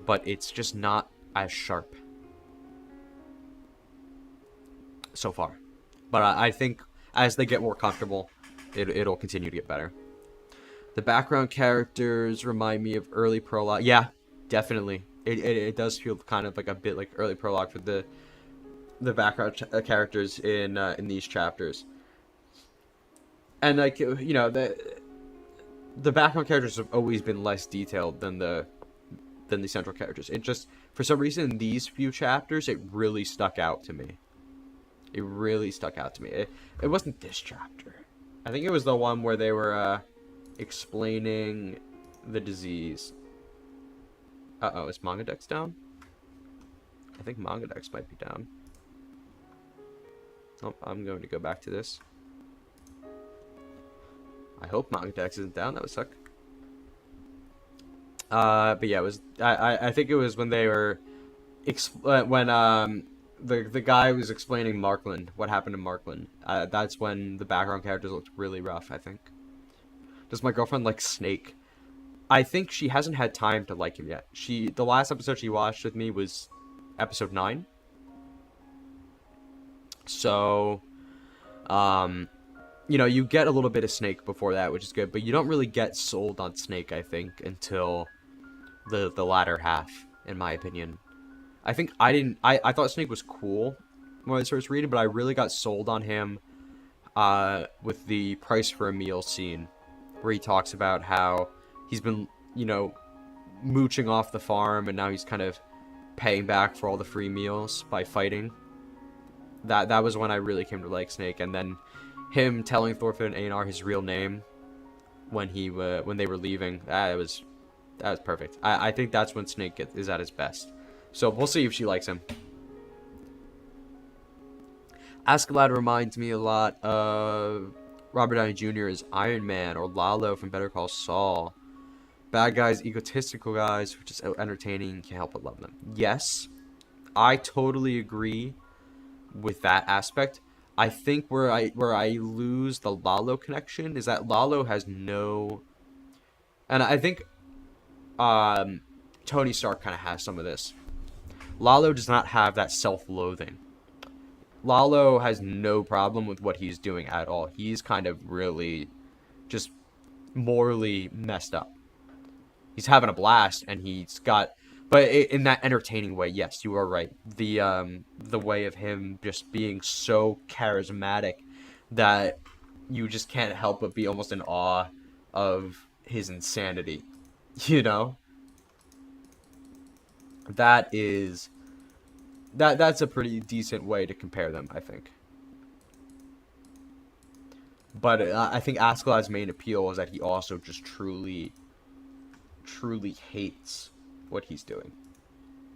S1: but it's just not as sharp so far. But I think as they get more comfortable, it'll continue to get better. The background characters remind me of early prologue. Yeah, definitely. It does feel kind of like a bit like early prologue for the background characters in these chapters. And like the background characters have always been less detailed than the than the central characters. It just, for some reason, these few chapters, it really stuck out to me. It really stuck out to me. It wasn't this chapter. I think it was the one where they were explaining the disease. Uh-oh, is Mangadex down? I think Mangadex might be down. Oh, I'm going to go back to this. I hope Mangadex isn't down. That would suck. But yeah, it was. I think it was when they were, the guy was explaining Markland, what happened in Markland. That's when the background characters looked really rough. I think. Does my girlfriend like Snake? I think she hasn't had time to like him yet. The last episode she watched with me was episode 9. So, you know, you get a little bit of Snake before that, which is good, but you don't really get sold on Snake, I think, until the latter half, in my opinion. I think I thought Snake was cool when I started reading, but I really got sold on him with the price for a meal scene, where he talks about how he's been, you know, mooching off the farm, and now he's kind of paying back for all the free meals by fighting. That was when I really came to like Snake, and then him telling Thorfinn and Einar his real name when they were leaving, that was perfect. I think that's when Snake is at his best. So we'll see if she likes him. Askeladd reminds me a lot of Robert Downey Jr. as Iron Man, or Lalo from Better Call Saul. Bad guys, egotistical guys, which is entertaining, can't help but love them. Yes, I totally agree with that aspect. I think where I lose the Lalo connection is that Lalo has no, and I think Tony Stark kind of has some of this. Lalo does not have that self-loathing. Lalo has no problem with what he's doing at all. He's kind of really just morally messed up. He's having a blast, and he's got, but in that entertaining way. Yes, you are right. The way of him just being so charismatic that you just can't help but be almost in awe of his insanity. You know? That's a pretty decent way to compare them, I think. But I think Askeladd's main appeal is that he also just truly hates what he's doing.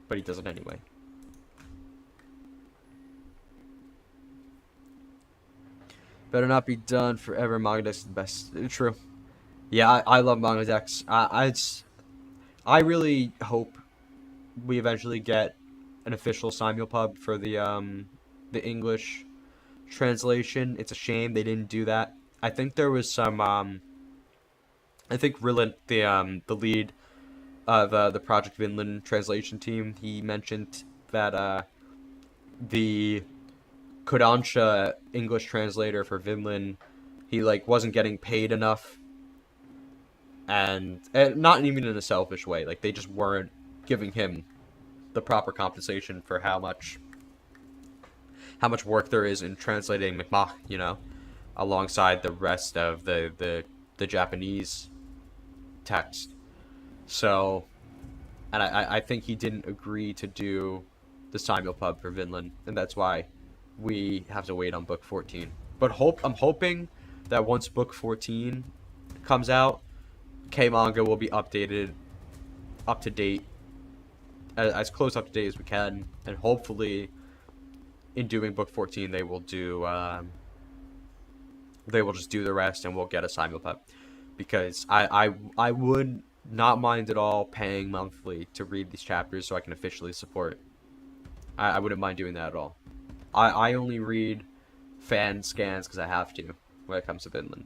S1: But he does it anyway. Better not be done forever. Mangadex is the best. True. Yeah, I love Mangadex. I really hope we eventually get an official simulpub for the English translation. It's a shame they didn't do that. I think there was some I think Rillant, the lead of the Project Vinland translation team, he mentioned that the Kodansha English translator for Vinland, he like wasn't getting paid enough, and not even in a selfish way. Like they just weren't giving him the proper compensation for how much work there is in translating Mi'kmaq, you know, alongside the rest of the Japanese text. So, and I think he didn't agree to do the simulpub for Vinland, and that's why we have to wait on book 14. But I'm hoping that once book 14 comes out, K-manga will be updated, up to date, as close up to date as we can, and hopefully in doing book 14 they will just do the rest, and we'll get a simulpub, because I would not mind at all paying monthly to read these chapters so I can officially support. I wouldn't mind doing that at all. I only read fan scans because I have to when it comes to Vinland.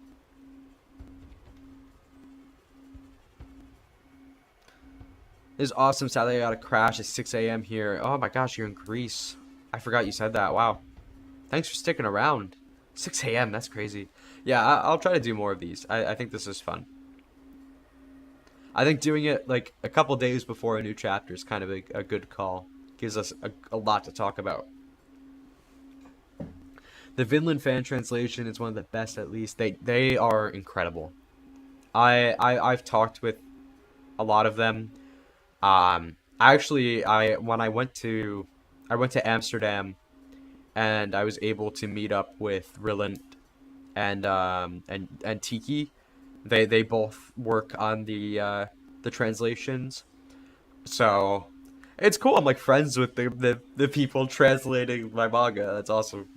S1: This is awesome. Sadly, I got a crash at 6 a.m. here. Oh my gosh, you're in Greece. I forgot you said that. Wow. Thanks for sticking around. 6 a.m. That's crazy. Yeah, I'll try to do more of these. I think this is fun. I think doing it like a couple days before a new chapter is kind of a good call. Gives us a lot to talk about. The Vinland fan translation is one of the best, at least. They are incredible. I've talked with a lot of them. I when I went to Amsterdam, and I was able to meet up with Rillant and Tiki. They both work on the translations, so it's cool. I'm like friends with the people translating my manga. That's awesome.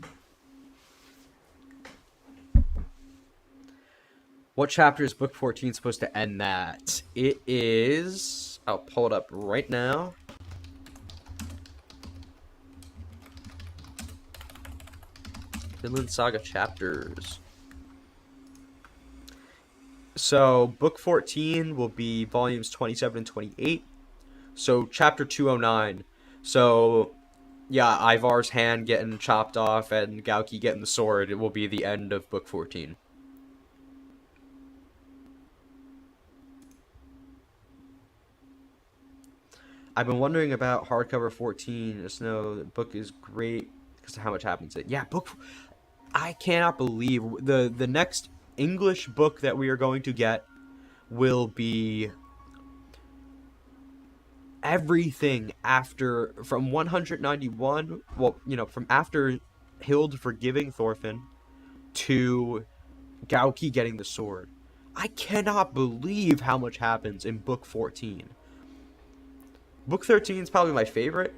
S1: What chapter is book 14 supposed to end that? It is. I'll pull it up right now. Vinland Saga chapters. So, book 14 will be volumes 27 and 28. So, chapter 209. So, yeah, Ivar's hand getting chopped off and Gauki getting the sword. It will be the end of book 14. I've been wondering about hardcover 14. Just know the book is great because of how much happens in it. Yeah, book. I cannot believe the next English book that we are going to get will be everything after from 191. Well, from after Hilde forgiving Thorfinn to Gauki getting the sword. I cannot believe how much happens in book 14. Book 13 is probably my favorite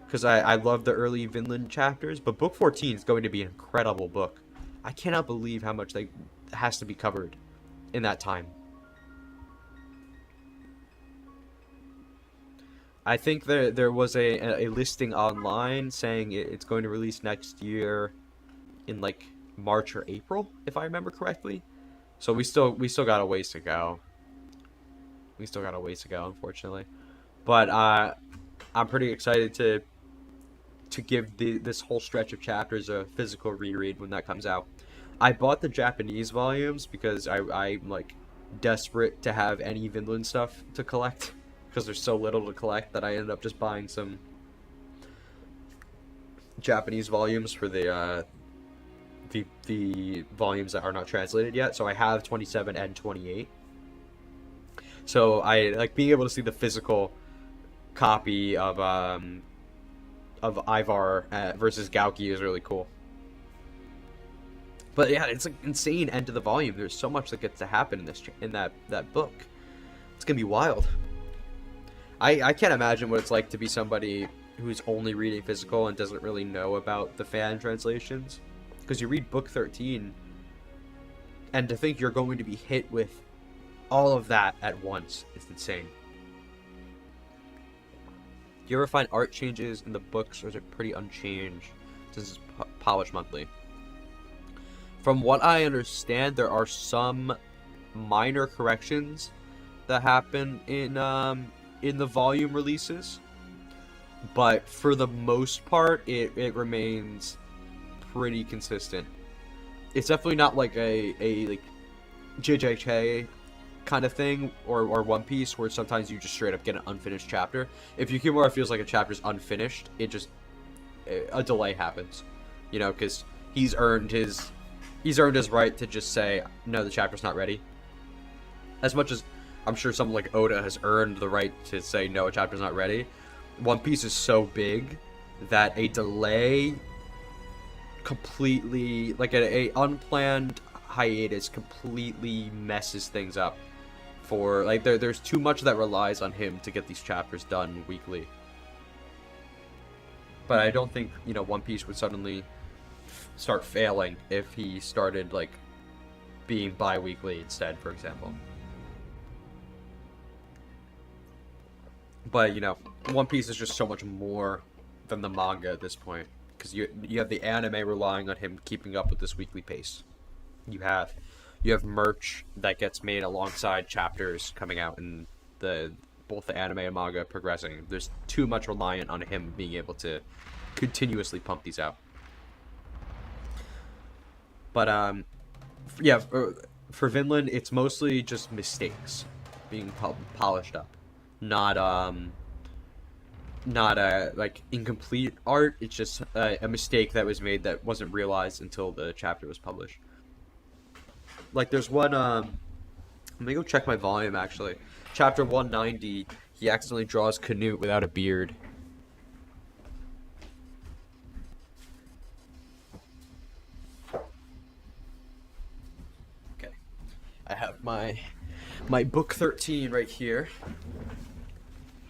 S1: because I love the early Vinland chapters, but book 14 is going to be an incredible book. I cannot believe how much has to be covered in that time. I think there was a listing online saying it's going to release next year in like March or April, if I remember correctly. So we still got a ways to go. We still got a ways to go, unfortunately. But I'm pretty excited to give this whole stretch of chapters a physical reread when that comes out. I bought the Japanese volumes because I'm like desperate to have any Vinland stuff to collect because there's so little to collect that I ended up just buying some Japanese volumes for the volumes that are not translated yet. So I have 27 and 28. So I like being able to see the physical copy of Ivar versus Gauki is really cool. But yeah, it's an insane end to the volume. There's so much that gets to happen in that book. It's gonna be wild. I can't imagine what it's like to be somebody who's only reading physical and doesn't really know about the fan translations. Because you read book 13, and to think you're going to be hit with all of that at once is insane. Do you ever find art changes in the books, or is it pretty unchanged since it's Polish Monthly? From what I understand, there are some minor corrections that happen in the volume releases, but for the most part, it remains pretty consistent. It's definitely not like a like JJK kind of thing or One Piece where sometimes you just straight up get an unfinished chapter. If Yukimura feels like a chapter's unfinished, a delay happens, because he's earned his right to just say no, the chapter's not ready. As much as I'm sure someone like Oda has earned the right to say no, a chapter's not ready, One Piece is so big that a delay completely, like a unplanned hiatus completely messes things up for like there's too much that relies on him to get these chapters done weekly. But I don't think One Piece would suddenly start failing if he started like being bi-weekly instead, for example. But One Piece is just so much more than the manga at this point, because you have the anime relying on him keeping up with this weekly pace. You have merch that gets made alongside chapters coming out, and both the anime and manga progressing. There's too much reliant on him being able to continuously pump these out. But yeah, for Vinland, it's mostly just mistakes being polished up, not like incomplete art. It's just a mistake that was made that wasn't realized until the chapter was published. Like there's one, let me go check my volume actually. Chapter 190, he accidentally draws Canute without a beard. Okay. I have my book 13 right here.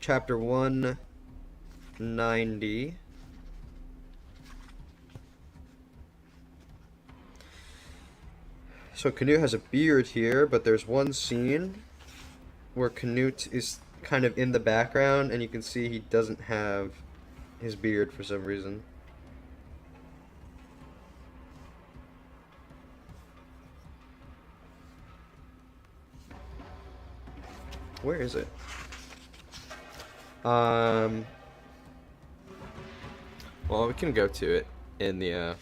S1: Chapter 190. So Canute has a beard here, but there's one scene where Canute is kind of in the background, and you can see he doesn't have his beard for some reason. Where is it? Well, we can go to it in the, let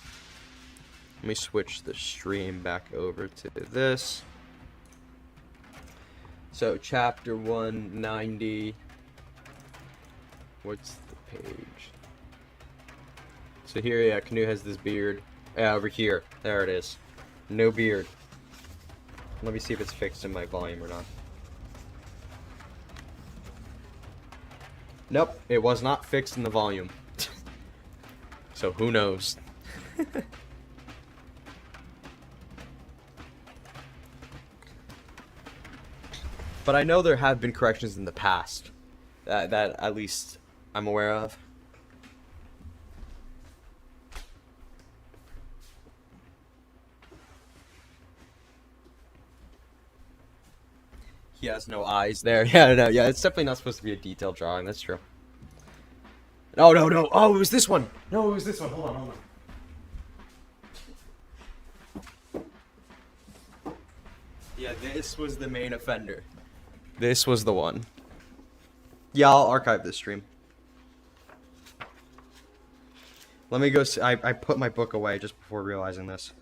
S1: me switch the stream back over to this. So, chapter 190. What's the page? So here, yeah, Canute has this beard. Yeah, over here. There it is. No beard. Let me see if it's fixed in my volume or not. Nope, it was not fixed in the volume. So who knows? But I know there have been corrections in the past that at least I'm aware of. He has no eyes there. Yeah, no, yeah, it's definitely not supposed to be a detailed drawing. That's true. Oh, no, no. Oh, it was this one. No, it was this one. Hold on, hold on. Yeah, this was the main offender. This was the one. Yeah, I'll archive this stream. Let me go see. I put my book away just before realizing this.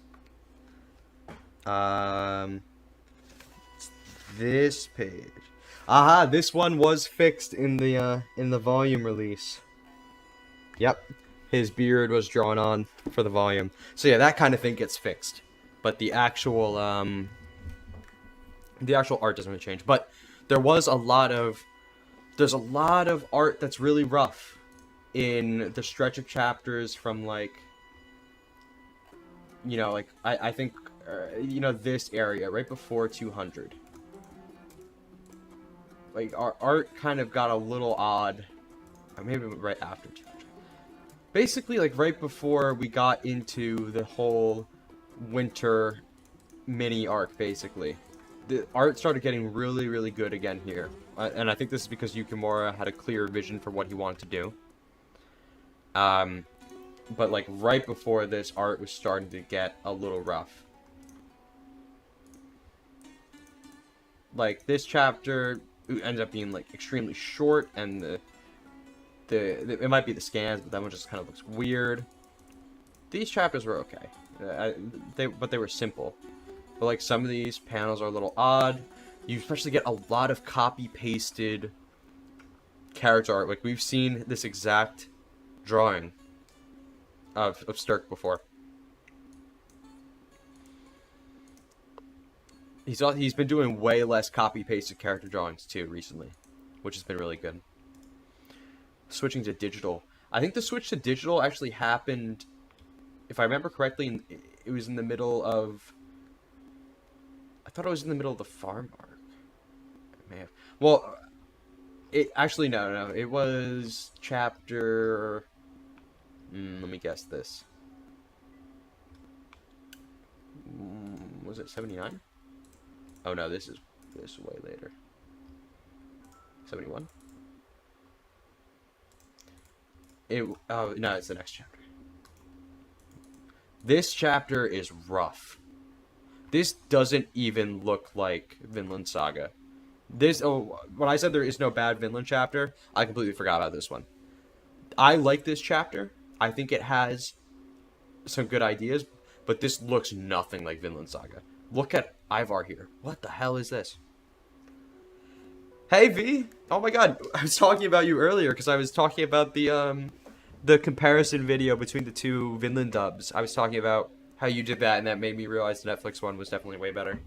S1: This page. Aha, this one was fixed in the volume release. Yep. His beard was drawn on for the volume. So yeah, that kind of thing gets fixed. But the actual art doesn't really change. But there's a lot of art that's really rough in the stretch of chapters from, like, you know, like, I think, you know, this area right before 200. Like, our art kind of got a little odd. Or maybe right after 200. Basically, like, right before we got into the whole winter mini arc, basically. The art started getting really, really good again here. And I think this is because Yukimura had a clear vision for what he wanted to do. But, like, right before this, art was starting to get a little rough. Like, this chapter ended up being, like, extremely short, and it might be the scans, but that one just kind of looks weird. These chapters were okay. But they were simple. But, like, some of these panels are a little odd. You especially get a lot of copy-pasted character art. Like, we've seen this exact drawing of Sturk before. He's been doing way less copy-pasted character drawings, too, recently. Which has been really good. Switching to digital. I think the switch to digital actually happened, if I remember correctly, it was in the middle of... I thought it was in the middle of the farm arc. I may have... Well, actually, no. It was chapter... let me guess this. Was it 79? Oh, no, this is way later. 71? Oh, no, it's the next chapter. This chapter is rough. This doesn't even look like Vinland Saga. When I said there is no bad Vinland chapter, I completely forgot about this one. I like this chapter. I think it has some good ideas, but this looks nothing like Vinland Saga. Look at Ivar here. What the hell is this? Hey, V! Oh my god, I was talking about you earlier because I was talking about the comparison video between the two Vinland dubs. I was talking about how you did that, and that made me realize the Netflix one was definitely way better.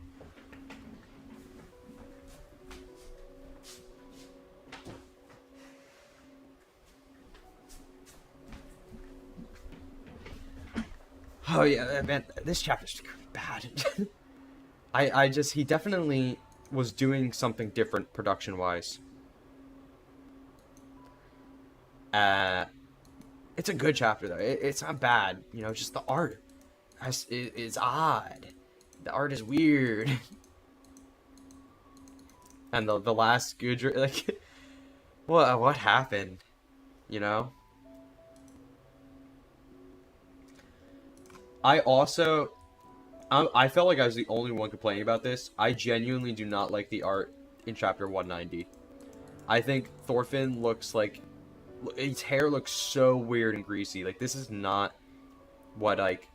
S1: Oh yeah, man, this chapter's bad. He definitely was doing something different production-wise. It's a good chapter though. It's not bad, you know. Just the art is odd. The art is weird. And the last Gudra, like, what happened, you know? I felt like I was the only one complaining about this. I genuinely do not like the art in chapter 190. I think Thorfinn looks like, his hair looks so weird and greasy. Like, this is not what, like,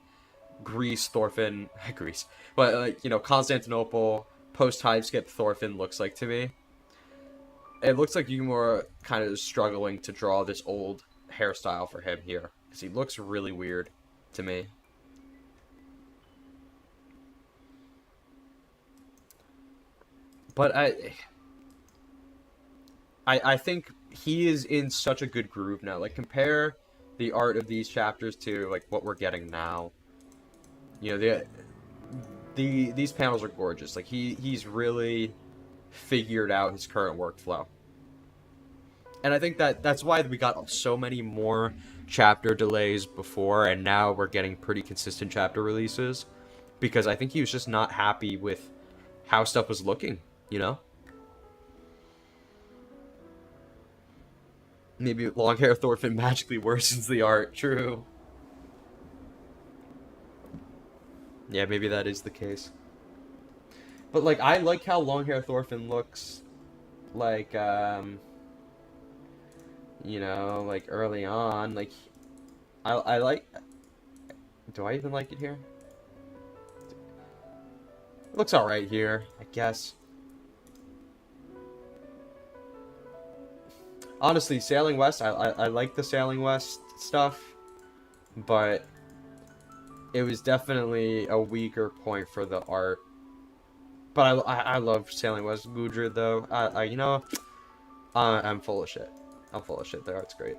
S1: Thorfinn, Greece, but, like, you know, Constantinople, post-time skip Thorfinn looks like to me. It looks like Yukimura kind of is struggling to draw this old hairstyle for him here, because he looks really weird to me. But I think he is in such a good groove now. Like, compare the art of these chapters to, like, what we're getting now. You know, these panels are gorgeous. Like, he's really figured out his current workflow. And I think that's why we got so many more chapter delays before, and now we're getting pretty consistent chapter releases. Because I think he was just not happy with how stuff was looking, you know? Maybe long hair Thorfinn magically worsens the art. True. Yeah, maybe that is the case. But, like, I like how long hair Thorfinn looks, like, you know, like, early on. Like, I like... Do I even like it here? It looks alright here, I guess. Honestly, Sailing West, I like the Sailing West stuff, but it was definitely a weaker point for the art. But I love Sailing West Gudra, though. You know, I'm full of shit. I'm full of shit. The art's great.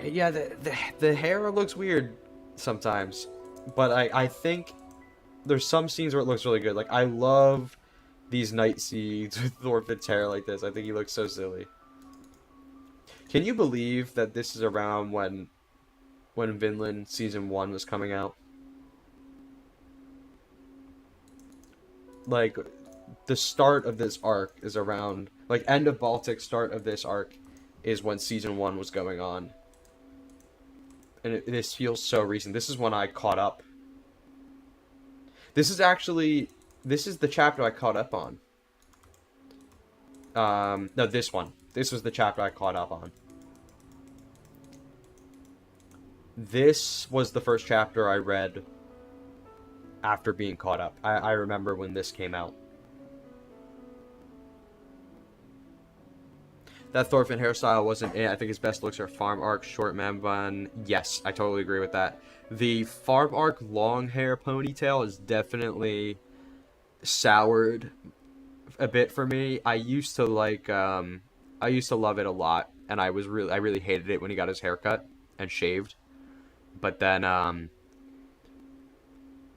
S1: Yeah, the hair looks weird sometimes, but I think there's some scenes where it looks really good. Like, I love these night scenes with Thorfinn's hair like this. I think he looks so silly. Can you believe that this is around when Vinland Season 1 was coming out? Like, the start of this arc is around... Like, end of Baltic, start of this arc is when Season 1 was going on. And this feels so recent. This is when I caught up. This is the chapter I caught up on. No, this one. This was the chapter I caught up on. This was the first chapter I read after being caught up. I remember when this came out. That Thorfinn hairstyle wasn't it. I think his best looks are farm arc, short man bun. Yes, I totally agree with that. The farm arc long hair ponytail is definitely soured a bit for me. I used to like I used to love it a lot, and I really hated it when he got his hair cut and shaved. But then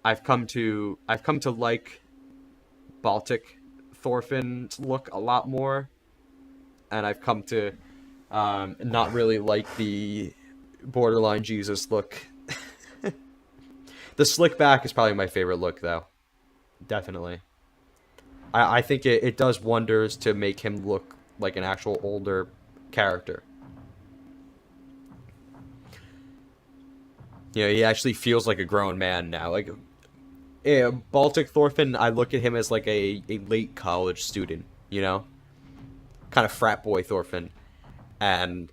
S1: I've come to like Baltic Thorfinn's look a lot more, and I've come to not really like the borderline Jesus look. The slick back is probably my favorite look, though. Definitely. I think it does wonders to make him look like an actual older character. You know, he actually feels like a grown man now. Like, yeah, Baltic Thorfinn, I look at him as like a late college student, you know? Kind of frat boy Thorfinn. And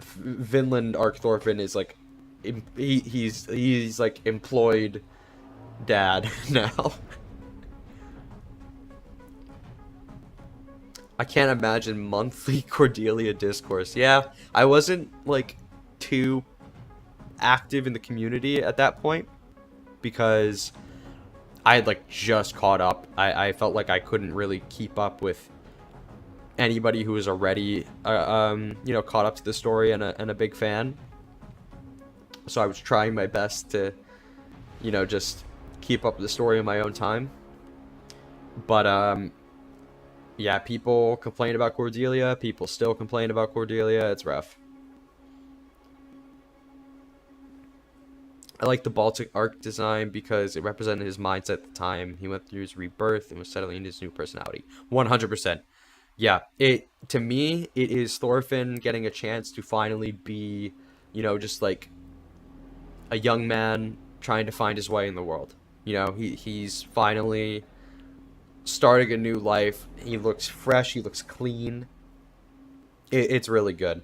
S1: Vinland Arc Thorfinn is like, he's like employed dad now. I can't imagine monthly Cordelia discourse. Yeah, I wasn't like too active in the community at that point because I had like just caught up. I felt like I couldn't really keep up with anybody who is already, you know, caught up to the story and a big fan. So I was trying my best to, you know, just keep up with the story in my own time. But, yeah, people complain about Cordelia. People still complain about Cordelia. It's rough. I like the Baltic arc design because it represented his mindset at the time. He went through his rebirth and was settling into his new personality. 100%. Yeah, to me, it is Thorfinn getting a chance to finally be, you know, just like a young man trying to find his way in the world. You know, he's finally starting a new life. He looks fresh. He looks clean. It's really good.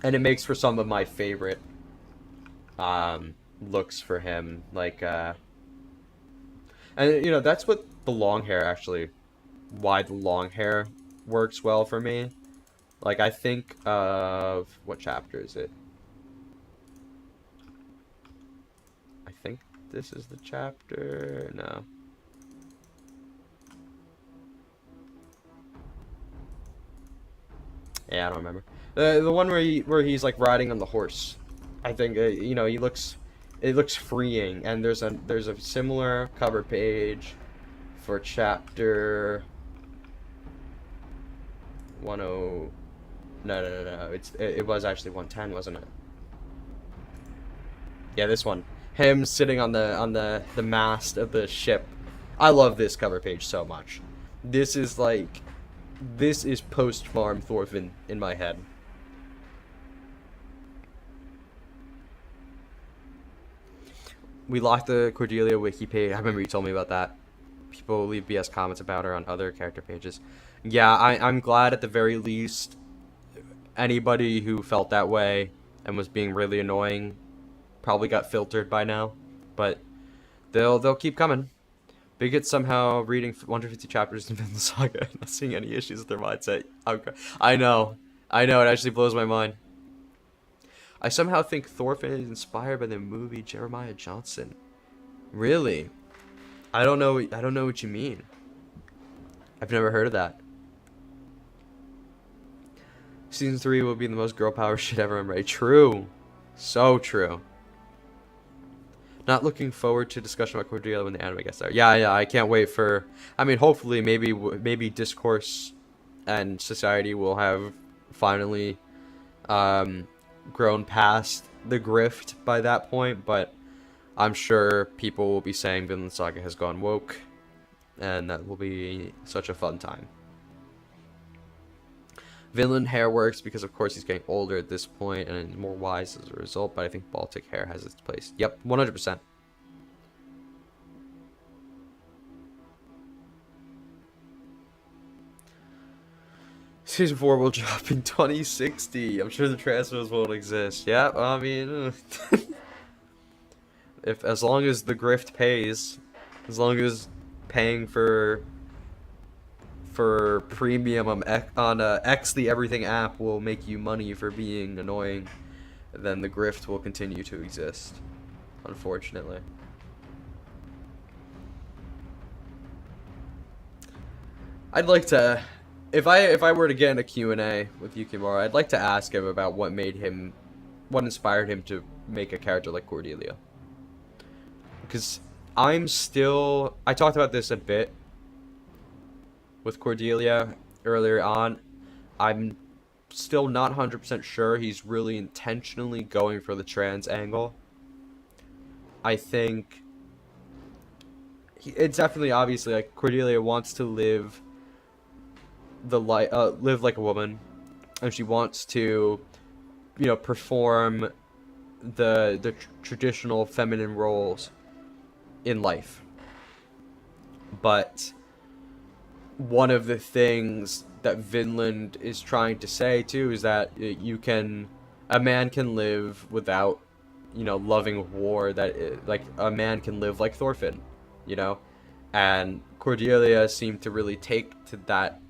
S1: And it makes for some of my favorite looks for him. Like, and, you know, that's what the long hair actually, why the long hair works well for me. Like, I think of, what chapter is it? I think this is the chapter. No. Yeah, I don't remember. The one where he's like riding on the horse. I think you know, it looks freeing, and there's a similar cover page for chapter 10. No. It was actually 110, wasn't it? Yeah, this one. Him sitting on the mast of the ship. I love this cover page so much. This is post-farm Thorfinn in my head. We locked the Cordelia wiki page. I remember you told me about that. People leave BS comments about her on other character pages. Yeah, I'm glad at the very least anybody who felt that way and was being really annoying probably got filtered by now. But they'll keep coming. Bigots somehow reading 150 chapters in Vinland Saga and not seeing any issues with their mindset. I know. It actually blows my mind. I somehow think Thorfinn is inspired by the movie Jeremiah Johnson. Really? I don't know what you mean. I've never heard of that. Season 3 will be the most girl power shit ever. I'm ready. True. So true. Not looking forward to discussion about Cordelia when the anime gets there. Yeah, I can't wait for... I mean, hopefully, maybe discourse and society will have finally grown past the grift by that point, but I'm sure people will be saying Vinland Saga has gone woke, and that will be such a fun time. Vinland hair works because, of course, he's getting older at this point and more wise as a result, but I think Baltic hair has its place. Yep, 100%. Season 4 will drop in 2060. I'm sure the transfers won't exist. Yeah, I mean... as long as the grift pays, as long as paying for premium on X the Everything app will make you money for being annoying, then the grift will continue to exist, unfortunately. I'd like to, if I were to get in a Q&A with Yukimura, I'd like to ask him about what inspired him to make a character like Cordelia. Because I talked about this a bit with Cordelia earlier on. I'm still not 100% sure he's really intentionally going for the trans angle. I think it's definitely obviously like Cordelia wants to live like a woman, and she wants to, you know, perform the traditional feminine roles in life. But one of the things that Vinland is trying to say too is that a man can live without, you know, loving war. Like a man can live like Thorfinn, you know, and Cordelia seemed to really take to that.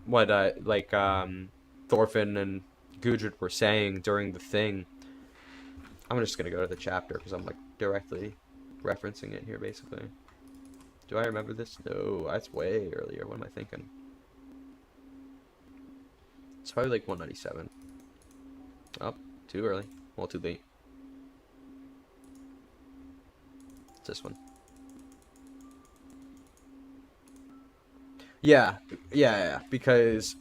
S1: What Thorfinn and Gudrid were saying during the thing. I'm just gonna go to the chapter because I'm like directly referencing it here basically. Do I remember this? No, that's way earlier. What am I thinking? It's probably like 197. Oh, too early. Well, too late. It's this one. Yeah, because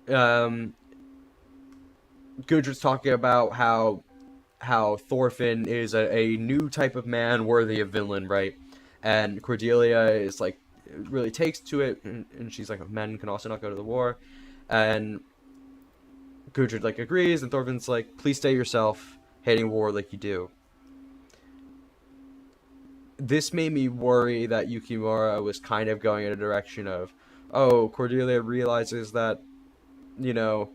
S1: Gudrun's talking about how Thorfinn is a new type of man worthy of Vinland, right? And Cordelia is like really takes to it, and she's like, men can also not go to the war, and Gudrun like agrees, and Thorfinn's like, please stay yourself, hating war like you do. This made me worry that Yukimura was kind of going in a direction of, oh, Cordelia realizes that, you know,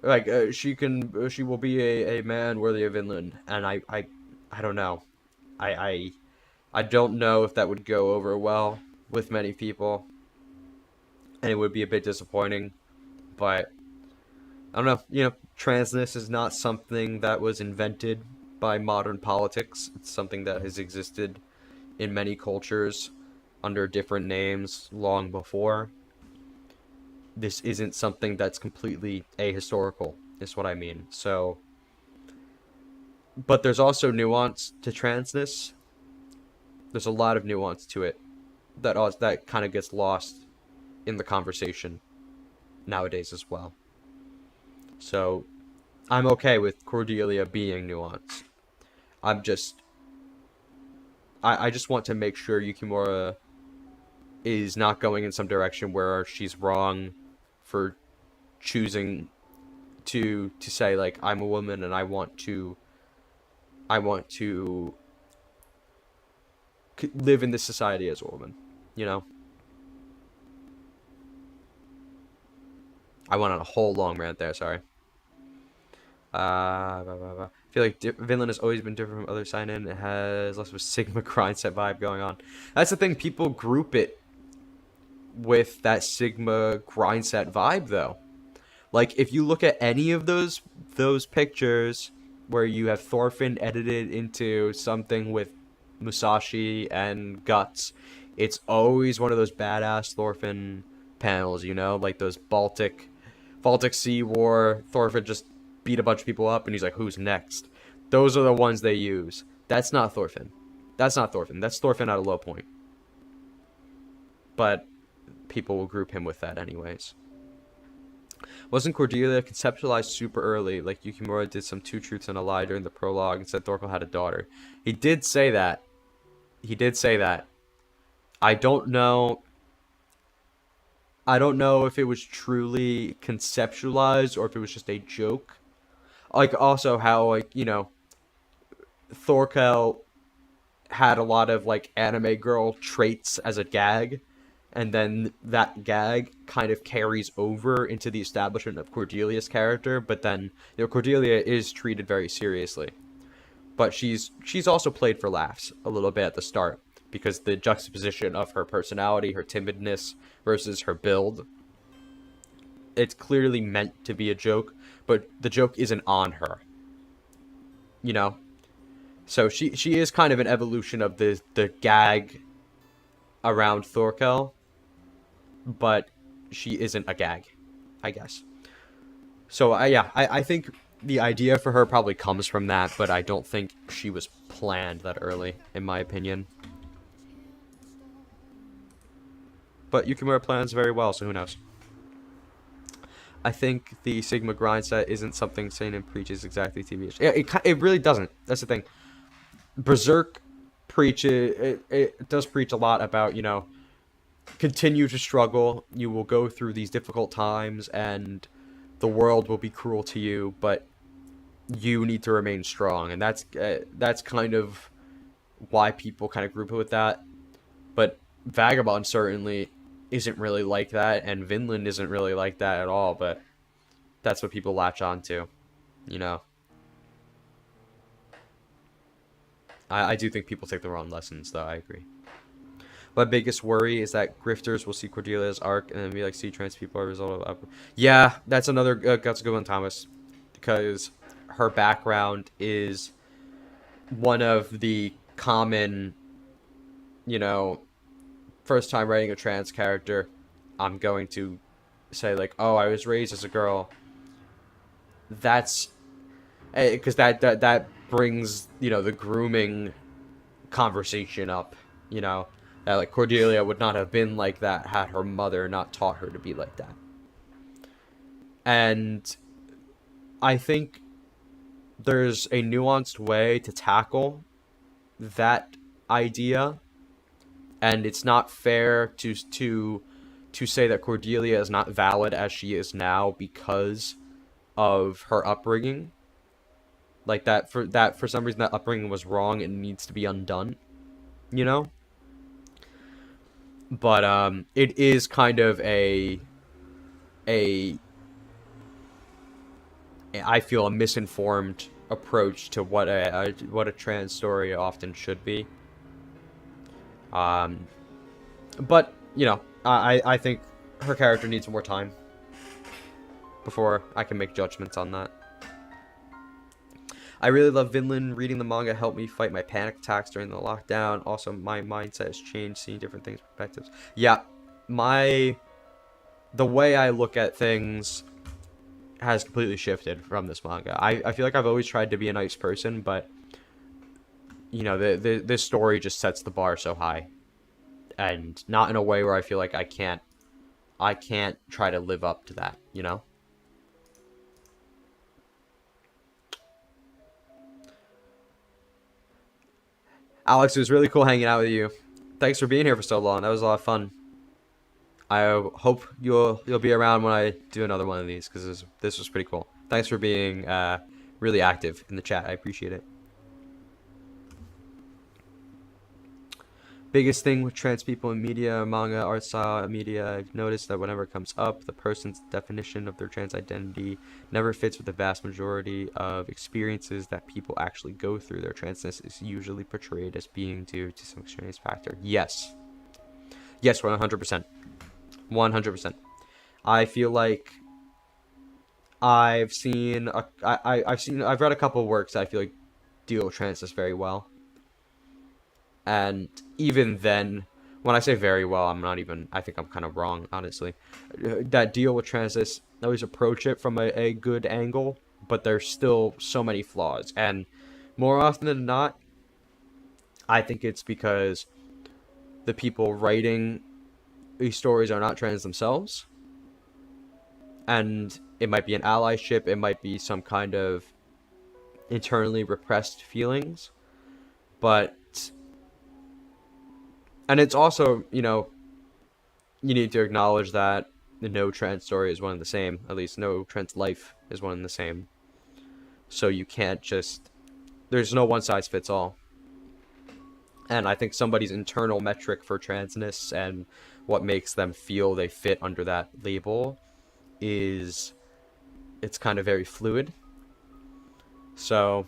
S1: like she will be a man worthy of Vinland, and I don't know, I don't know if that would go over well with many people, and it would be a bit disappointing. But I don't know, transness is not something that was invented by modern politics. It's something that has existed in many cultures under different names long before. This isn't something that's completely ahistorical, is what I mean. So, but there's also nuance to transness. There's a lot of nuance to it that kind of gets lost in the conversation nowadays as well. So, I'm okay with Cordelia being nuanced. I'm just I just want to make sure Yukimura is not going in some direction where she's wrong for choosing to say like, I'm a woman and I want to live in this society as a woman, I went on a whole long rant there, sorry. I feel like Vinland has always been different from other sign-in. It has less of a Sigma grind set vibe going on. That's the thing, people group it with that Sigma grind set vibe, though. Like, if you look at any of those pictures where you have Thorfinn edited into something with Musashi and Guts, it's always one of those badass Thorfinn panels, like those Baltic Sea War. Thorfinn just beat a bunch of people up, and he's like, who's next? Those are the ones they use. That's not Thorfinn. That's Thorfinn at a low point. But people will group him with that anyways. Wasn't Cordelia conceptualized super early, like Yukimura did some two truths and a lie during the prologue and said Thorkel had a daughter? He did say that. I don't know if it was truly conceptualized or if it was just a joke. Like, also how, like, Thorkel had a lot of, like, anime girl traits as a gag, and then that gag kind of carries over into the establishment of Cordelia's character, but then, Cordelia is treated very seriously. But she's also played for laughs a little bit at the start, because the juxtaposition of her personality, her timidness, versus her build, it's clearly meant to be a joke, but the joke isn't on her. So she is kind of an evolution of the gag around Thorkel, but she isn't a gag, I guess. So I think the idea for her probably comes from that, but I don't think she was planned that early, in my opinion. But Yukimura plans very well, so who knows? I think the Sigma grind set isn't something Seinen preaches exactly TV. Yeah, it really doesn't. That's the thing. Berserk preaches, it does preach a lot about, continue to struggle. You will go through these difficult times, and the world will be cruel to you, but you need to remain strong. And that's kind of why people kind of group it with that. But Vagabond certainly isn't really like that, and Vinland isn't really like that at all, but that's what people latch on to, I do think people take the wrong lessons, though, I agree. My biggest worry is that grifters will see Cordelia's arc and then be like, see, trans people are a result of... Yeah, that's another... that's a good one, Thomas. Because her background is one of the common, first time writing a trans character, I'm going to say like, oh, I was raised as a girl, that's because that brings, you know, the grooming conversation up, you know, that like Cordelia would not have been like that had her mother not taught her to be like that. And I think there's a nuanced way to tackle that idea, and it's not fair to say that Cordelia is not valid as she is now because of her upbringing. Like that for some reason that upbringing was wrong and needs to be undone, you know? But it is kind of a I feel a misinformed approach to what a trans story often should be. But you know, I think her character needs more time before I can make judgments on that. I really love Vinland. Reading the manga helped me fight my panic attacks during the lockdown. Also, my mindset has changed, seeing different things, perspectives. Yeah, the way I look at things has completely shifted from this manga. I feel like I've always tried to be a nice person, but you know, this story just sets the bar so high, and not in a way where I feel like I can't try to live up to that, you know? Alex, it was really cool hanging out with you. Thanks for being here for so long. That was a lot of fun. I hope you'll be around when I do another one of these, because this was pretty cool. Thanks for being really active in the chat. I appreciate it. Biggest thing with trans people in media, manga, art style, media, I've noticed that whenever it comes up, the person's definition of their trans identity never fits with the vast majority of experiences that people actually go through. Their transness is usually portrayed as being due to some extraneous factor. Yes. Yes, 100%. 100%. I feel like I've read a couple of works that I feel like deal with transness very well. And even then, when I say very well, I think I'm kind of wrong, honestly. That deal with transness, always approach it from a good angle, but there's still so many flaws. And more often than not, I think it's because the people writing these stories are not trans themselves. And it might be an allyship, it might be some kind of internally repressed feelings. And it's also, you know, you need to acknowledge that no trans story is one and the same. At least no trans life is one and the same. So you can't just... There's no one size fits all. And I think somebody's internal metric for transness and what makes them feel they fit under that label is... It's kind of very fluid. So...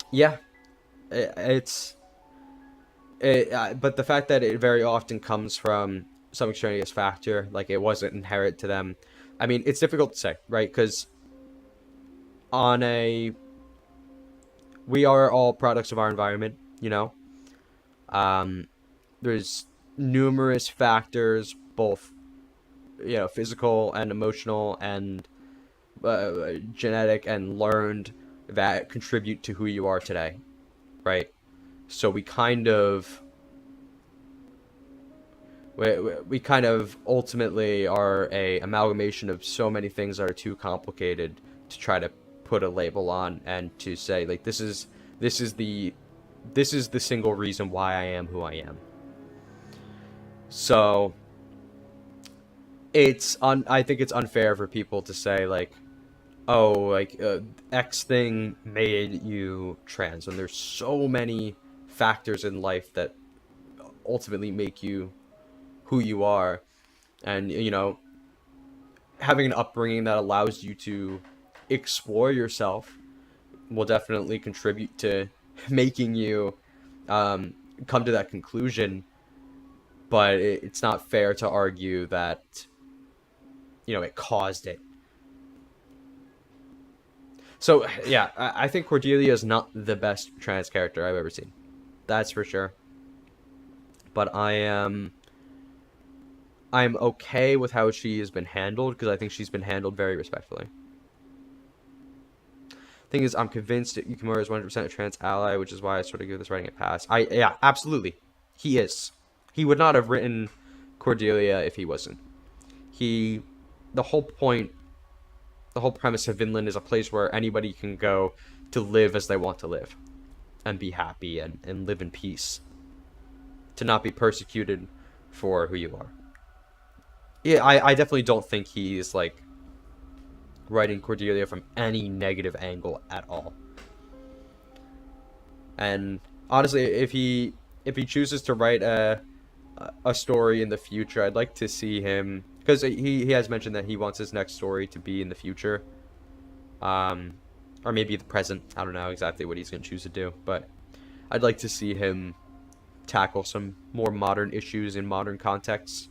S1: Yeah. But the fact that it very often comes from some extraneous factor, like it wasn't inherent to them. I mean, it's difficult to say, right? Because we are all products of our environment, you know? There's numerous factors, both, you know, physical and emotional and genetic and learned, that contribute to who you are today, right? So we kind of ultimately are a amalgamation of so many things that are too complicated to try to put a label on and to say like this is the single reason why I am who I am. So I think it's unfair for people to say like, oh, like X thing made you trans, when there's so many factors in life that ultimately make you who you are. And you know, having an upbringing that allows you to explore yourself will definitely contribute to making you come to that conclusion. But it's not fair to argue that, you know, it caused it. So yeah, I think Cordelia is not the best trans character I've ever seen. That's for sure. But I am I'm okay with how she has been handled, because I think she's been handled very respectfully. Thing is, I'm convinced that Yukimura is 100% a trans ally, which is why I sort of give this writing a pass. Yeah, absolutely. He is. He would not have written Cordelia if he wasn't. He, the whole point, the whole premise of Vinland is a place where anybody can go to live as they want to live and be happy and live in peace. To not be persecuted for who you are. Yeah, I definitely don't think he's, like, writing Cordelia from any negative angle at all. And honestly, if he chooses to write a story in the future, I'd like to see him, because he has mentioned that he wants his next story to be in the future, or maybe the present. I don't know exactly what he's going to choose to do, but I'd like to see him tackle some more modern issues in modern contexts.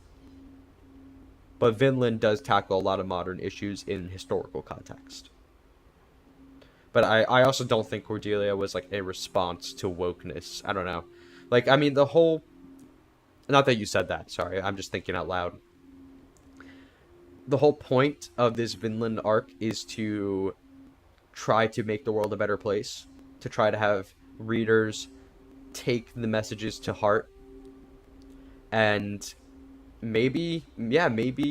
S1: But Vinland does tackle a lot of modern issues in historical context. But I also don't think Cordelia was, like, a response to wokeness. I don't know. Like, I mean, the whole... Not that you said that, sorry. I'm just thinking out loud. The whole point of this Vinland arc is to try to make the world a better place. To try to have readers take the messages to heart. And maybe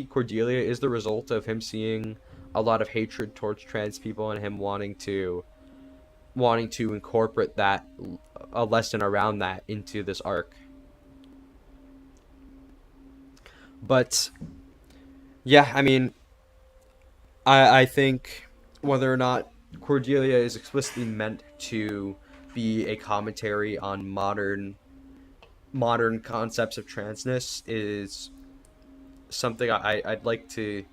S1: Cordelia is the result of him seeing a lot of hatred towards trans people and him wanting to incorporate that, a lesson around that, into this arc. But yeah, I mean, I think whether or not Cordelia is explicitly meant to be a commentary on modern concepts of transness is something I'd like to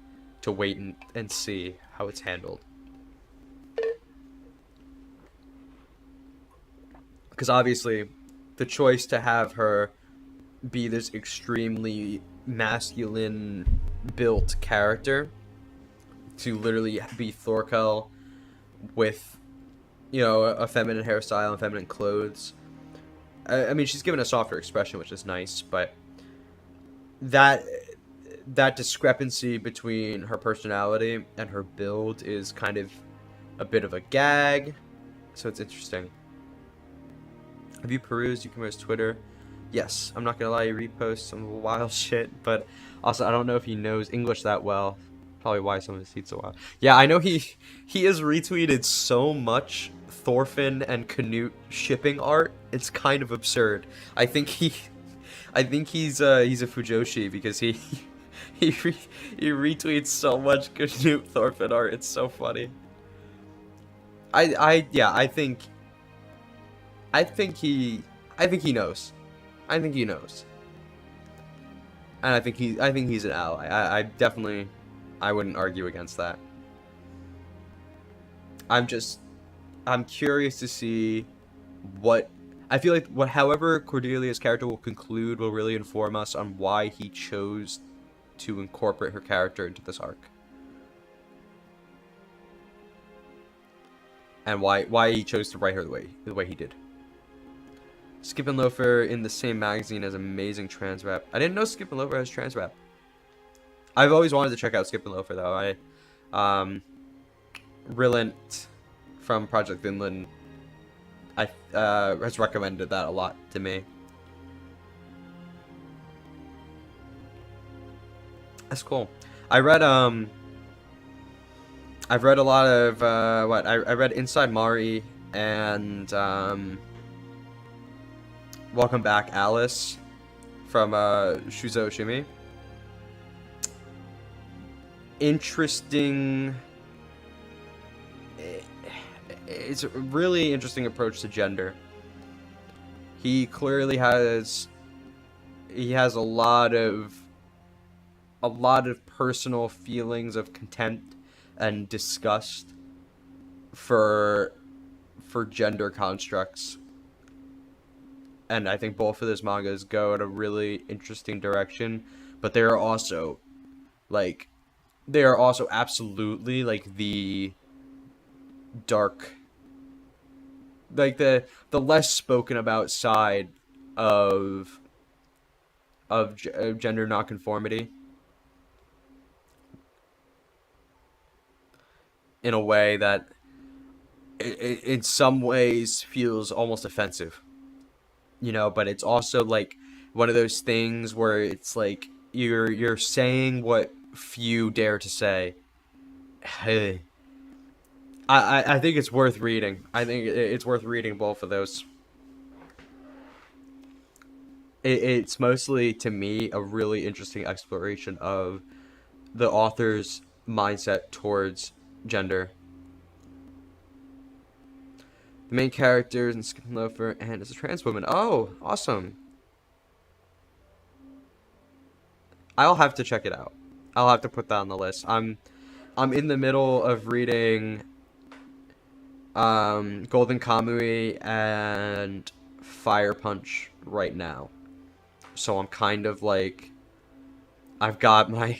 S1: wait and see how it's handled. Because obviously, the choice to have her be this extremely masculine built character, to literally be Thorkel with, you know, a feminine hairstyle and feminine clothes. I mean, she's given a softer expression, which is nice, but that discrepancy between her personality and her build is kind of a bit of a gag, so it's interesting. Have you perused Yukimura's Twitter? Yes, I'm not gonna lie, he reposts some wild shit, but also I don't know if he knows English that well. Probably why some of his tweets so wild. Yeah, I know he has retweeted so much Thorfinn and Canute shipping art. It's kind of absurd. I think he's a Fujoshi, because he retweets so much Canute Thorfinn art. It's so funny. I think he knows. I think he knows. And I think he's an ally. I definitely, I wouldn't argue against that. I'm curious to see what, I feel like however Cordelia's character will conclude will really inform us on why he chose to incorporate her character into this arc. And why he chose to write her the way he did. Skip and Loafer in the same magazine as amazing trans rap. I didn't know Skip and Loafer has trans rap. I've always wanted to check out Skip and Loafer though. Rillant from Project Vinland has recommended that a lot to me. That's cool. I've read a lot of I read Inside Mari and Welcome Back Alice from Shuzo Oshimi. Interesting. It's a really interesting approach to gender. He clearly has a lot of personal feelings of contempt and disgust for gender constructs. And I think both of those mangas go in a really interesting direction, but they are also absolutely like the dark, like the less spoken about side of gender nonconformity. in a way that in some ways feels almost offensive, you know, but it's also like one of those things where it's like you're saying what few dare to say. Hey, I think it's worth reading. I think it's worth reading both of those. It's mostly, to me, a really interesting exploration of the author's mindset towards gender. The main character is in Skip and Loafer and is a trans woman. Oh, awesome. I'll have to check it out. I'll have to put that on the list. I'm in the middle of reading Golden Kamui and Fire Punch right now. So I'm kind of like, I've got my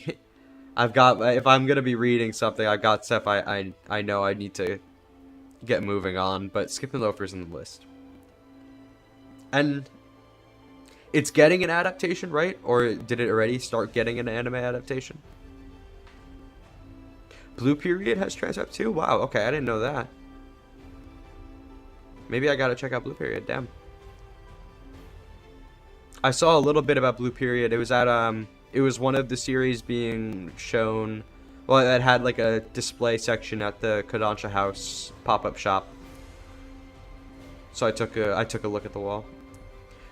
S1: if I'm gonna be reading something, I've got stuff I know I need to get moving on, but Skip and Loafer's in the list. And it's getting an adaptation, right? Or did it already start getting an anime adaptation? Blue Period has trans rep too? Wow, okay, I didn't know that. Maybe I gotta check out Blue Period, damn. I saw a little bit about Blue Period. It was at it was one of the series being shown. Well, it had like a display section at the Kodansha House pop-up shop. So I took a look at the wall.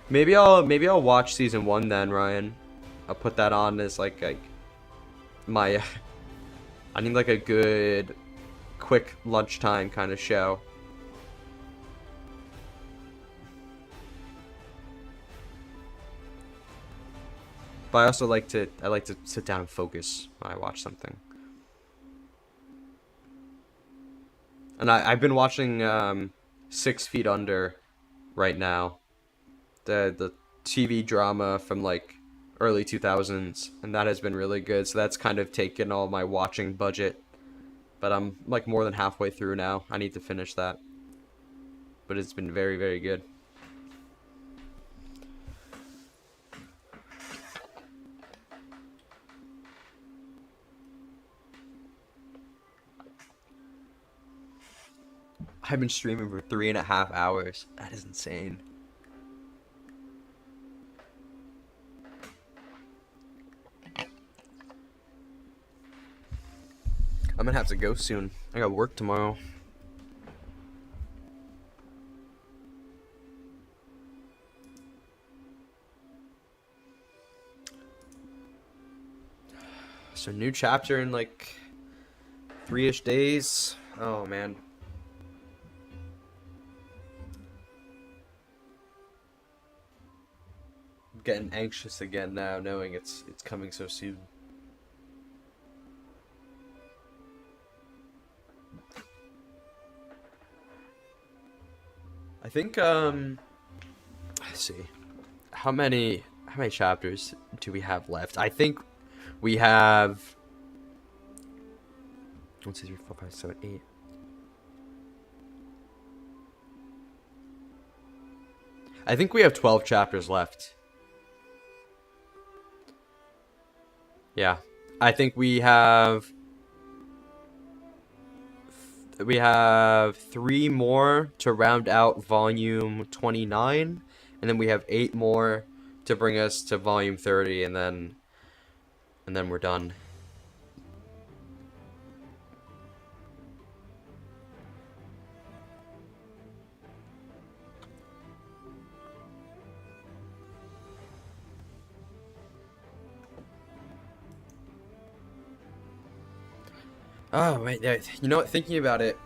S1: Maybe I'll watch season 1 then, Ryan. I'll put that on as like my I need like a good quick lunchtime kind of show. But I also like to sit down and focus when I watch something. And I've been watching 6 Feet Under right now. The TV drama from like early 2000s, and that has been really good. So that's kind of taken all my watching budget. But I'm like more than halfway through now. I need to finish that. But it's been very, very good. I've been streaming for 3.5 hours. That is insane. I'm gonna have to go soon. I got work tomorrow. So new chapter in like 3-ish days. Oh man. I'm getting anxious again now, knowing it's coming so soon. I think let's see. How many chapters do we have left? I think we have 1, 2, 3, 4, 5, 7, 8. I think we have 12 chapters left. Yeah. I think we have 3 more to round out volume 29, and then we have 8 more to bring us to volume 30, and then we're done. Oh, wait, you know what, thinking about it,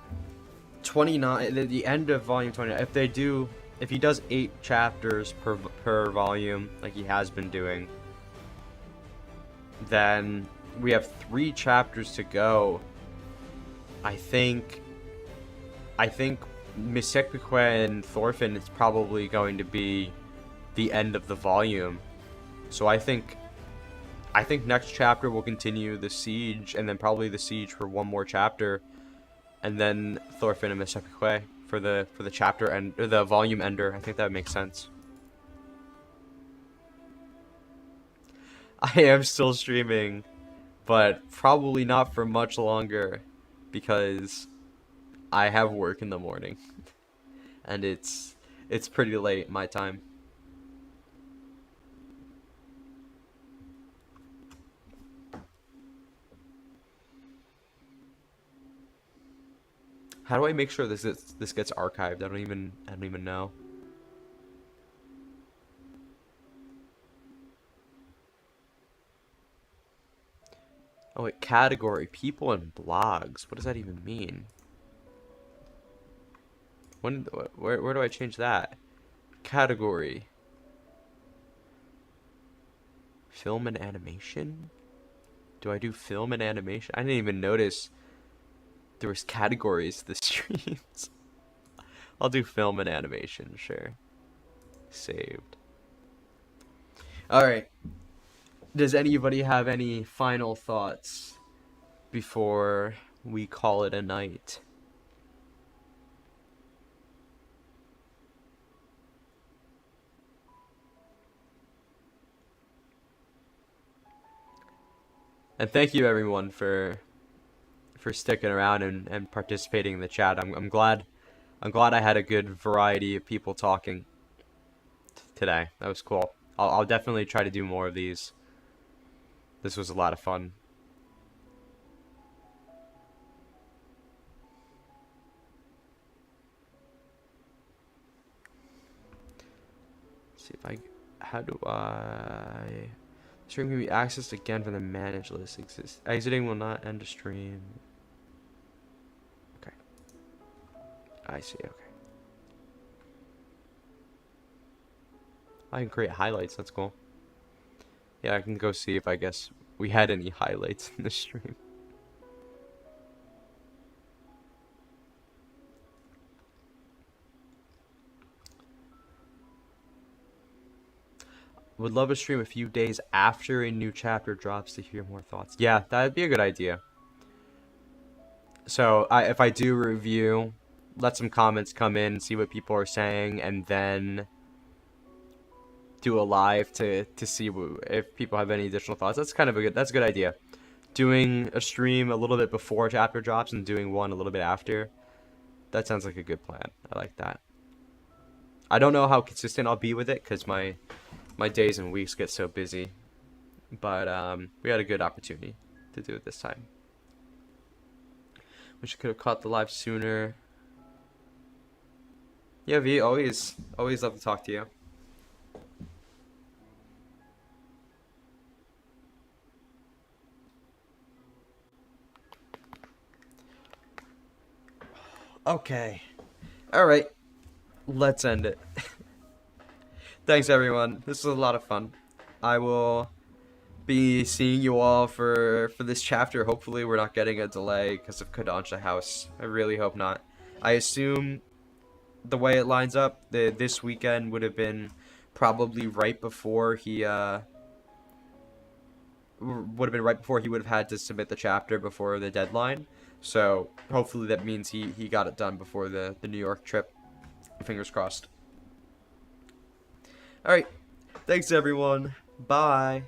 S1: 29, the end of volume 29, if he does 8 chapters per volume, like he has been doing, then we have 3 chapters to go. I think Misekbukwe and Thorfinn is probably going to be the end of the volume. So I think next chapter will continue the siege, and then probably the siege for 1 more chapter, and then Thorfinn and Misekbukwe for the chapter and the volume ender. I think that makes sense. I am still streaming, but probably not for much longer. because I have work in the morning, and it's pretty late my time. How do I make sure this gets archived? I don't even know. Oh wait, category, people and blogs. What does that even mean? Where do I change that? Category. Film and animation? Do I do film and animation? I didn't even notice there was categories to the streams. I'll do film and animation, sure. Saved. Alright. Does anybody have any final thoughts before we call it a night? And thank you everyone for sticking around and participating in the chat. I'm glad I had a good variety of people talking today. That was cool. I'll definitely try to do more of these. This was a lot of fun. Let's see if how do I... Stream can be accessed again from the manage list. Exiting will not end the stream. Okay. I see, okay. I can create highlights, that's cool. Yeah, I can go see if I guess we had any highlights in the stream. Would love to stream a few days after a new chapter drops to hear more thoughts. Yeah, that'd be a good idea. So if I do review, let some comments come in, see what people are saying, and then do a live to see if people have any additional thoughts. That's kind of that's a good idea. Doing a stream a little bit before chapter drops and doing one a little bit after. That sounds like a good plan. I like that. I don't know how consistent I'll be with it because my days and weeks get so busy. But we had a good opportunity to do it this time. Wish I could have caught the live sooner. Yeah, V, always love to talk to you. Okay. Alright. Let's end it. Thanks, everyone. This was a lot of fun. I will be seeing you all for this chapter. Hopefully we're not getting a delay because of Kodona House. I really hope not. I assume the way it lines up, this weekend would have been probably right before he would have had to submit the chapter before the deadline. So hopefully that means he got it done before the New York trip. Fingers crossed. Alright. Thanks everyone. Bye.